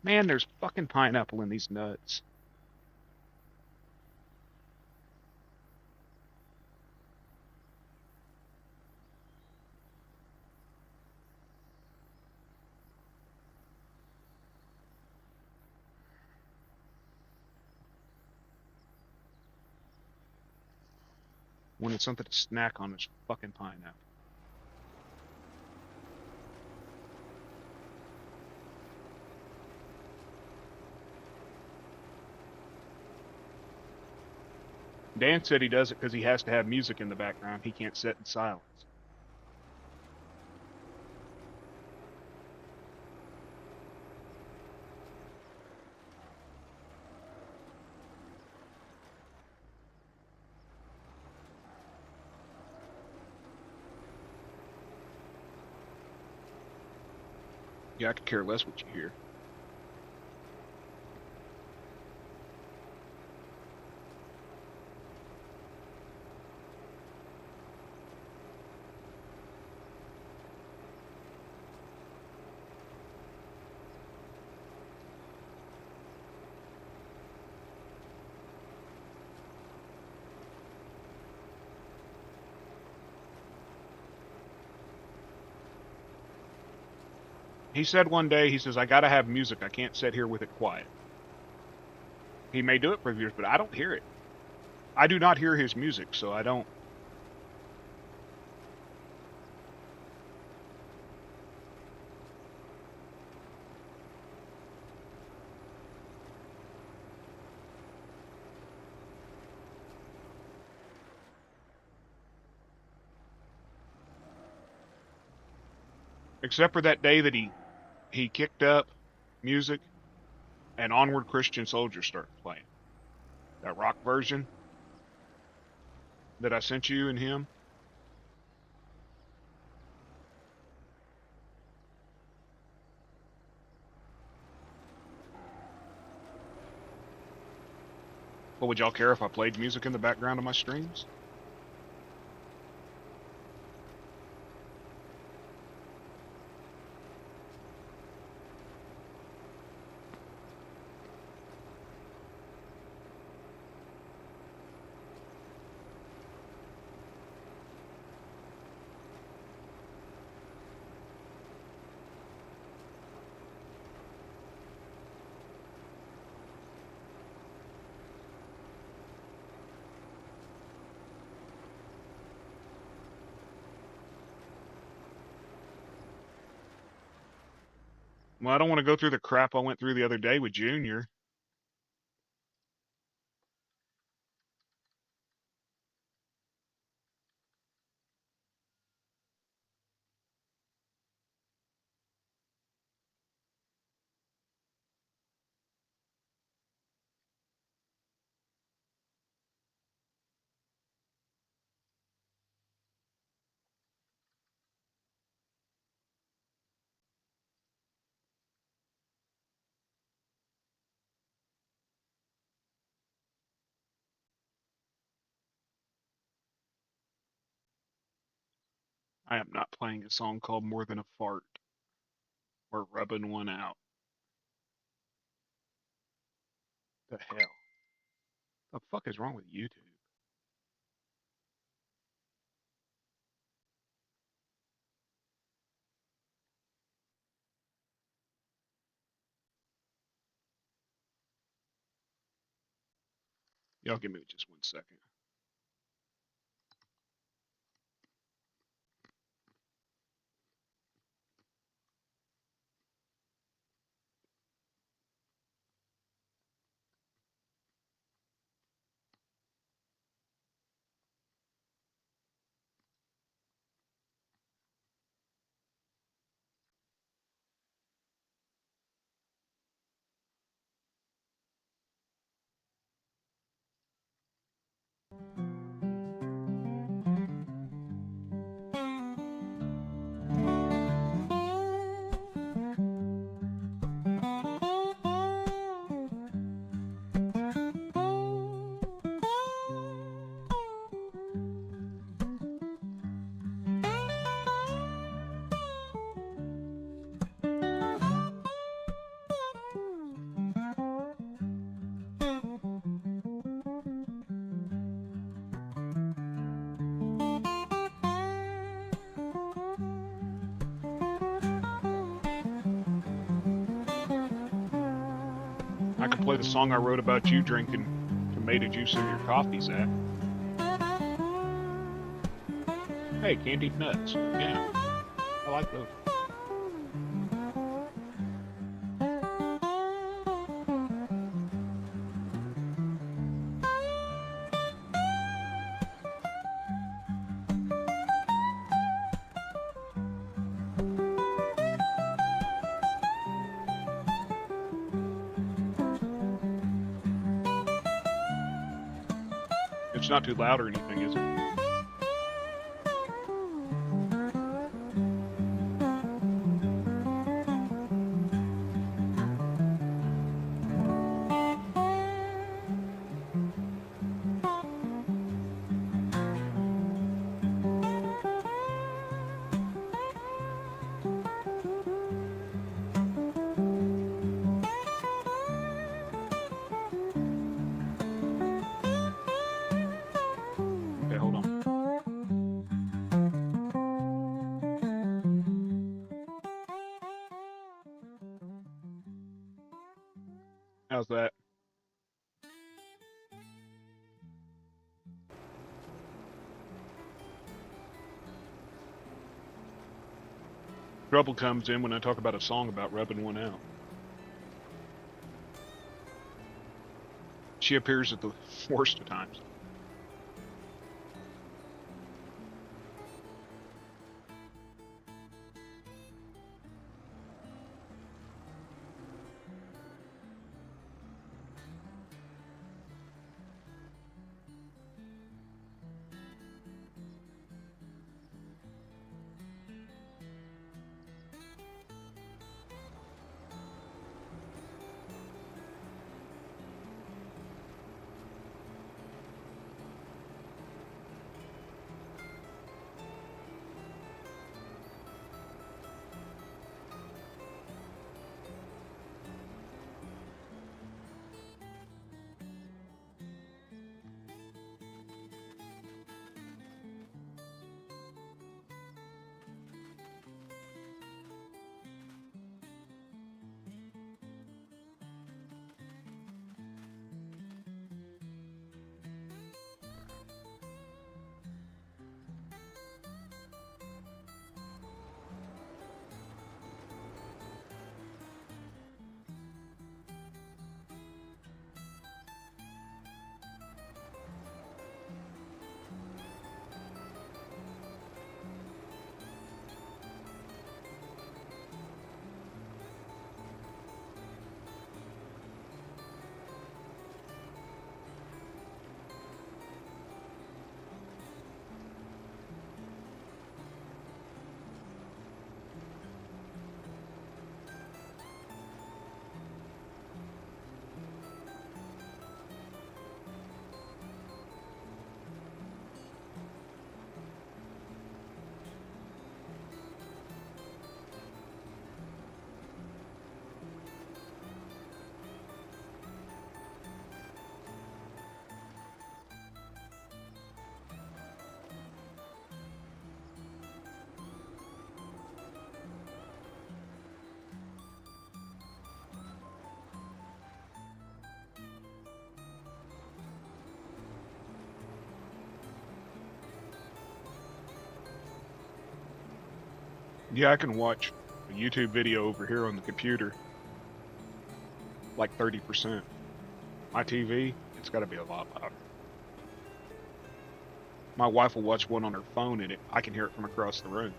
Man, there's fucking pineapple in these nuts. When it's something to snack on, it's fucking pineapple. Dan said he does it because he has to have music in the background. He can't sit in silence. Yeah, I could care less what you hear. He said one day, he says, I gotta have music. I can't sit here with it quiet. He may do it for viewers, but I don't hear it. I do not hear his music, so I don't. Except for that day that he kicked up music and Onward Christian Soldier started playing. That rock version that I sent you and him. But would y'all care if I played music in the background of my streams? Well, I don't want to go through the crap I went through the other day with Junior. I am not playing a song called More Than a Fart or Rubbing One Out. The hell? The fuck is wrong with YouTube? Y'all give me just 1 second. I can play the song I wrote about you drinking tomato juice in your coffee, Zach. Hey, candied nuts. Yeah, I like those. It's not too loud or anything, is it? Okay, hold on. How's that? Trouble comes in when I talk about a song about rubbing one out. She appears at the worst of times. Yeah, I can watch a YouTube video over here on the computer, like 30%. My TV, it's got to be a lot louder. My wife will watch one on her phone and I can hear it from across the room.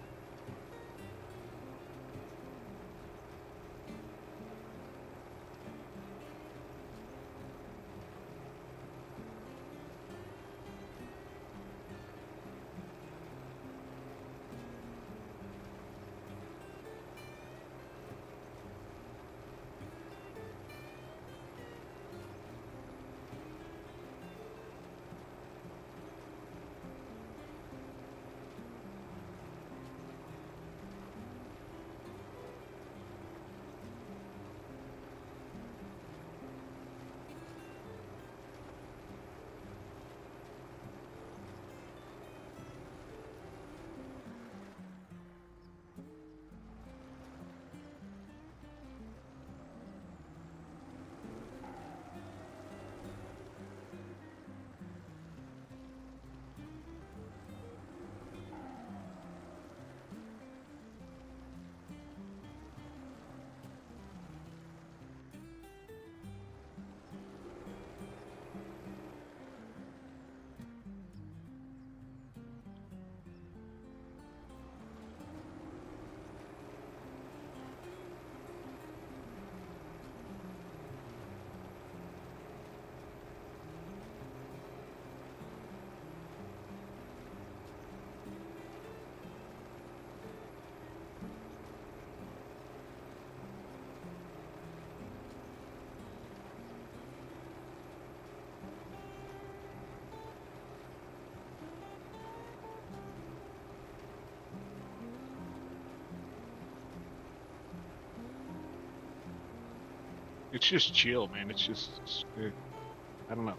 It's just chill, man. I don't know.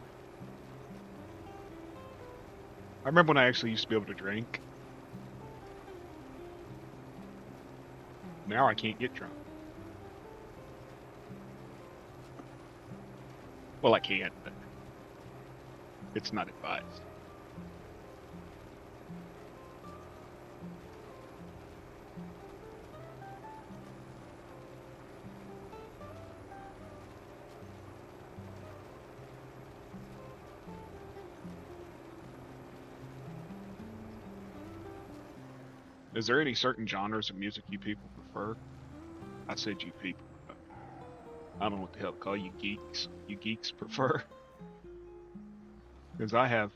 I remember when I actually used to be able to drink. Now I can't get drunk. Well, I can, but it's not advised. Is there any certain genres of music you people prefer? I said you people. I don't know what the hell to call you geeks. You geeks prefer? Because I have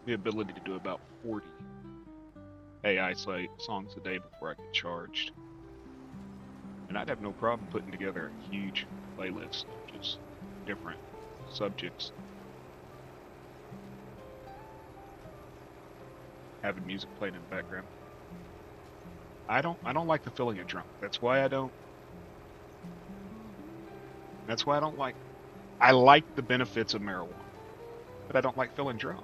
the ability to do about 40 AI songs a day before I get charged. And I'd have no problem putting together a huge playlist of just different subjects. Having music playing in the background. I don't like the feeling of drunk. That's why I don't like. I like the benefits of marijuana, but I don't like feeling drunk.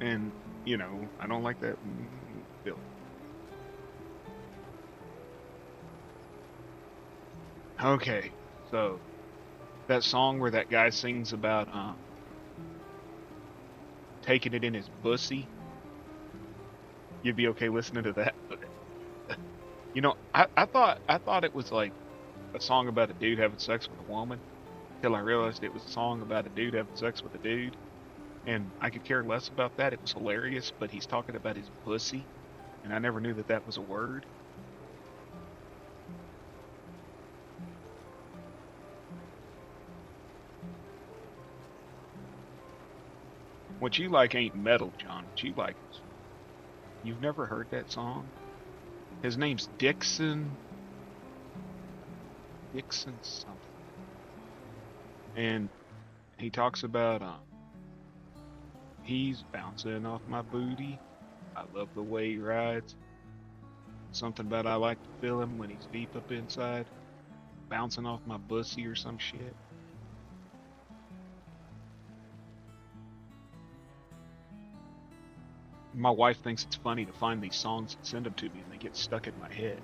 And I don't like that feeling. Okay, so that song where that guy sings about taking it in his pussy, you'd be okay listening to that? Okay. I thought it was like a song about a dude having sex with a woman until I realized it was a song about a dude having sex with a dude. And I could care less about that. It was hilarious, but he's talking about his pussy, and I never knew that that was a word. What you like ain't metal, John. What you like is, you've never heard that song? His name's Dixon. Dixon something. And he talks about he's bouncing off my booty. I love the way he rides. Something about I like to feel him when he's deep up inside. Bouncing off my bussy or some shit. My wife thinks it's funny to find these songs and send them to me and they get stuck in my head.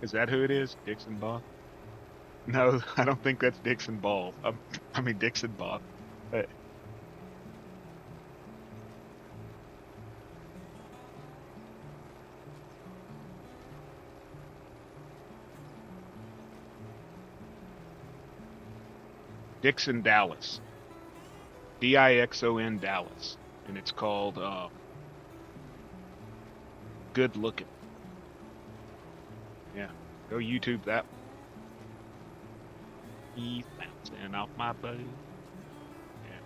Is that who it is? Dixon Bob? No, I don't think that's Dixon Ball. I mean Dixon Bob. Uh, Dixon Dallas. Dixon Dallas. And it's called Good Looking. Yeah. Go YouTube that. He's bouncing off my boat. Yeah.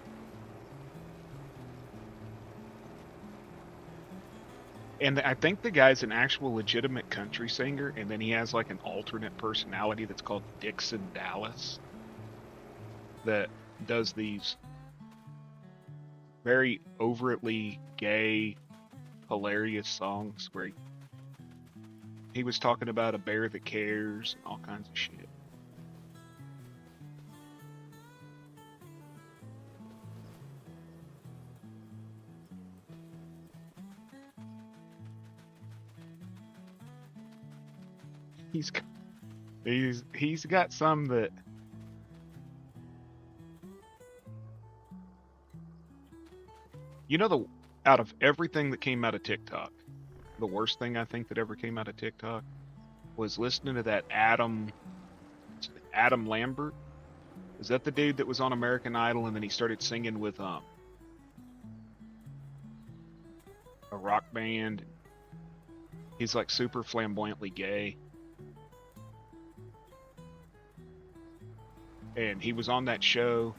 And I think the guy's an actual legitimate country singer, and then he has like an alternate personality that's called Dixon Dallas that does these very overtly gay, hilarious songs where he was talking about a bear that cares and all kinds of shit. He's he's got some that the out of everything that came out of TikTok, the worst thing I think that ever came out of TikTok was listening to that Adam Lambert. Is that the dude that was on American Idol and then he started singing with a rock band? He's like super flamboyantly gay. And he was on that show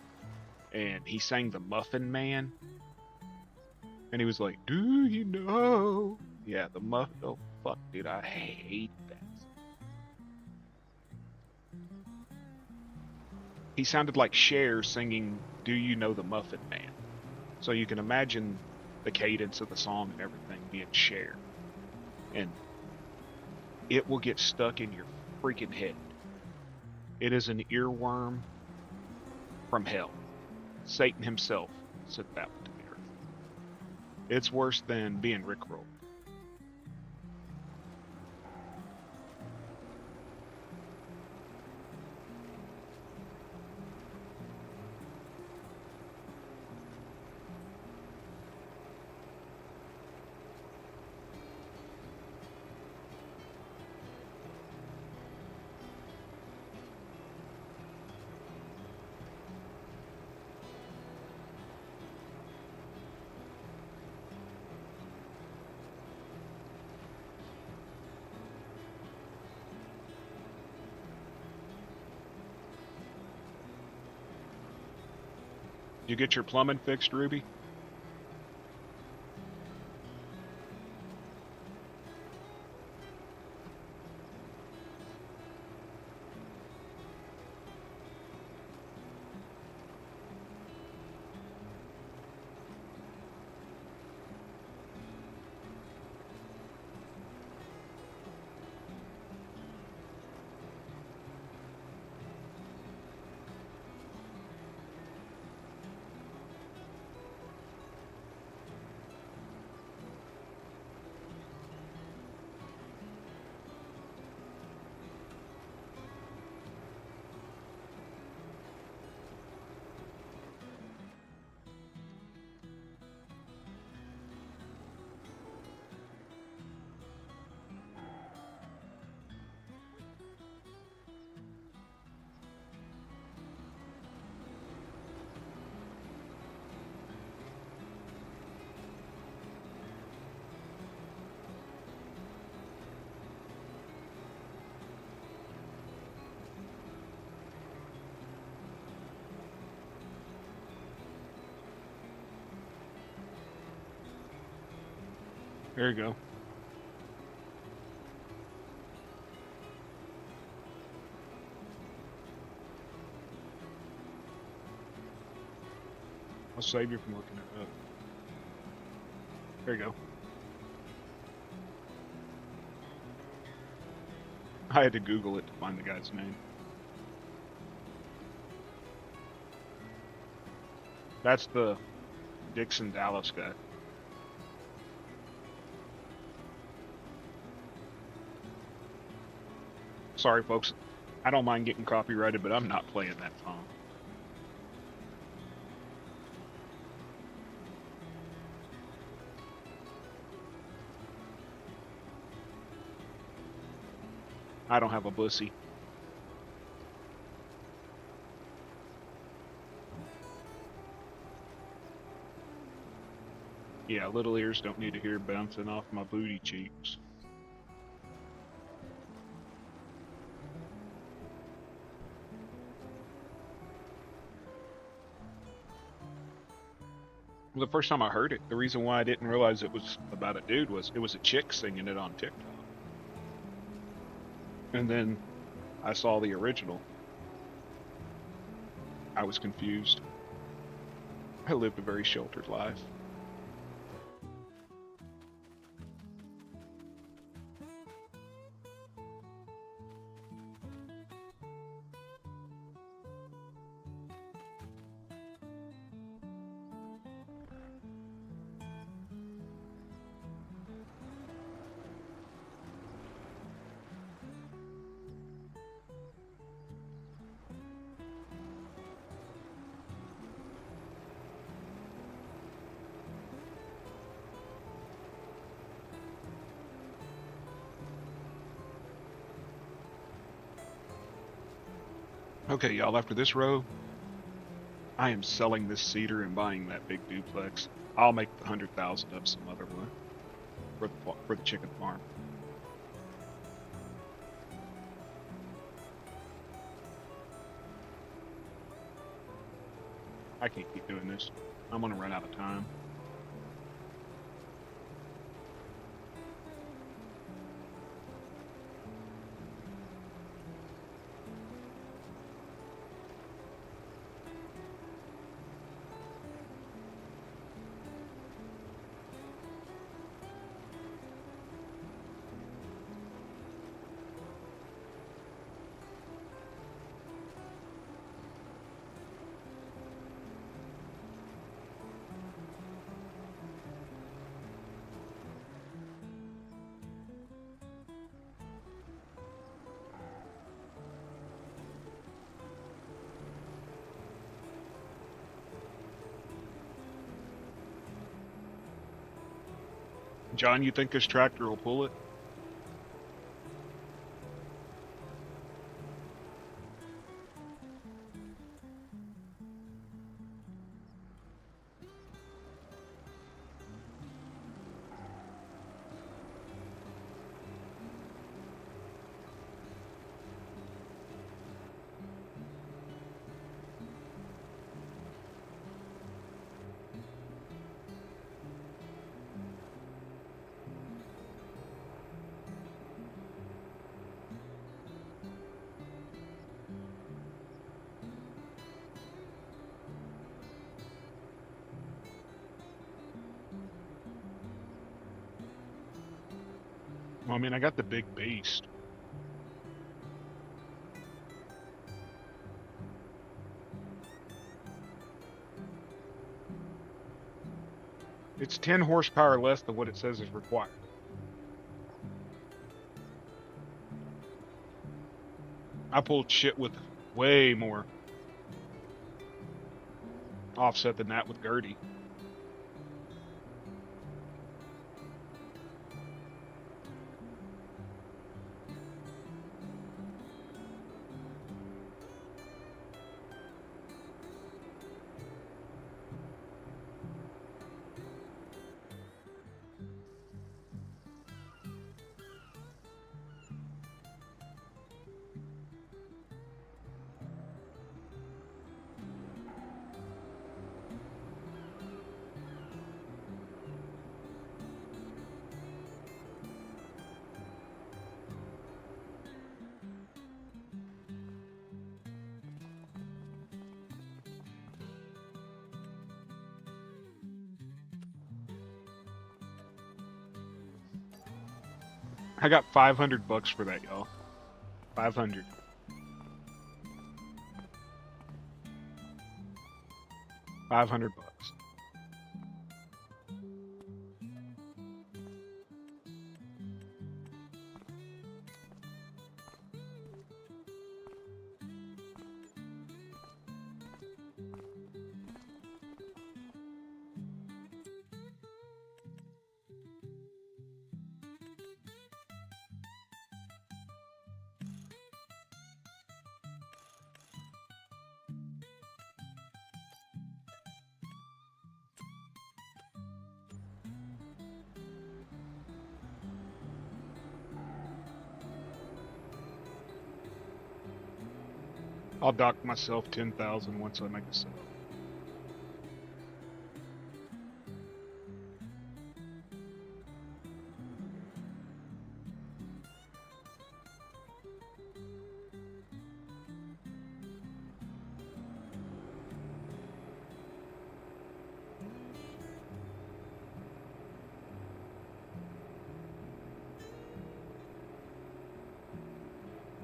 and he sang the Muffin Man. And he was like, "Do you know?" Yeah, the Muffin. Oh, fuck, dude, I hate that. He sounded like Cher singing "Do You Know the Muffin Man?" So you can imagine the cadence of the song and everything being Cher. And it will get stuck in your freaking head. It is an earworm from hell. Satan himself sent that one to the earth. It's worse than being rickrolled. You get your plumbing fixed, Ruby? There you go. I'll save you from looking it up. There you go. I had to Google it to find the guy's name. That's the Dixon Dallas guy. Sorry, folks. I don't mind getting copyrighted, but I'm not playing that song. I don't have a bussy. Yeah, little ears don't need to hear bouncing off my booty cheeks. Well, the first time I heard it, the reason why I didn't realize it was about a dude was it was a chick singing it on TikTok. And then I saw the original. I was confused. I lived a very sheltered life. Okay, y'all, after this row, I am selling this cedar and buying that big duplex. I'll make the 100,000 of some other one for the chicken farm. I can't keep doing this. I'm gonna run out of time. John, you think this tractor will pull it? Well, I mean, I got the big beast. It's 10 horsepower less than what it says is required. I pulled shit with way more offset than that with Gertie. I got $500 for that, y'all. 500. $500. I'll dock myself 10,000 once I make a sale.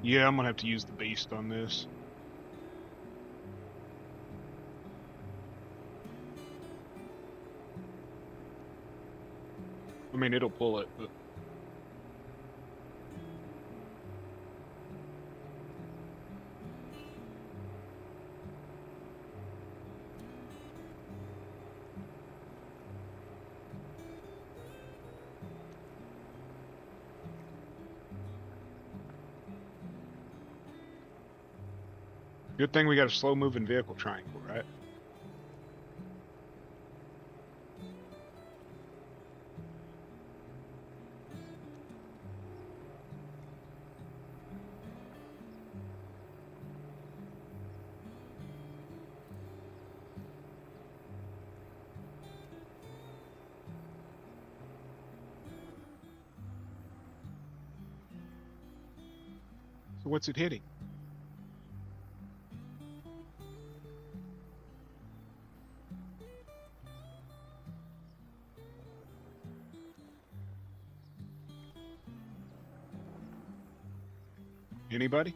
Yeah, I'm gonna have to use the beast on this. I mean, it'll pull it, but good thing we got a slow moving vehicle triangle, right? So what's it hitting? Anybody?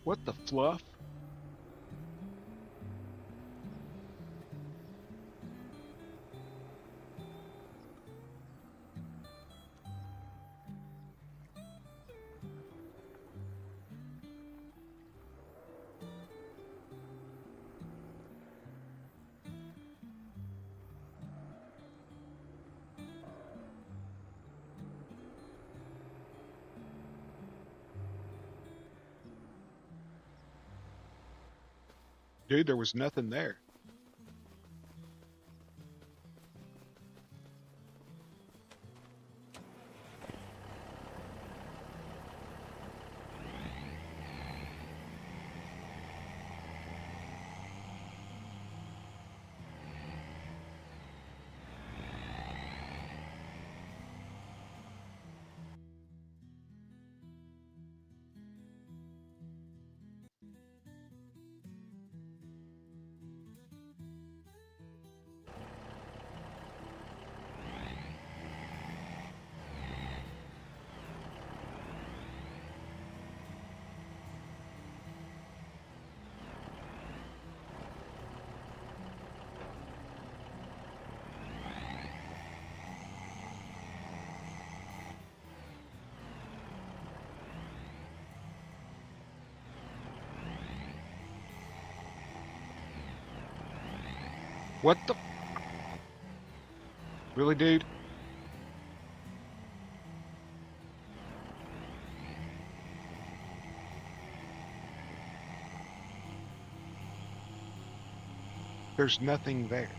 What the fluff? Dude, there was nothing there. What the? Really, dude? There's nothing there.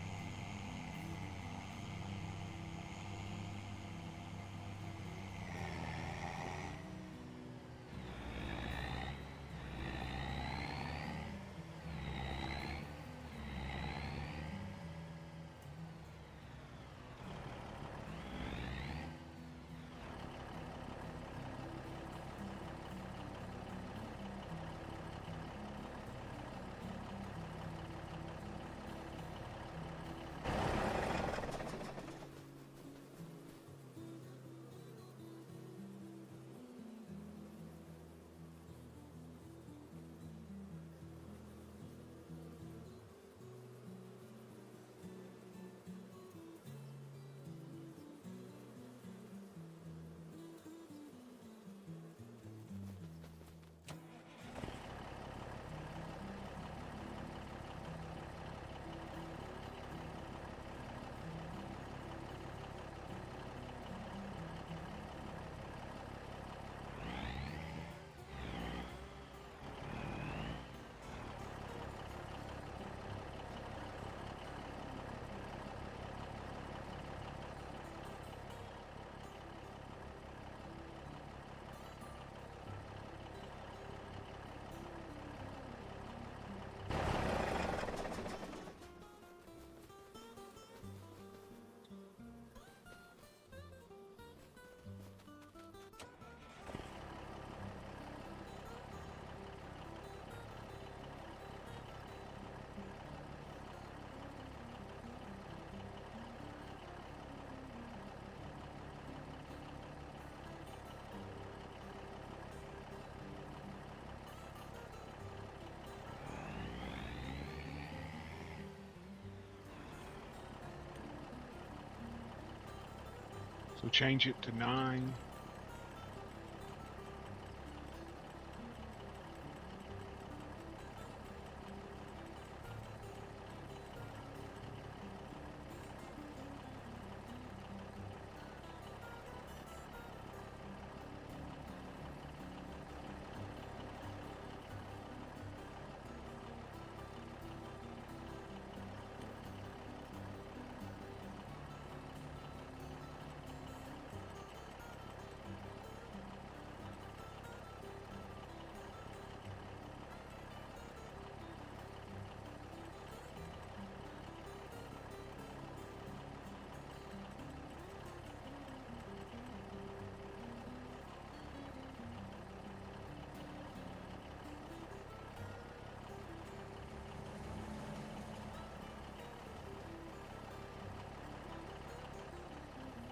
So change it to 9.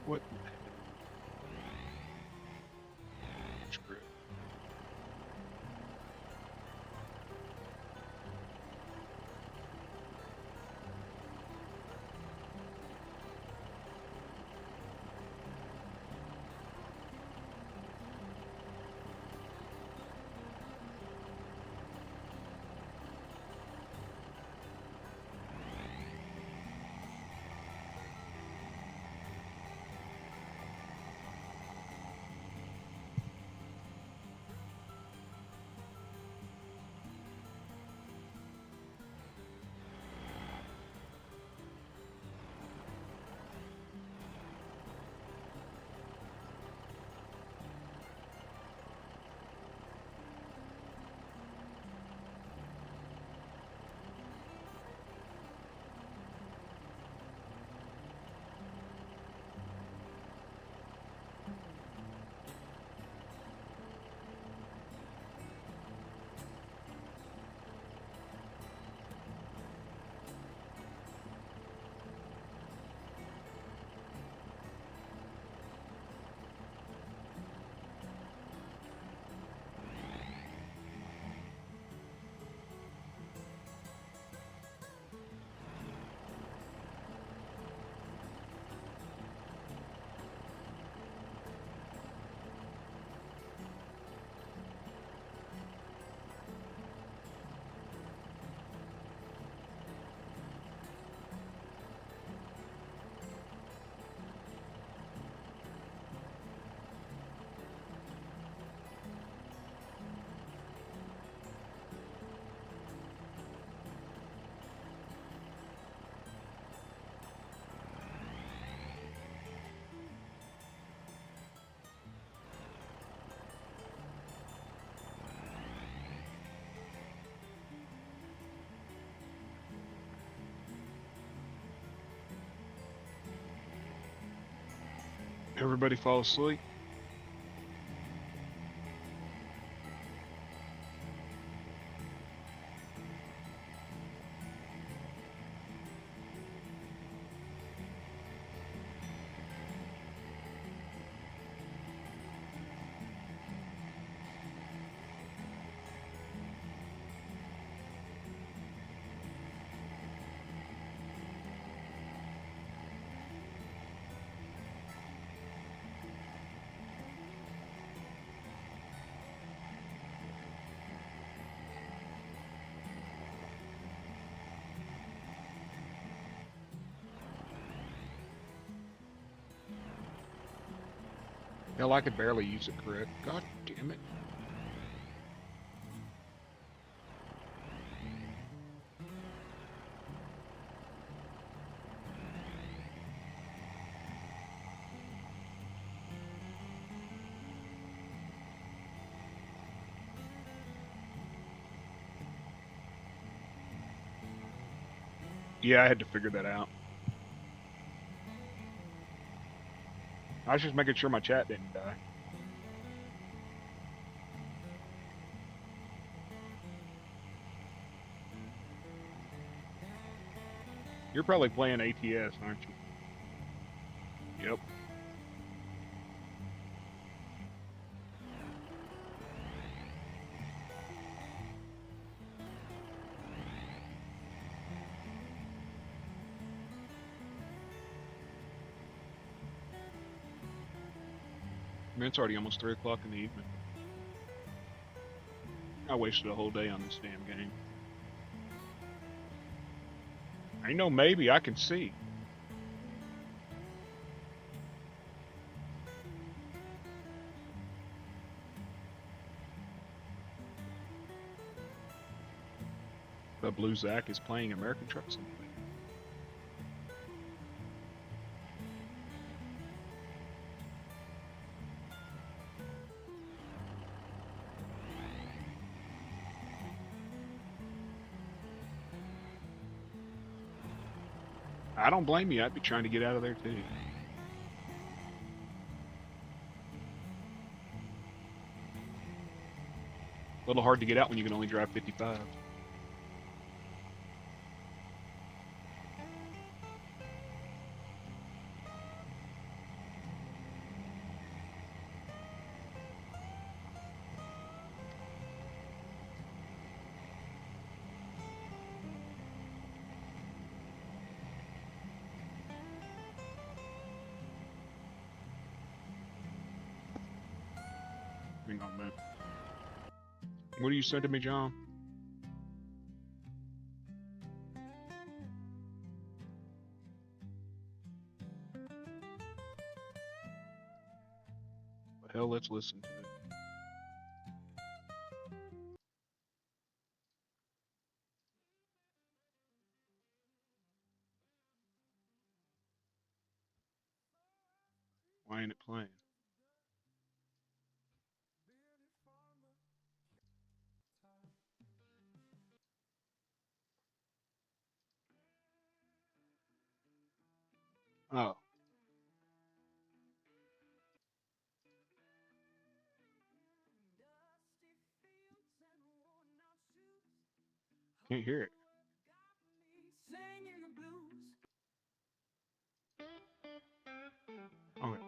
What? Screw it. Everybody fall asleep. Hell, I could barely use it correct. God damn it. Yeah, I had to figure that out. I was just making sure my chat didn't die. You're probably playing ATS, aren't you? Yep. I mean, it's already almost 3 o'clock in the evening. I wasted a whole day on this damn game. I know, maybe I can see. But Blue Zack is playing American Truck Simulator. I don't blame you. I'd be trying to get out of there too. A little hard to get out when you can only drive 55. Hang on, man. What are you saying to me, John? Well, hell, let's listen to it. Why ain't it playing? Oh. Can't hear it. Singing the blues. Okay.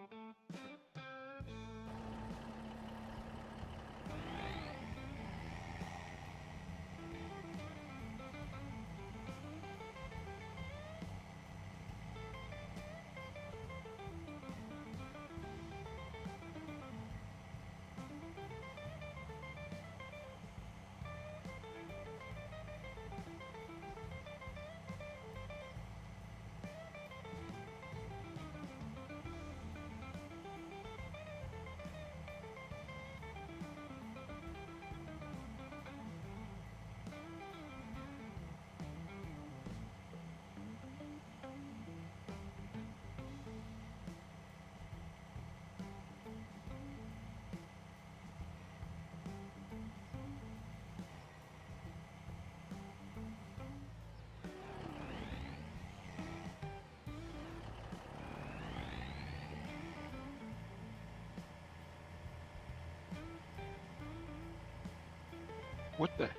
What the?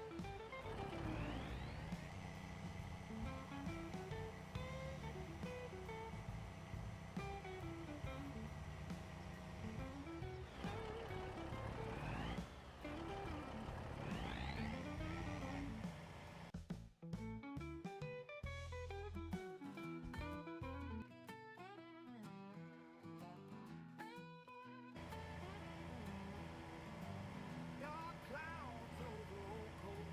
Dark clouds over Old Cold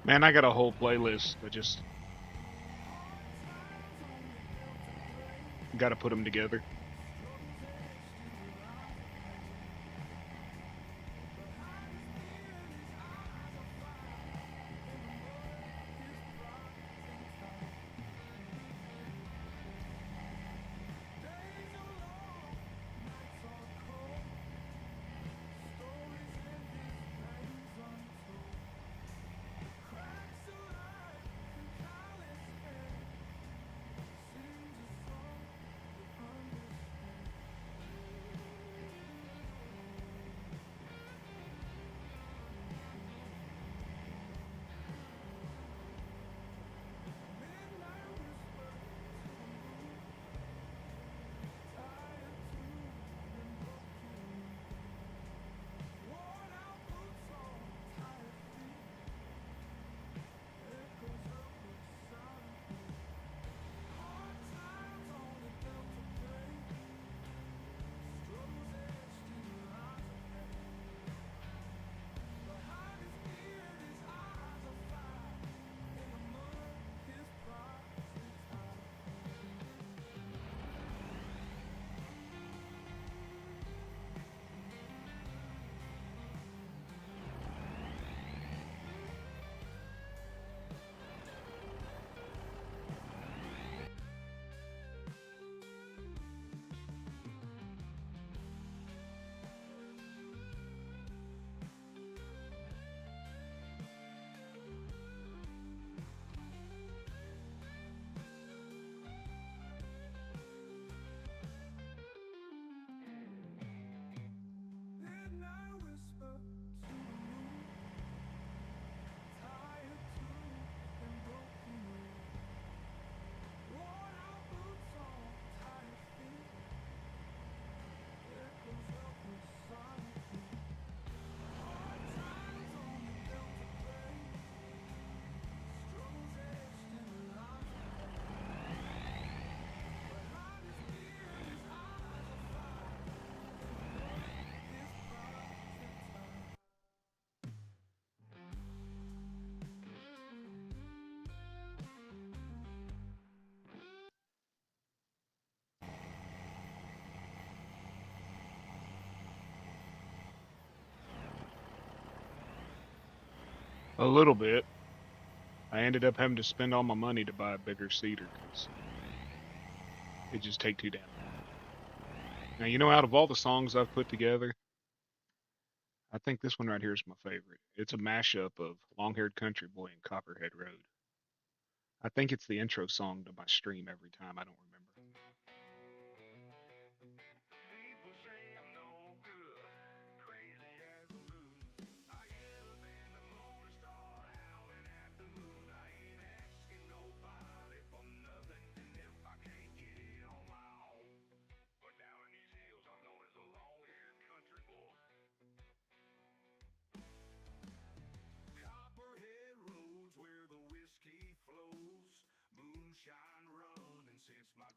Man, I got a whole playlist. I just got to put them together. A little bit. I ended up having to spend all my money to buy a bigger cedar because it just take too damn long. Now, out of all the songs I've put together, I think this one right here is my favorite. It's a mashup of Long Haired Country Boy and Copperhead Road. I think it's the intro song to my stream every time. I don't remember. Copperhead roads where the whiskey flows. Moonshine running since my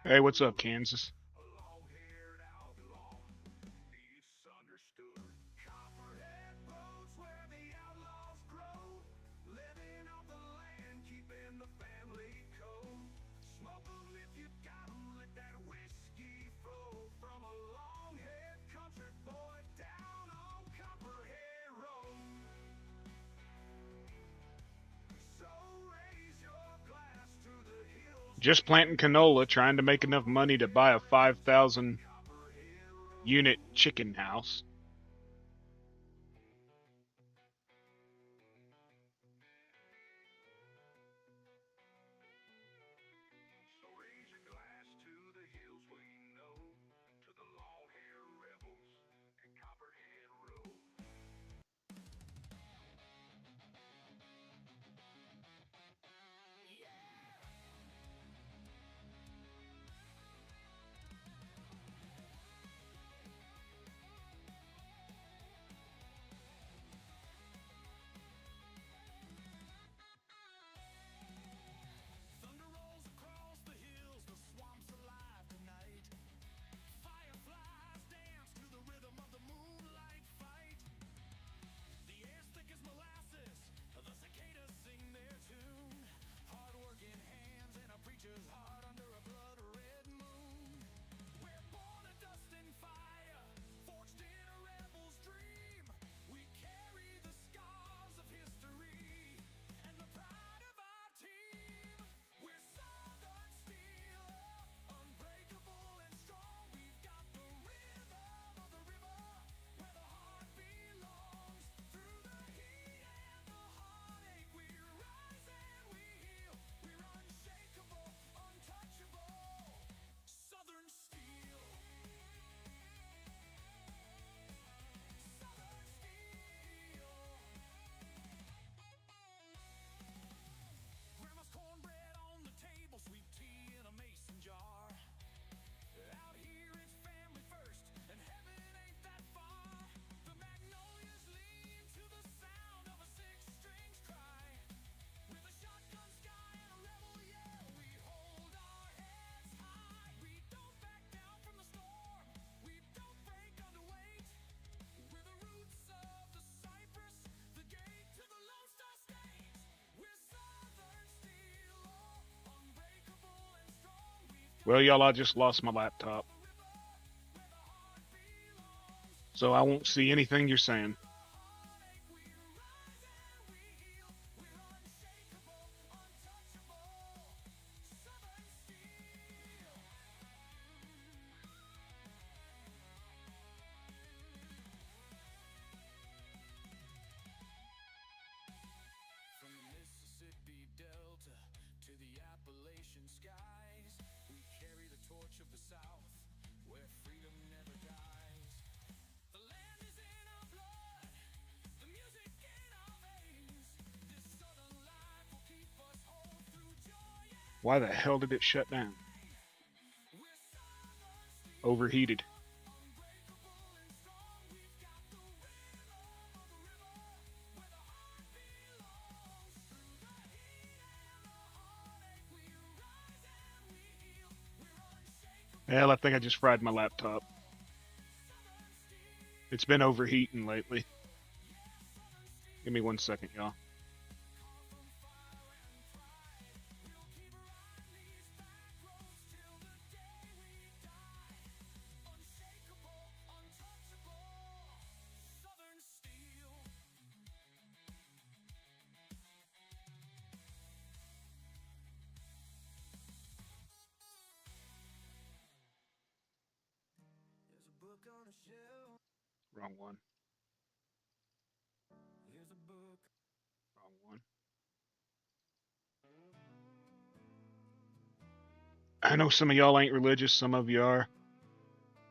Hey, what's up, Kansas? Long-haired outlaw, misunderstood. Copperhead roads where the outlaws grow, living off the land, keeping the family code. Smoke 'em if you got 'em, let that whiskey flow from a long-haired country boy down on Copperhead Road. So raise your glass to the hills Just where planting you canola, trying to make enough money to buy a 5,000 Copperhead Road. unit chicken house. So raise your glass to the hills we know, to the long-haired rebels and Copperhead Road. Thunder rolls across the hills, the swamp's alive tonight. Fireflies dance to the rhythm of the moonlight fight. The air's thick as molasses, the cicadas sing their tune. Hard-working hands and a preacher's heart under a blood-red moon. We're born of dust and fire, forged in a rebel's dream. We carry the scars of history and the pride of our team. We're Southern Steel, unbreakable and strong. We've got the rhythm of the river, where the heart belongs. Through the heat and the heartache, we rise and we heal. We're unshakable, untouchable. Southern Steel. Southern Steel. Grandma's cornbread on the table, sweet tea in a mason jar. Out here it's family first, and heaven ain't that far. The magnolias lean to the sound of a six-string cry. With a shotgun sky and a rebel yell, we hold our heads high. We don't back down from the storm, we don't break under weight. We're the roots of the cypress, the gate to the Lone Star State. We're Southern Steel, unbreakable and strong. We've got Well, y'all, I just lost my laptop, the river where the heart belongs. so I won't see anything you're saying. We rise and we heal. We're unshakable, untouchable. Southern Steel. From the Mississippi Delta to the Appalachian skies, we carry the torch of the South, where freedom never dies. The land is in our blood, the music in our veins. This southern life will keep us whole through joy and Why the hell did it shut down? we're Southern Steel, Overheated. unbreakable and strong. We've got the rhythm of the river, where the heart belongs. Through the heat and the heartache, we rise and we heal. We're unshakable, Hell, I think I just fried my laptop. Southern Steel. It's been overheating lately. Yeah, Southern Steel. Give me 1 second, y'all. Call from fire and pride. We'll keep riding these back roads till the day we die. Unshakable, untouchable. Southern Steel. There's a book on a shelf. Wrong one. Here's a book. Wrong one. I know some of y'all ain't religious, some of you are.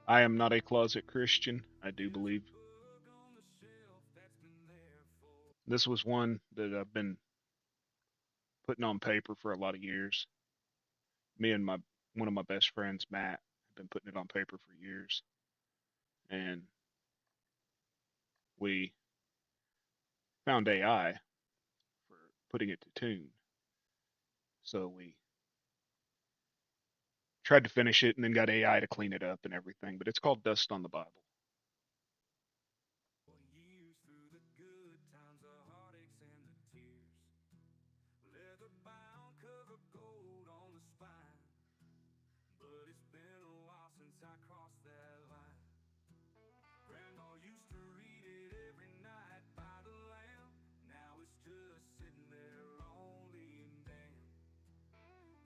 I am not a closet Christian. I do believe. Book on the shelf that's been there for. This was one that I've been putting on paper for a lot of years. Me and my one of my best friends, Matt, have been putting it on paper for years. And we found AI for putting it to tune. So we Tried to finish it and then got AI to clean it up and everything, but it's called Dust on the Bible. Years through the good times, the heartaches and the tears. Leather bound, cover gold on the spine. But it's been a while since I crossed that line. Grandma used to read it every night by the lamp. Now it's just sitting there lonely and damn.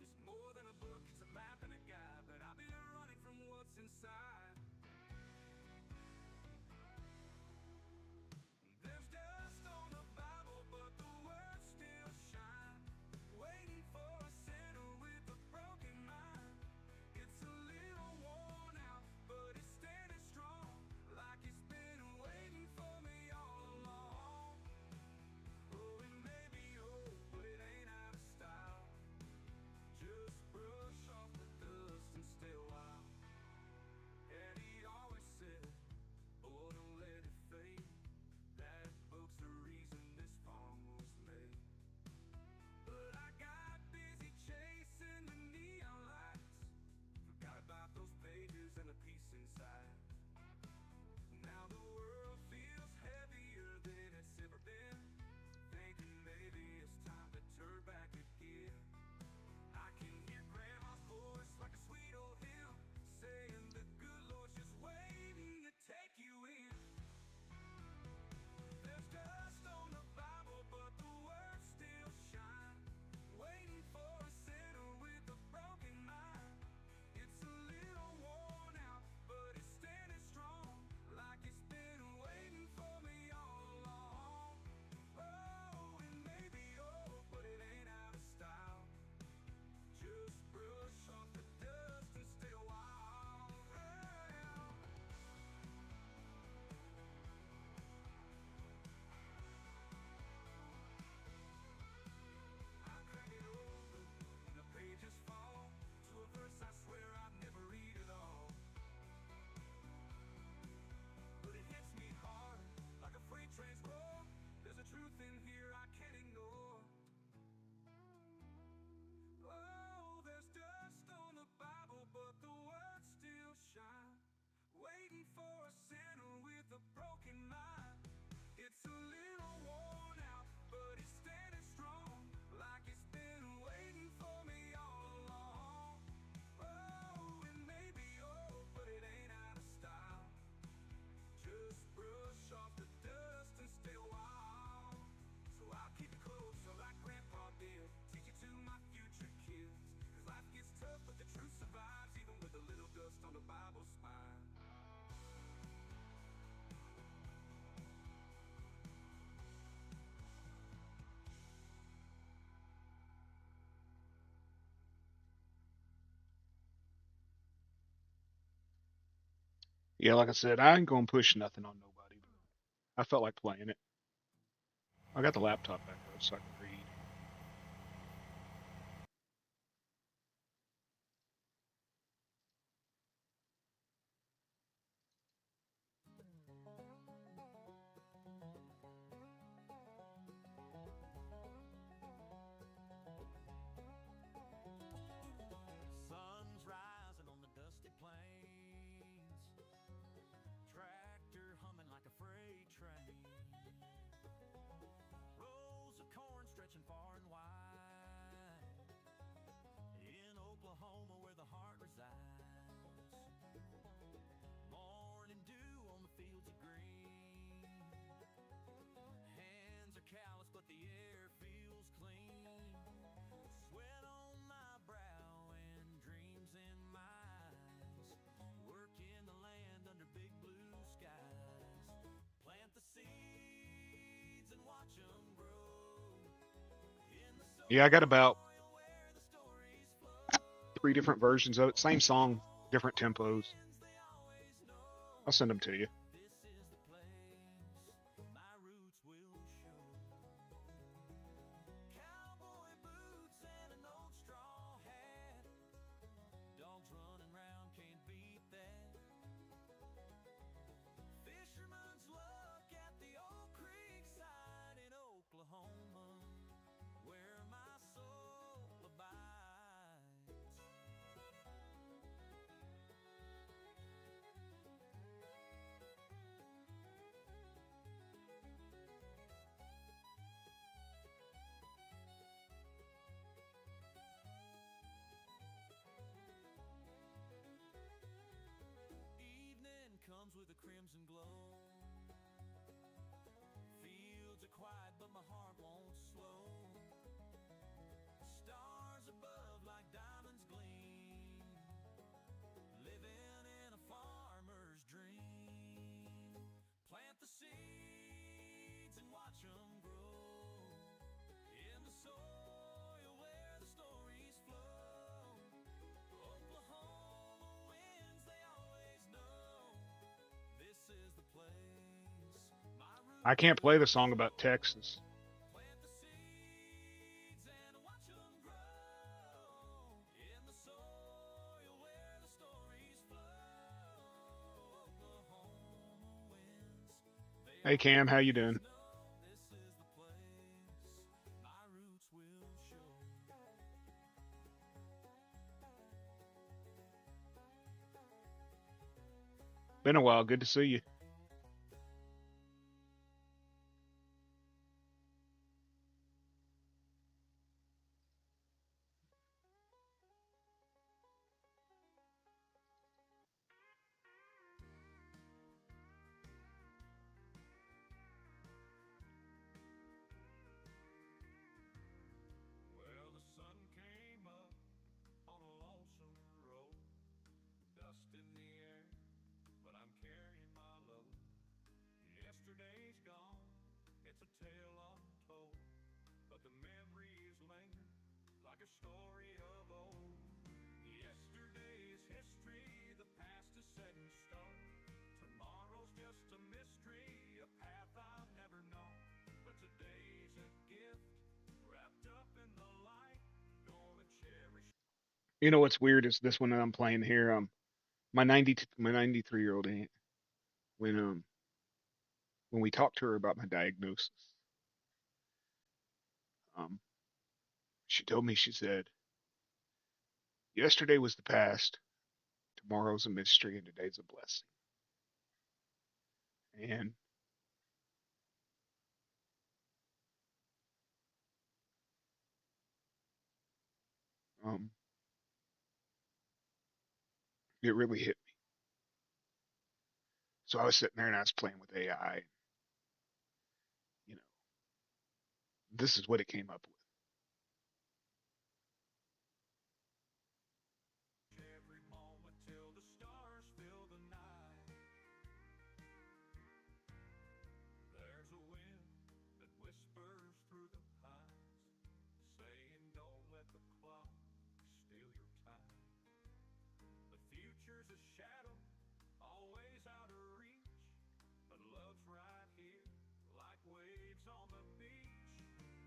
It's more than a book, it's a map and a guide, but I've been running from what's inside. There's dust on the Bible, but the words still shine. Waiting for a sinner with a broken mind. It's a little worn out, but it's standing strong, like it's been waiting for me all along. Oh, it may be old, but it ain't out of style. Just brush off the dust and stay a while. And he always said, oh, don't let it fade. That book's the reason this song was made. But I got busy chasing the neon lights. Forgot about those pages and the peace inside. Now the world feels heavier than it's ever been. Thinking maybe it's time to turn back again. I can hear Grandma's voice like a sweet old hymn, saying the good Lord's just waiting to take you in. There's dust on the Bible, but the words still shine. Waiting for a sinner with a broken mind. It's a little worn out, but it's standing strong, like it's been waiting for me all along. Oh, it may be old, but it ain't out of style. Just brush off the dust and stay a while. I crack it open and the pages fall to a verse I swear I'd never read at all. But it hits me hard like a freight train's roar. There's a truth in here I can't ignore. Oh, there's dust on the Bible, but the words still shine. Waiting for a sinner with a broken mind. It's a little worn out, but it's standing strong, like it's been waiting for me all along. Oh, it may be old, but it ain't out of style. Just brush off the dust and stay a while. So I'll keep it close, so like Grandpa did. Teach it to my future kids. 'Cause life gets tough, but the truth survives, even with a little dust on the Bible spine. Yeah, like I said, I ain't gonna push nothing on nobody, but I felt like playing it. I got the laptop back up so I can read. Sun's rising on the dusty plains. Tractor humming like a freight train. Rows of corn stretching far and wide. In Oklahoma where the heart resides. Morning dew on the fields of green. Hands are callous but the air feels clean. Sweat on my brow and dreams in my eyes. Working the land under big blue skies. Plant the seeds and watch them grow. In the Yeah, I got about soil where the stories flow. 3 different versions of it. Same song, different tempos. Friends they always know. I'll send them to you. This is the place my roots will show. Cowboy boots and an old straw hat. Dogs running round, can't beat that. Fisherman's luck at the old creek side in Oklahoma, where my soul abides. crimson glow. Fields are quiet, but my heart won't slow. Stars above like diamonds gleam, living in a farmer's dream. Plant the seeds and watch them grow in the soil where the stories flow. Oklahoma winds, they always know this is the place my I roots can't play the will song about show. Texas. Plant the seeds and watch them grow in the soil where the stories flow. Oklahoma winds, they Hey Cam, how you always doing? know this is the place my roots will show. Been a while. Good to see you. Well, the sun came up on a lonesome road, dust in the air, but I'm carrying my load. Yesterday's gone, it's a tale untold, but the memories linger like a story of old. Yesterday's history, the past is set in stone. Tomorrow's just a mystery, a path I've never known. But today's a gift, wrapped up in the light, gonna cherish. You know what's weird is this one that I'm playing here. My 93-year-old aunt, when when we talked to her about my diagnosis, um, she told me, she said, yesterday was the past, tomorrow's a mystery, and today's a blessing. And um, it really hit me. So I was sitting there and I was playing with AI. You know, this is what it came up with. Every moment till the stars fill the night. There's a wind that whispers through the pines, saying don't let the clock steal your time. The future's a shadow, always out of reach, but love's right here, like waves on the beach.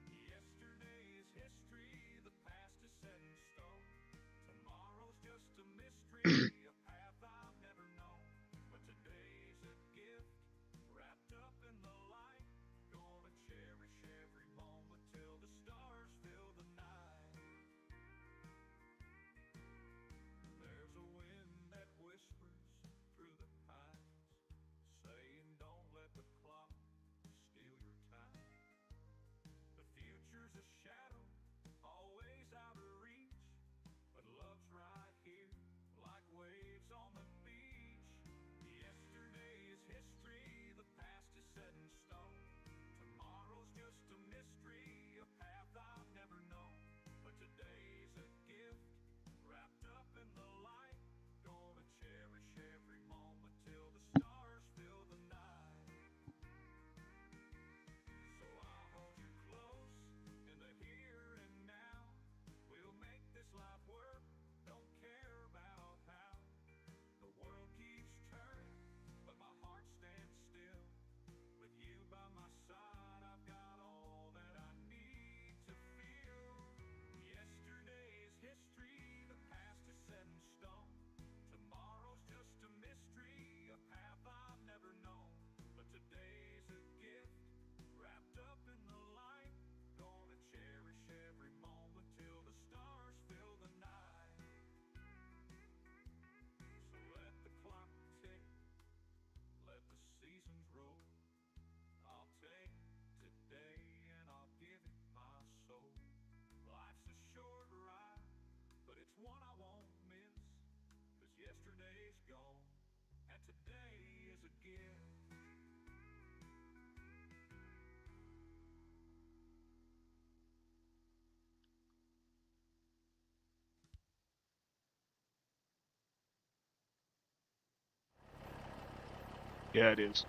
Yesterday's history, the past is set in stone. Tomorrow's just a mystery, a path I've never known. But today's a gift, wrapped up in the light. Gonna cherish every moment till the stars fill the night. There's a wind that whispers through the pines, Yeah, it is.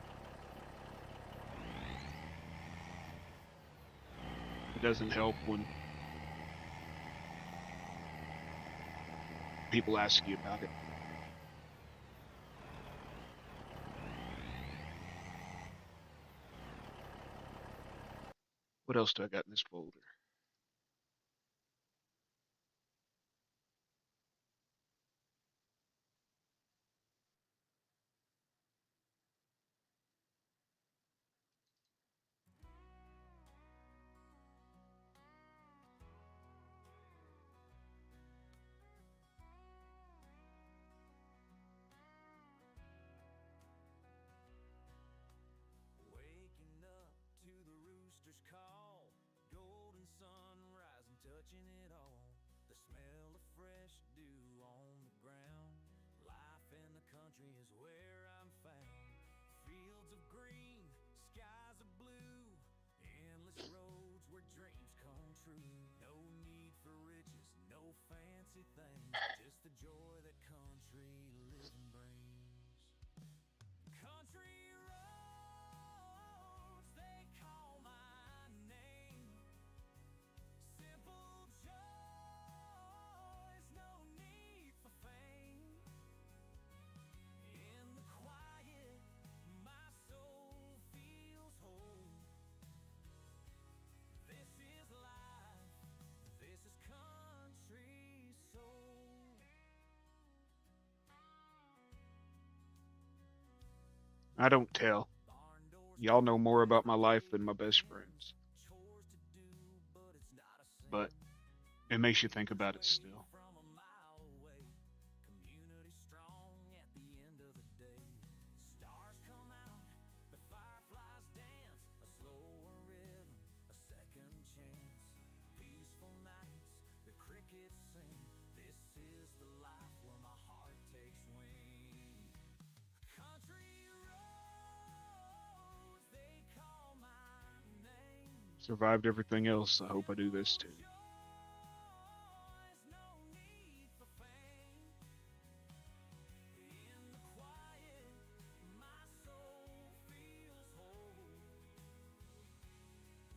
It doesn't help when people ask you about it. What else do I got in this folder? Waking up to the rooster's call, golden sunrise and touching it all. The smell of fresh dew on the ground. Life in the country is where I'm found. Fields of green, skies of blue, endless roads where dreams come true. No need for riches, no fancy things, just the joy that country living brings. Country roads, they call my name. Simple joys, no need for fame. In the quiet, my soul feels whole. This is life, this is country soul. I don't tell. Y'all know more about my life than my best friends. But it makes you think about it still. From a mile away, community strong at the end of the day. Stars come out, the fireflies dance, a slower rhythm, a second chance. Peaceful nights, the crickets sing. This is the life where my heart takes wing. Country roads, they call my name. Survived everything else. I hope I do this too. No need for fame. In the quiet, my soul feels whole.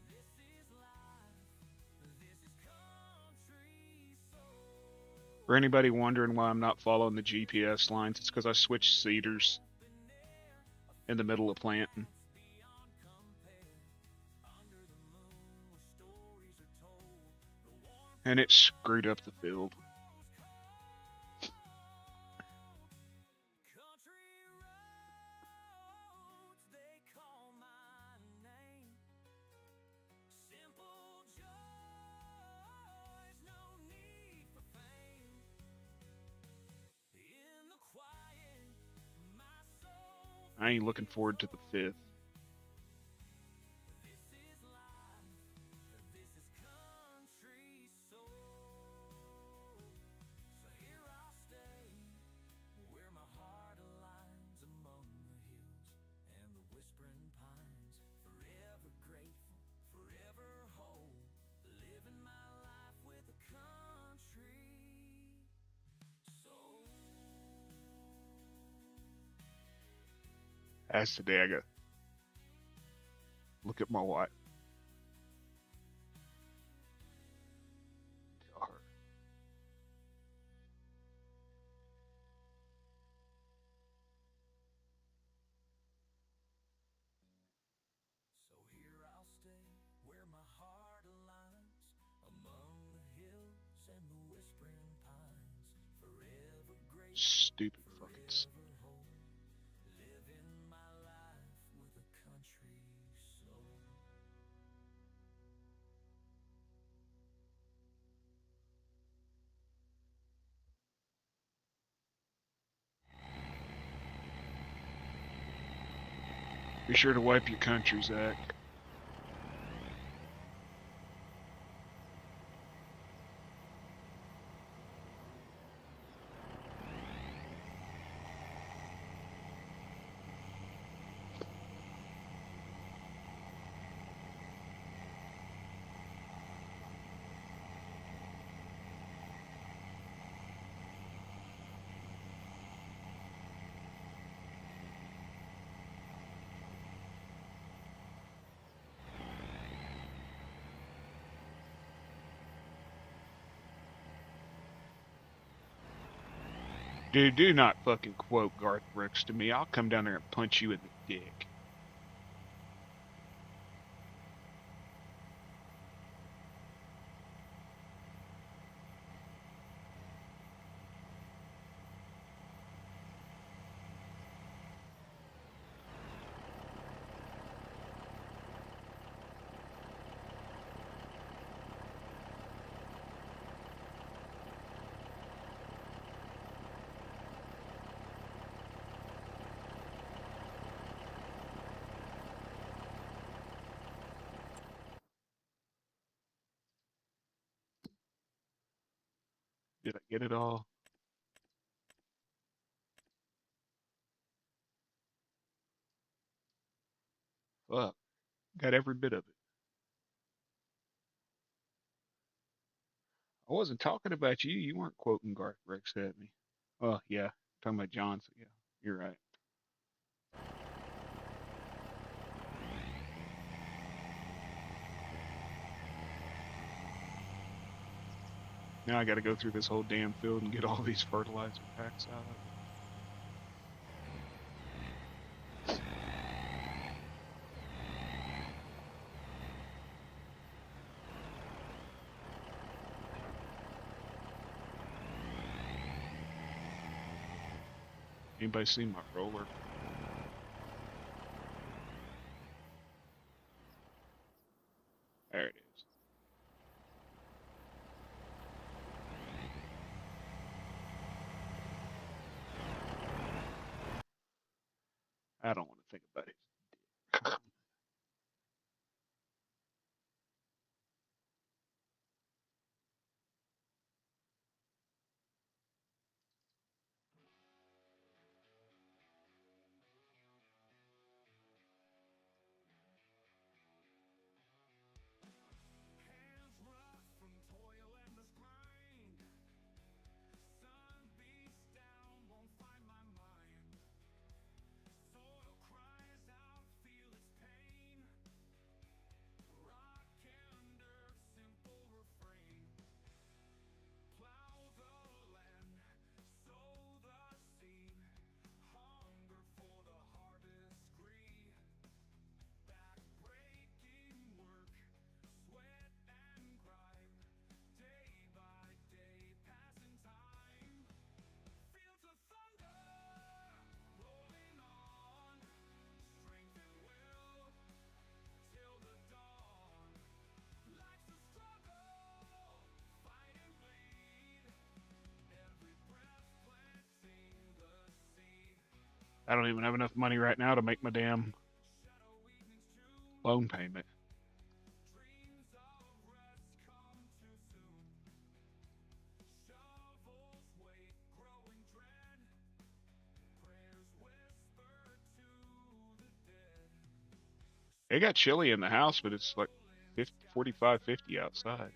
This is life, this is country soul. For anybody wondering why I'm not following the GPS lines, it's because I switched seeders in the middle of planting. Beyond compare, under the moon where stories are told. The warmth And it screwed up the field. country roads, they call my name. Simple joys, no need for fame. In the quiet, my soul. I ain't looking forward to the 5th. This is life, this is country soul. So here I'll stay, where my heart aligns among the hills and the whispering pines. Forever grateful, forever whole, living my life with a country soul. As today, I got look at my wife. Tell her. So here I'll stay, where my heart aligns, among the hills and the whispering pines. Forever grateful, Stupid fucking. forever whole, living my life with a country soul. Be sure to wipe your country, Zach. Dude, do not fucking quote Garth Brooks to me. I'll come down there and punch you in the dick. Did I get it all? Fuck. Got every bit of it. I wasn't talking about you. You weren't quoting Garth Brooks at me. Oh, yeah. Talking about Johnson. Yeah, you're right. Now I got to go through this whole damn field and get all these fertilizer packs out of it. Anybody see my roller? There it is. I don't want to think about it. Hands rough from toil and the grind. Sun beats down, won't find my mind. Soil cries out, feel its pain. Rock and earth, simple refrain. Plow the land, sow the seed. Hunger for the harvest, greed. Back-breaking work, sweat and grind. Day by day, passing time. Fields of thunder, rolling on. Strength and will, till the dawn. Life's a struggle, fight and bleed. Every breath planting the seed. I don't even have enough money right now to make my damn Shadow evenings tune. loan payment. Dreams of rest come too soon. Shovels wait, growing dread. Prayers whisper to the dead. It got chilly in the house, but it's like 50, 45, 50 outside.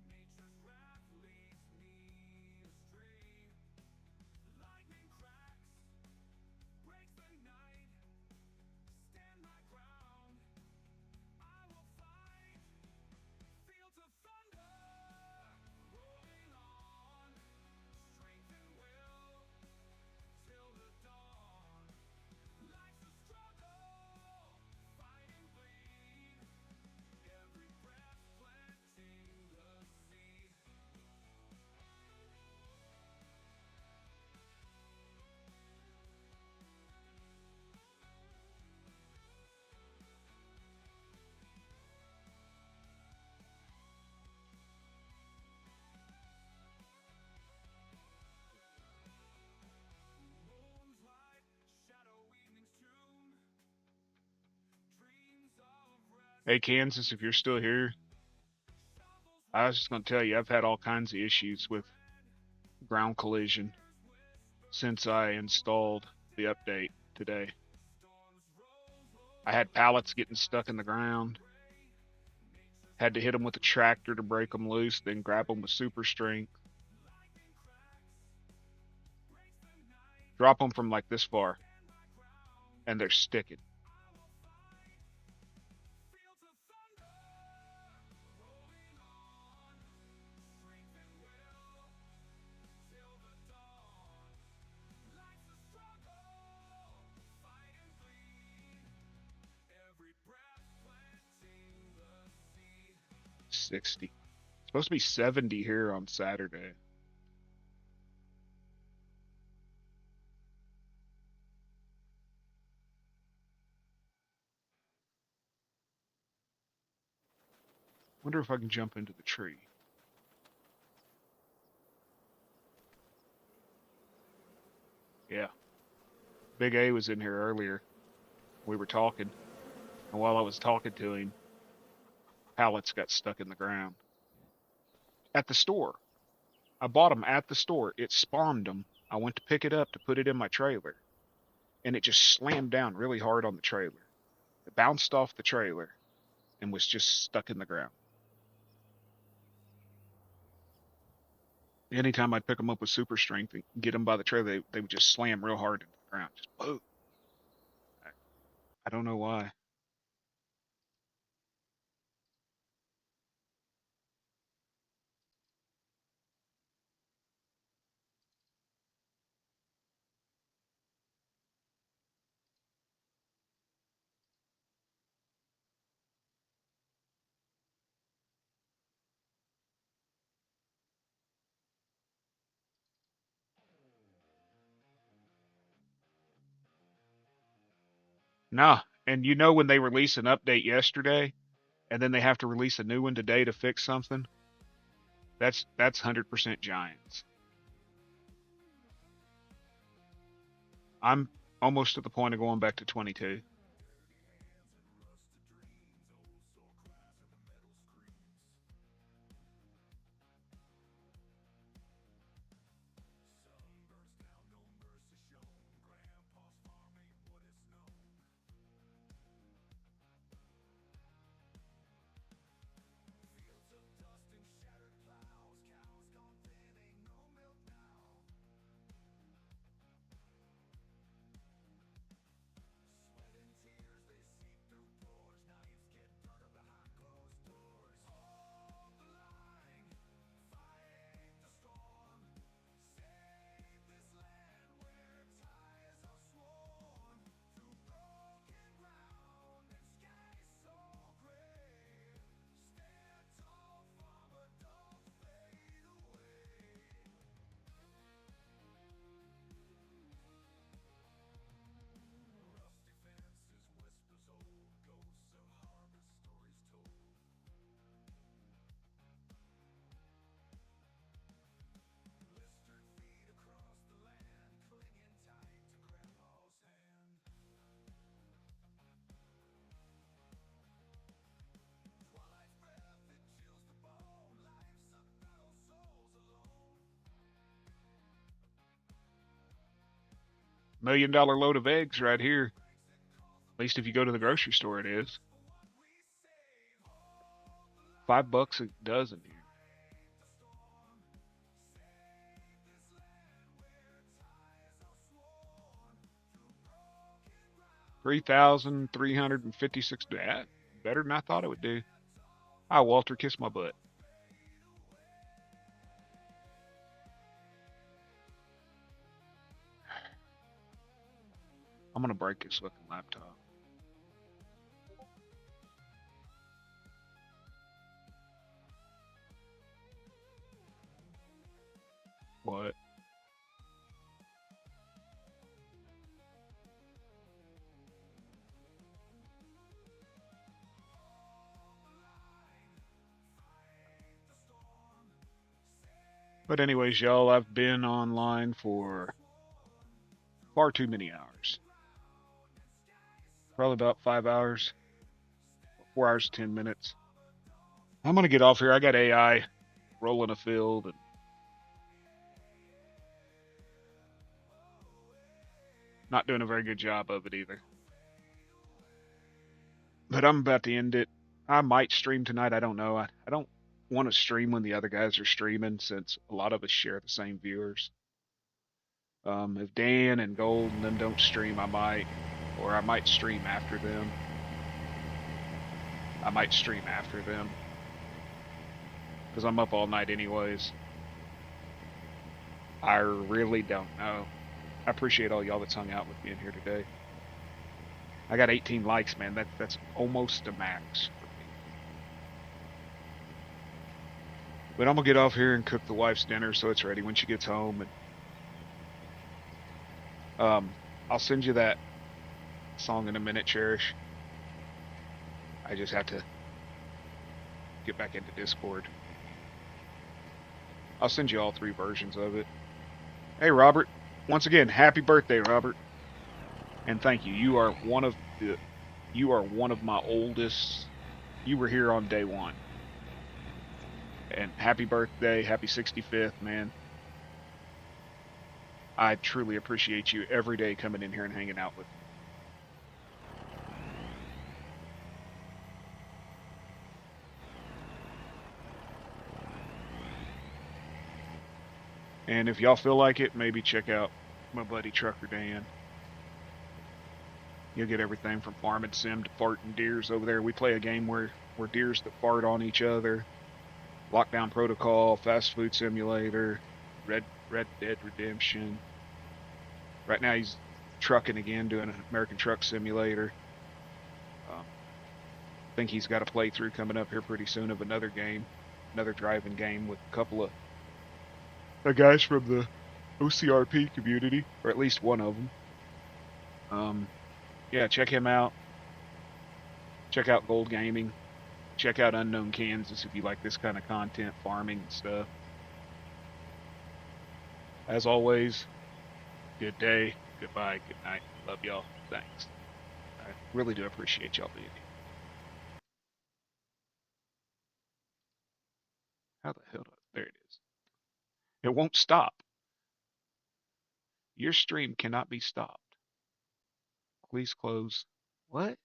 Nature's wrath leads me astray. Lightning cracks, breaks the night. Stand my ground, I will fight. Fields of thunder, rolling on. Strength and will, till the dawn. Life's a struggle, fight and bleed. Every breath planting the seed. Moon's light, shadow evenings tune. Dreams of rest Hey, Kansas, if you're still here, I was just going to tell you, I've had all kinds of issues with ground collision since I installed the update today. I had pallets getting stuck in the ground. Had to hit them with a tractor to break them loose, then grab them with super strength. Drop them from like this far, and they're sticking. fields of thunder, rolling on. Strength and will, till the dawn. 60. It's supposed to be 70 here on Saturday. Wonder if I can jump into the tree. Yeah. Big A was in here earlier. We were talking. And while I was talking to him, pallets got stuck in the ground. At the store. I bought them at the store. It spawned them. I went to pick it up to put it in my trailer. And it just slammed down really hard on the trailer. It bounced off the trailer and was just stuck in the ground. Anytime I'd pick them up with super strength and get them by the trailer, they would just slam real hard into the ground. Just boom. I don't know why. Nah. And you know when they release an update yesterday and then they have to release a new one today to fix something? That's 100% Giants. I'm almost to the point of going back to 22. $1 million load of eggs right here. At least if you go to the grocery store, it is. $5 a dozen here. $3,356. Better than I thought it would do. Hi, Walter. Kiss my butt. I'm gonna break this fucking laptop. What? But anyways, y'all, I've been online for far too many hours. Probably about 5 hours. 4 hours, 10 minutes. I'm gonna get off here. I got AI rolling a field and not doing a very good job of it either. But I'm about to end it. I might stream tonight. I don't know. I don't want to stream when the other guys are streaming since a lot of us share the same viewers. If Dan and Gold and them don't stream, I might. Or I might stream after them. Because I'm up all night anyways. I really don't know. I appreciate all y'all that's hung out with me in here today. I got 18 likes, man. That's almost a max for me. But I'm gonna get off here and cook the wife's dinner so it's ready when she gets home. And I'll send you that song in a minute, Cherish. I just have to get back into Discord. I'll send you all three versions of it. Hey, Robert. Once again, happy birthday, Robert. And thank you. You are one of my oldest. You were here on day one. And happy birthday, happy 65th, man. I truly appreciate you every day coming in here and hanging out with me. And if y'all feel like it, maybe check out my buddy Trucker Dan. You'll get everything from farming sim to farting deers over there. We play a game where deers that fart on each other. Lockdown Protocol, Fast Food Simulator, Red Dead Redemption. Right now he's trucking again, doing an American Truck Simulator. I think he's got a playthrough coming up here pretty soon of another game, another driving game with a couple of the guys from the OCRP community, or at least one of them. Yeah, check him out. Check out Gold Gaming. Check out Unknown Kansas if you like this kind of content, farming and stuff. As always, good day, goodbye, good night. Love y'all. Thanks. I really do appreciate y'all being here. How the hell do there it is. It won't stop. Your stream cannot be stopped. Please close. What?